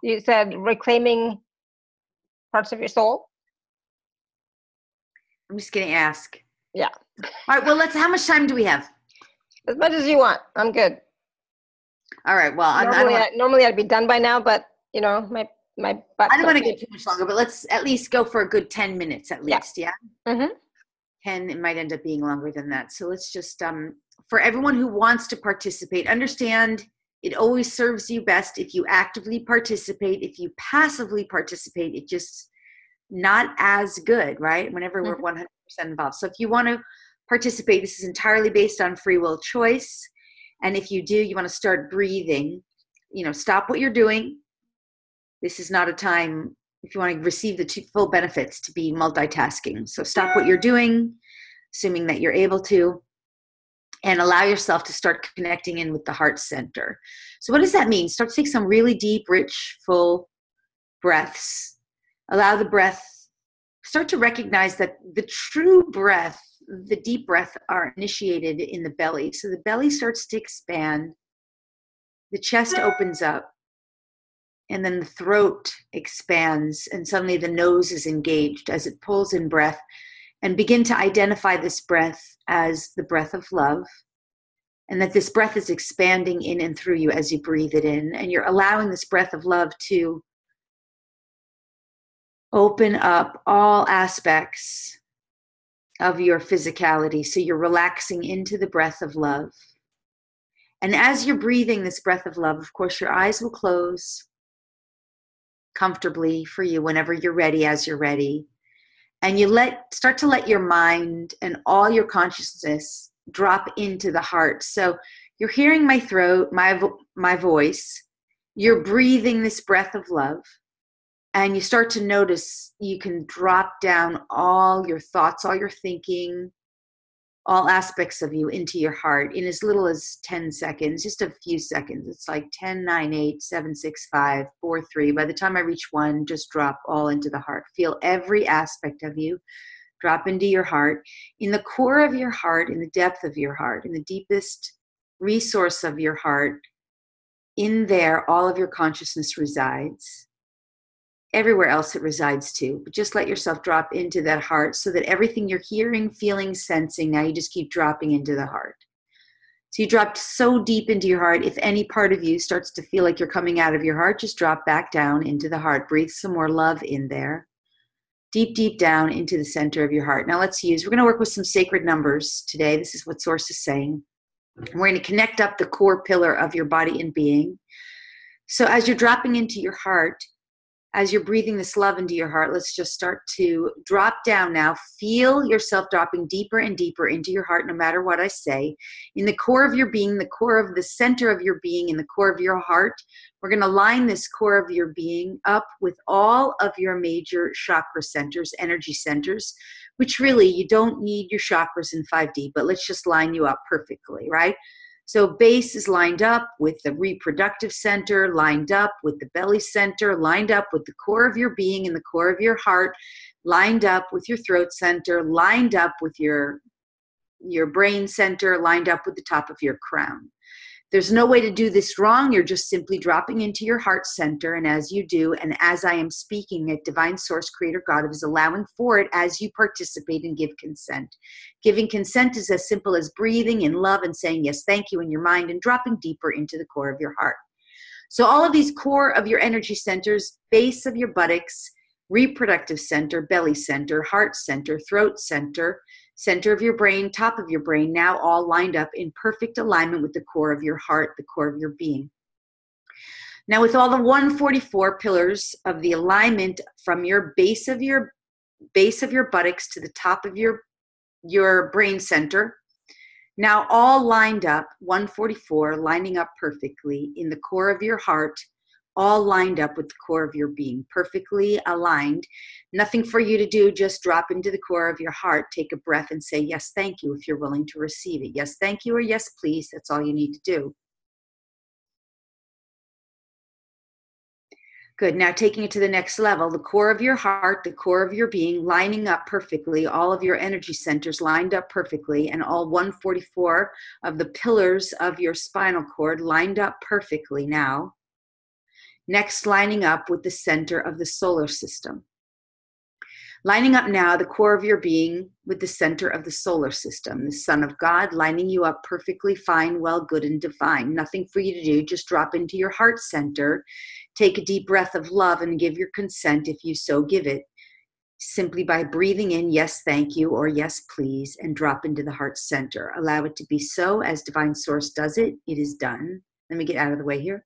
You said reclaiming parts of your soul. I'm just going to ask. Yeah. All right. Well, how much time do we have? As much as you want. I'm good. All right. Well, normally I'd be done by now, but you know, my butt. I don't want to go too much longer, but let's at least go for a good 10 minutes at least. Yeah. 10. It might end up being longer than that. So let's just, for everyone who wants to participate, understand it always serves you best if you actively participate. If you passively participate, it just not as good, right? Whenever we're 100% involved. So if you want to participate, this is entirely based on free will choice. And if you do, you want to start breathing, you know, stop what you're doing. This is not a time, if you want to receive the full benefits, to be multitasking. So stop what you're doing, assuming that you're able to, and allow yourself to start connecting in with the heart center. So what does that mean? Start to take some really deep, rich, full breaths. Allow the breath, start to recognize that the true breath, the deep breath, are initiated in the belly. So the belly starts to expand, the chest opens up, and then the throat expands, and suddenly the nose is engaged as it pulls in breath. And begin to identify this breath as the breath of love, and that this breath is expanding in and through you as you breathe it in. And you're allowing this breath of love to open up all aspects of your physicality. So you're relaxing into the breath of love. And as you're breathing this breath of love, of course, your eyes will close comfortably for you whenever you're ready, as you're ready. And you start to let your mind and all your consciousness drop into the heart. So you're hearing my throat, my voice. You're breathing this breath of love. And you start to notice you can drop down all your thoughts, all your thinking, all aspects of you into your heart in as little as 10 seconds, just a few seconds. It's like 10, 9, 8, 7, 6, 5, 4, 3. By the time I reach 1, just drop all into the heart. Feel every aspect of you drop into your heart. In the core of your heart, in the depth of your heart, in the deepest resource of your heart, in there, all of your consciousness resides. Everywhere else it resides too. But just let yourself drop into that heart so that everything you're hearing, feeling, sensing, now you just keep dropping into the heart. So you dropped so deep into your heart. If any part of you starts to feel like you're coming out of your heart, just drop back down into the heart. Breathe some more love in there. Deep, deep down into the center of your heart. Now we're going to work with some sacred numbers today. This is what Source is saying. We're going to connect up the core pillar of your body and being. So as you're dropping into your heart, As you're breathing this love into your heart, let's just start to drop down now. Feel yourself dropping deeper and deeper into your heart, no matter what I say. In the core of your being, the core of the center of your being, in the core of your heart, we're going to line this core of your being up with all of your major chakra centers, energy centers, which really you don't need your chakras in 5D, but let's just line you up perfectly, right? So base is lined up with the reproductive center, lined up with the belly center, lined up with the core of your being and the core of your heart, lined up with your throat center, lined up with your brain center, lined up with the top of your crown. There's no way to do this wrong. You're just simply dropping into your heart center. And as you do, and as I am speaking at Divine Source Creator God is allowing for it as you participate and give consent. Giving consent is as simple as breathing in love and saying, yes, thank you in your mind and dropping deeper into the core of your heart. So all of these core of your energy centers, base of your buttocks, reproductive center, belly center, heart center, throat center, center of your brain, top of your brain, now all lined up in perfect alignment with the core of your heart, the core of your being. Now with all the 144 pillars of the alignment from your base of your buttocks to the top of your brain center, now all lined up, 144, lining up perfectly in the core of your heart, all lined up with the core of your being, perfectly aligned. Nothing for you to do, just drop into the core of your heart, take a breath and say, yes, thank you, if you're willing to receive it. Yes, thank you, or yes, please. That's all you need to do. Good. Now taking it to the next level, the core of your heart, the core of your being, lining up perfectly, all of your energy centers lined up perfectly, and all 144 of the pillars of your spinal cord lined up perfectly now. Next, lining up with the center of the solar system. Lining up now the core of your being with the center of the solar system, the Son of God, lining you up perfectly fine, well, good, and divine. Nothing for you to do, just drop into your heart center, take a deep breath of love and give your consent if you so give it, simply by breathing in, yes, thank you, or yes, please, and drop into the heart center. Allow it to be so. As Divine Source does it, it is done. Let me get out of the way here.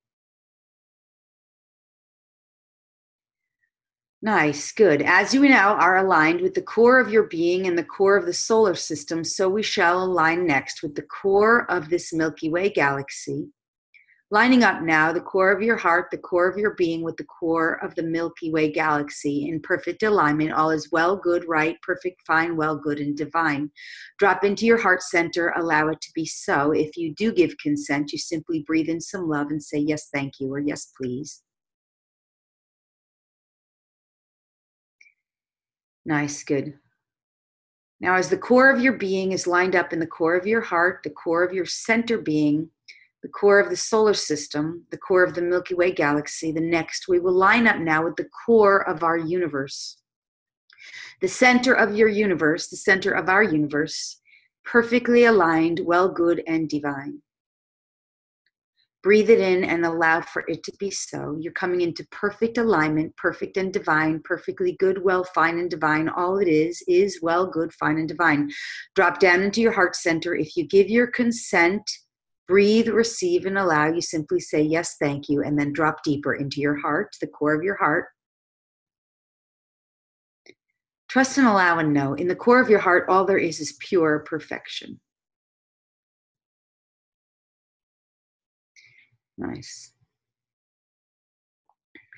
Nice, good. As you now are aligned with the core of your being and the core of the solar system, so we shall align next with the core of this Milky Way galaxy. Lining up now the core of your heart, the core of your being with the core of the Milky Way galaxy in perfect alignment. All is well, good, right, perfect, fine, well, good, and divine. Drop into your heart center, allow it to be so. If you do give consent, you simply breathe in some love and say, yes, thank you, or yes, please. Nice, good. Now, as the core of your being is lined up in the core of your heart, the core of your center being, the core of the solar system, the core of the Milky Way galaxy, the next we will line up now with the core of our universe. The center of your universe, the center of our universe, perfectly aligned, well, good, and divine. Breathe it in and allow for it to be so. You're coming into perfect alignment, perfect and divine, perfectly good, well, fine, and divine. All it is well, good, fine, and divine. Drop down into your heart center. If you give your consent, breathe, receive, and allow. You simply say, yes, thank you, and then drop deeper into your heart, the core of your heart. Trust and allow and know. In the core of your heart, all there is pure perfection. Nice.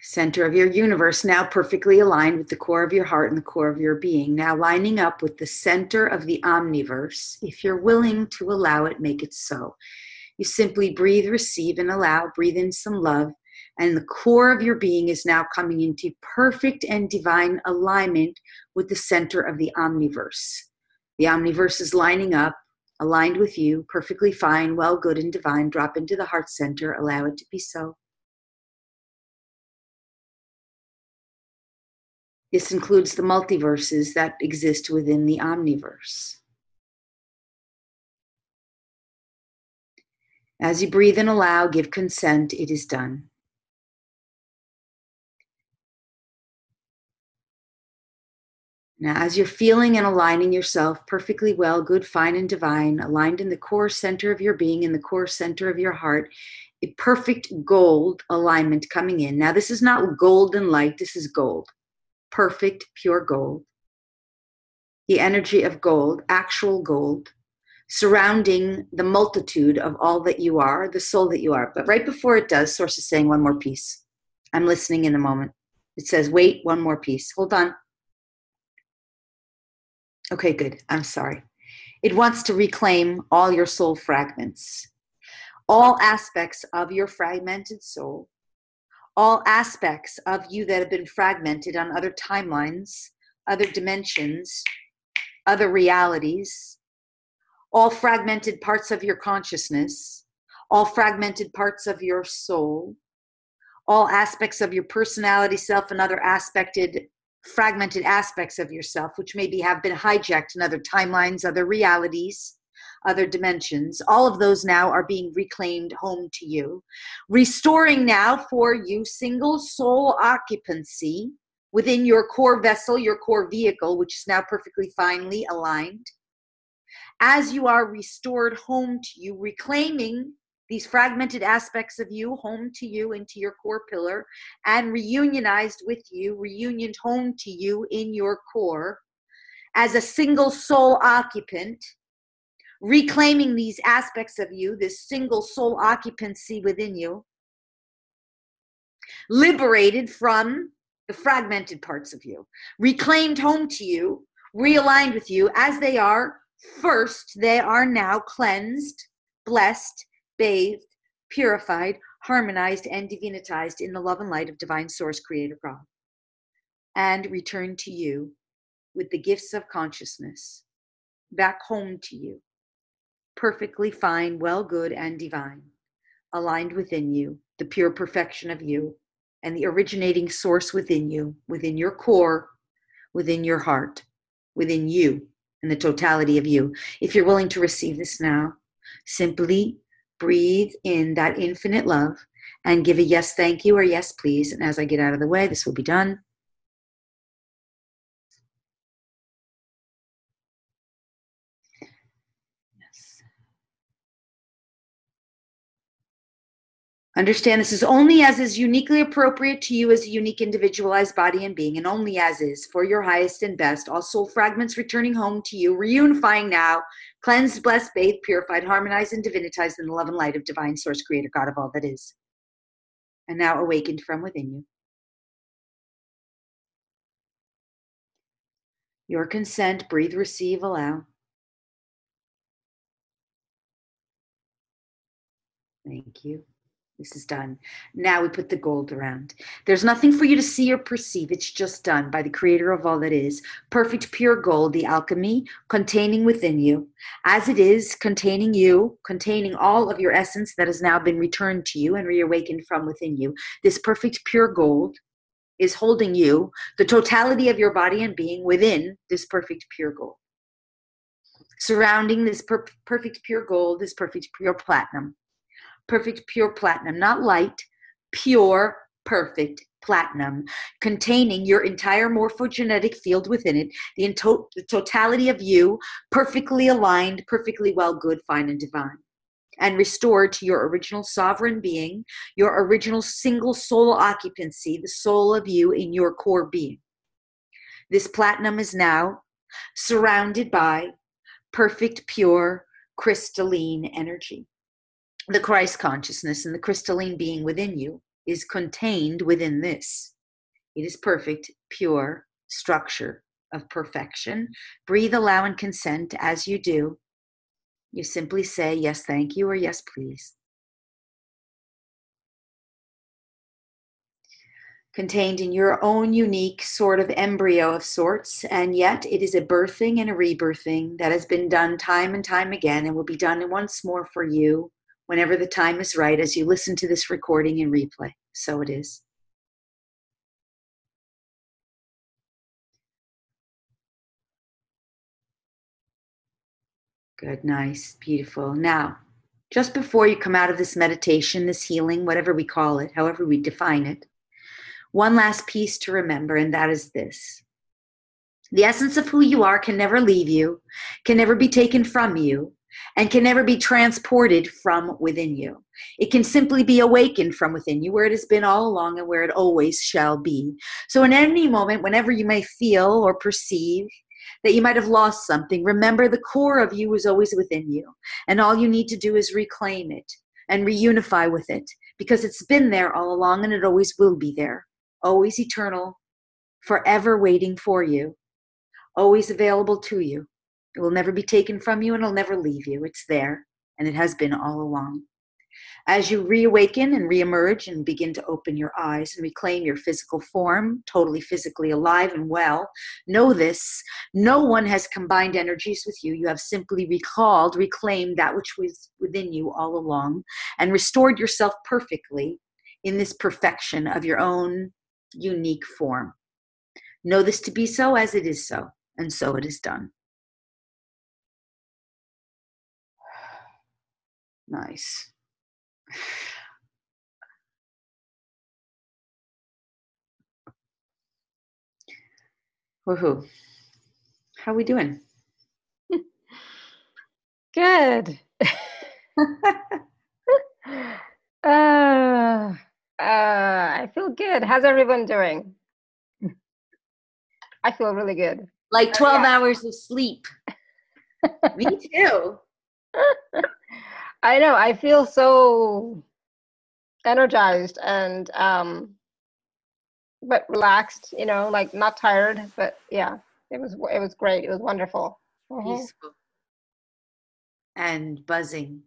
Center of your universe now perfectly aligned with the core of your heart and the core of your being. Now lining up with the center of the omniverse. If you're willing to allow it, make it so. You simply breathe, receive, and allow. Breathe in some love. And the core of your being is now coming into perfect and divine alignment with the center of the omniverse. The omniverse is lining up, aligned with you, perfectly fine, well, good, and divine. Drop into the heart center. Allow it to be so. This includes the multiverses that exist within the omniverse. As you breathe and allow, give consent, it is done. Now, as you're feeling and aligning yourself perfectly well, good, fine, and divine, aligned in the core center of your being, in the core center of your heart, a perfect gold alignment coming in. Now, this is not golden light. This is gold. Perfect, pure gold. The energy of gold, actual gold, surrounding the multitude of all that you are, the soul that you are. But right before it does, Source is saying one more piece. I'm listening in a moment. It says, wait, one more piece. Hold on. Okay, good. I'm sorry. It wants to reclaim all your soul fragments, all aspects of your fragmented soul, all aspects of you that have been fragmented on other timelines, other dimensions, other realities, all fragmented parts of your consciousness, all fragmented parts of your soul, all aspects of your personality, self, and other fragmented aspects of yourself, which maybe have been hijacked in other timelines, other realities, other dimensions. All of those now are being reclaimed home to you, restoring now for you single soul occupancy within your core vessel, your core vehicle, which is now perfectly finely aligned. As you are restored home to you, reclaiming these fragmented aspects of you home to you into your core pillar, and reunionized with you, reunioned home to you in your core as a single soul occupant, reclaiming these aspects of you, this single soul occupancy within you, liberated from the fragmented parts of you, reclaimed home to you, realigned with you as they are. First, they are now cleansed, blessed, bathed, purified, harmonized, and divinitized in the love and light of divine source, creator God, and return to you with the gifts of consciousness back home to you, perfectly fine, well, good, and divine, aligned within you, the pure perfection of you, and the originating source within you, within your core, within your heart, within you, and the totality of you. If you're willing to receive this now, simply breathe in that infinite love and give a yes, thank you, or yes, please. And as I get out of the way, this will be done. Yes. Understand this is only as is uniquely appropriate to you as a unique individualized body and being, and only as is for your highest and best. All soul fragments returning home to you, reunifying now, cleansed, blessed, bathed, purified, harmonized, and divinitized in the love and light of divine source, creator God of all that is, and now awakened from within you. Your consent, breathe, receive, allow. Thank you. This is done. Now we put the gold around. There's nothing for you to see or perceive. It's just done by the creator of all that is. Perfect, pure gold, the alchemy containing within you. As it is, containing you, containing all of your essence that has now been returned to you and reawakened from within you. This perfect, pure gold is holding you, the totality of your body and being, within this perfect, pure gold. Surrounding this perfect, pure gold, this perfect, pure platinum. Perfect, pure platinum, not light, pure, perfect platinum, containing your entire morphogenetic field within it, the totality of you, perfectly aligned, perfectly well, good, fine, and divine, and restored to your original sovereign being, your original single soul occupancy, the soul of you in your core being. This platinum is now surrounded by perfect, pure, crystalline energy. The Christ consciousness and the crystalline being within you is contained within this. It is perfect, pure structure of perfection. Breathe, allow, and consent. As you do, you simply say, yes, thank you, or yes, please. Contained in your own unique sort of embryo of sorts, and yet it is a birthing and a rebirthing that has been done time and time again and will be done once more for you whenever the time is right, as you listen to this recording and replay. So it is. Good, nice, beautiful. Now, just before you come out of this meditation, this healing, whatever we call it, however we define it, one last piece to remember, and that is this. The essence of who you are can never leave you, can never be taken from you. and can never be transported from within you. It can simply be awakened from within you, where it has been all along and where it always shall be. So in any moment, whenever you may feel or perceive that you might have lost something, remember the core of you is always within you. And all you need to do is reclaim it and reunify with it, because it's been there all along and it always will be there. Always eternal, forever waiting for you, always available to you. It will never be taken from you and it'll never leave you. It's there, and it has been all along. As you reawaken and reemerge and begin to open your eyes and reclaim your physical form, totally physically alive and well, know this: no one has combined energies with you. You have simply reclaimed that which was within you all along, and restored yourself perfectly in this perfection of your own unique form. Know this to be so, as it is so, and so it is done. Nice. Woohoo. How are we doing? Good. I feel good. How's everyone doing? I feel really good. Like 12 hours of sleep. Me too. I know. I feel so energized and but relaxed, like not tired, but yeah, it was great. It was wonderful. Peaceful. And buzzing.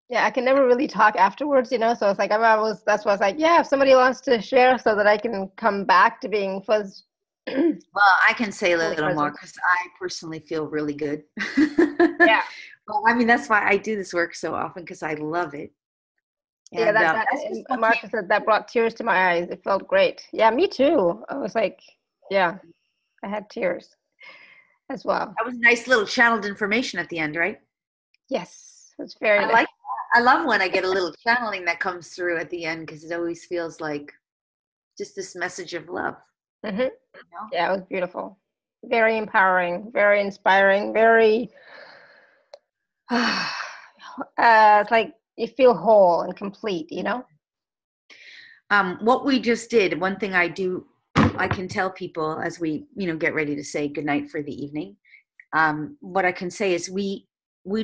Yeah, I can never really talk afterwards, so it's like that's why I was like, yeah, if somebody wants to share so that I can come back to being fuzz. Well, I can say a little more because I personally feel really good. Yeah. Well, I mean, that's why I do this work so often, because I love it. And, Marcia said that brought tears to my eyes. It felt great. Yeah, me too. I was like, yeah, I had tears as well. That was nice little channeled information at the end, right? Yes, it's very nice. Like that. I love when I get a little channeling that comes through at the end, because it always feels like just this message of love. Mm-hmm. Yeah, it was beautiful. Very empowering, very inspiring, very it's like you feel whole and complete, What we just did, one thing I can tell people as we, get ready to say goodnight for the evening. What I can say is we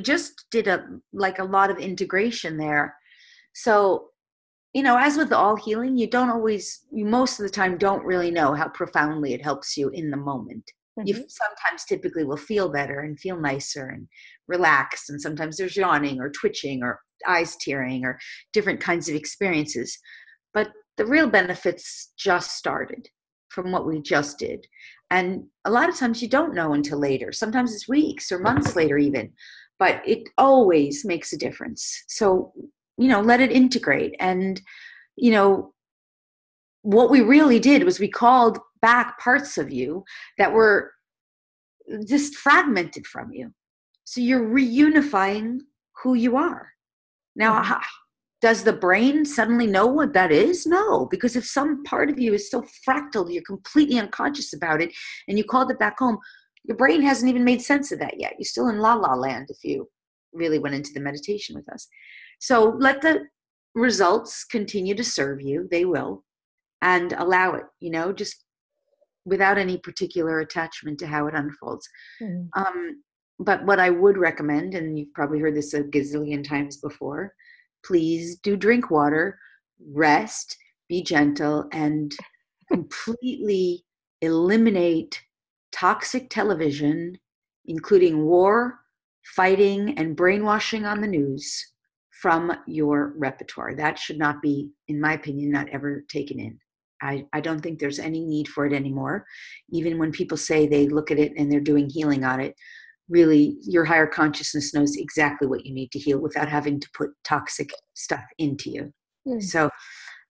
just did a lot of integration there. So, as with all healing, you most of the time don't really know how profoundly it helps you in the moment. Mm-hmm. You sometimes typically will feel better and feel nicer and relaxed. And sometimes there's yawning or twitching or eyes tearing or different kinds of experiences. But the real benefits just started from what we just did. And a lot of times you don't know until later. Sometimes it's weeks or months later even. But it always makes a difference. So, let it integrate. And, what we really did was we called back parts of you that were just fragmented from you. So you're reunifying who you are. Now, mm-hmm. Does the brain suddenly know what that is? No, because if some part of you is so fractal, you're completely unconscious about it, and you called it back home, your brain hasn't even made sense of that yet. You're still in la-la land if you really went into the meditation with us. So let the results continue to serve you. They will. And allow it, just without any particular attachment to how it unfolds. Mm-hmm. But what I would recommend, and you've probably heard this a gazillion times before, please do drink water, rest, be gentle, and completely eliminate toxic television, including war, fighting, and brainwashing on the news from your repertoire. That should not be, in my opinion, not ever taken in. I don't think there's any need for it anymore. Even when people say they look at it and they're doing healing on it, really your higher consciousness knows exactly what you need to heal without having to put toxic stuff into you. Mm. So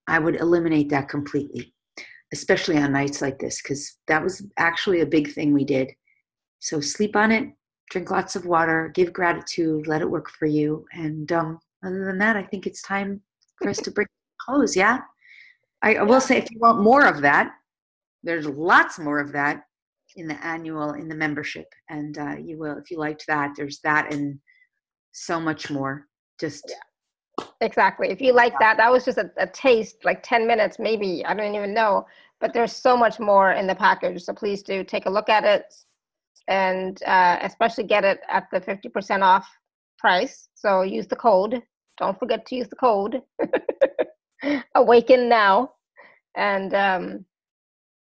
I would eliminate that completely, especially on nights like this, because that was actually a big thing we did. So sleep on it, drink lots of water, give gratitude, let it work for you. And other than that, I think it's time for us to bring close. Yeah. I will say, if you want more of that, there's lots more of that in the membership. And you will, if you liked that, there's that and so much more. Just exactly. If you like that was just a taste, like 10 minutes, maybe, I don't even know, but there's so much more in the package. So please do take a look at it, and especially get it at the 50% off price. So use the code. Don't forget to use the code. Awaken now. And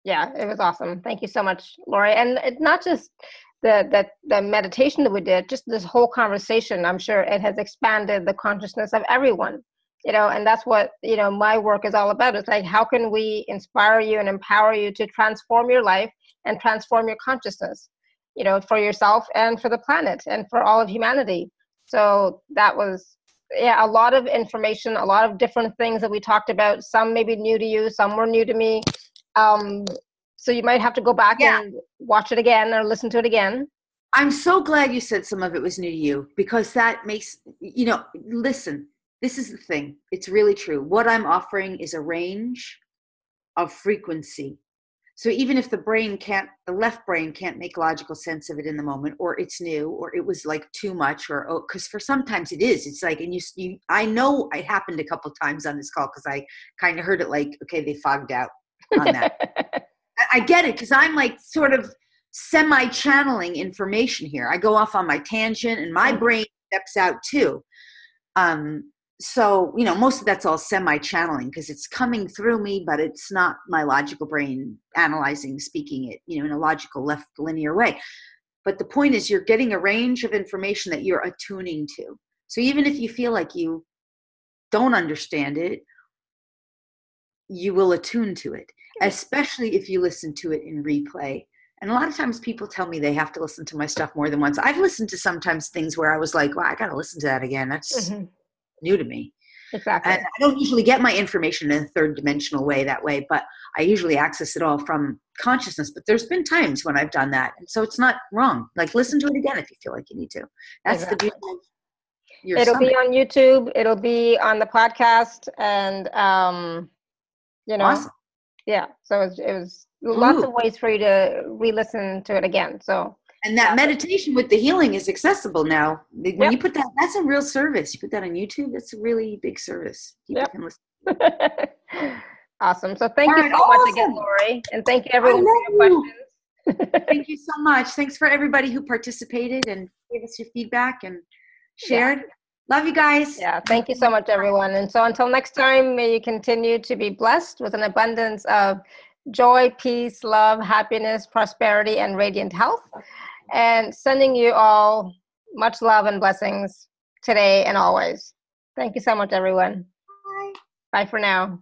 yeah, it was awesome. Thank you so much, Lori. And it's not just the meditation that we did, just this whole conversation. I'm sure it has expanded the consciousness of everyone, and that's what, my work is all about. It's like, how can we inspire you and empower you to transform your life and transform your consciousness, for yourself and for the planet and for all of humanity. So that was, a lot of information, a lot of different things that we talked about. Some may be new to you, some were new to me. So you might have to go back and watch it again or listen to it again. I'm so glad you said some of it was new to you, because that makes, listen, this is the thing. It's really true. What I'm offering is a range of frequency. So even if the left brain can't make logical sense of it in the moment, or it's new, or it was like too much, or because for sometimes it is, it's like, and I know it happened a couple times on this call, because I kind of heard it like, okay, they fogged out on that. I get it, because I'm like sort of semi-channeling information here. I go off on my tangent, and my brain steps out too. So, most of that's all semi-channeling, because it's coming through me, but it's not my logical brain analyzing, speaking it, in a logical left linear way. But the point is, you're getting a range of information that you're attuning to. So even if you feel like you don't understand it, you will attune to it, especially if you listen to it in replay. And a lot of times people tell me they have to listen to my stuff more than once. I've listened to sometimes things where I was like, wow, I got to listen to that again. That's new to me. Exactly. And I don't usually get my information in a third dimensional way that way, but I usually access it all from consciousness. But there's been times when I've done that. And so it's not wrong. Like, listen to it again if you feel like you need to. That's the beauty of your It'll summit. be on YouTube. It'll be on the podcast. And, Awesome. Yeah. So it was lots of ways for you to re-listen to it again. So. And that meditation with the healing is accessible now. When you put that, that's a real service. You put that on YouTube, that's a really big service. People can listen. Awesome. So thank you so much again, Lori. And thank you everyone for your questions. Thank you so much. Thanks for everybody who participated and gave us your feedback and shared. Love you guys. Yeah, thank you so much, everyone. And so until next time, may you continue to be blessed with an abundance of joy, peace, love, happiness, prosperity, and radiant health. And sending you all much love and blessings today and always. Thank you so much, everyone. Bye. Bye for now.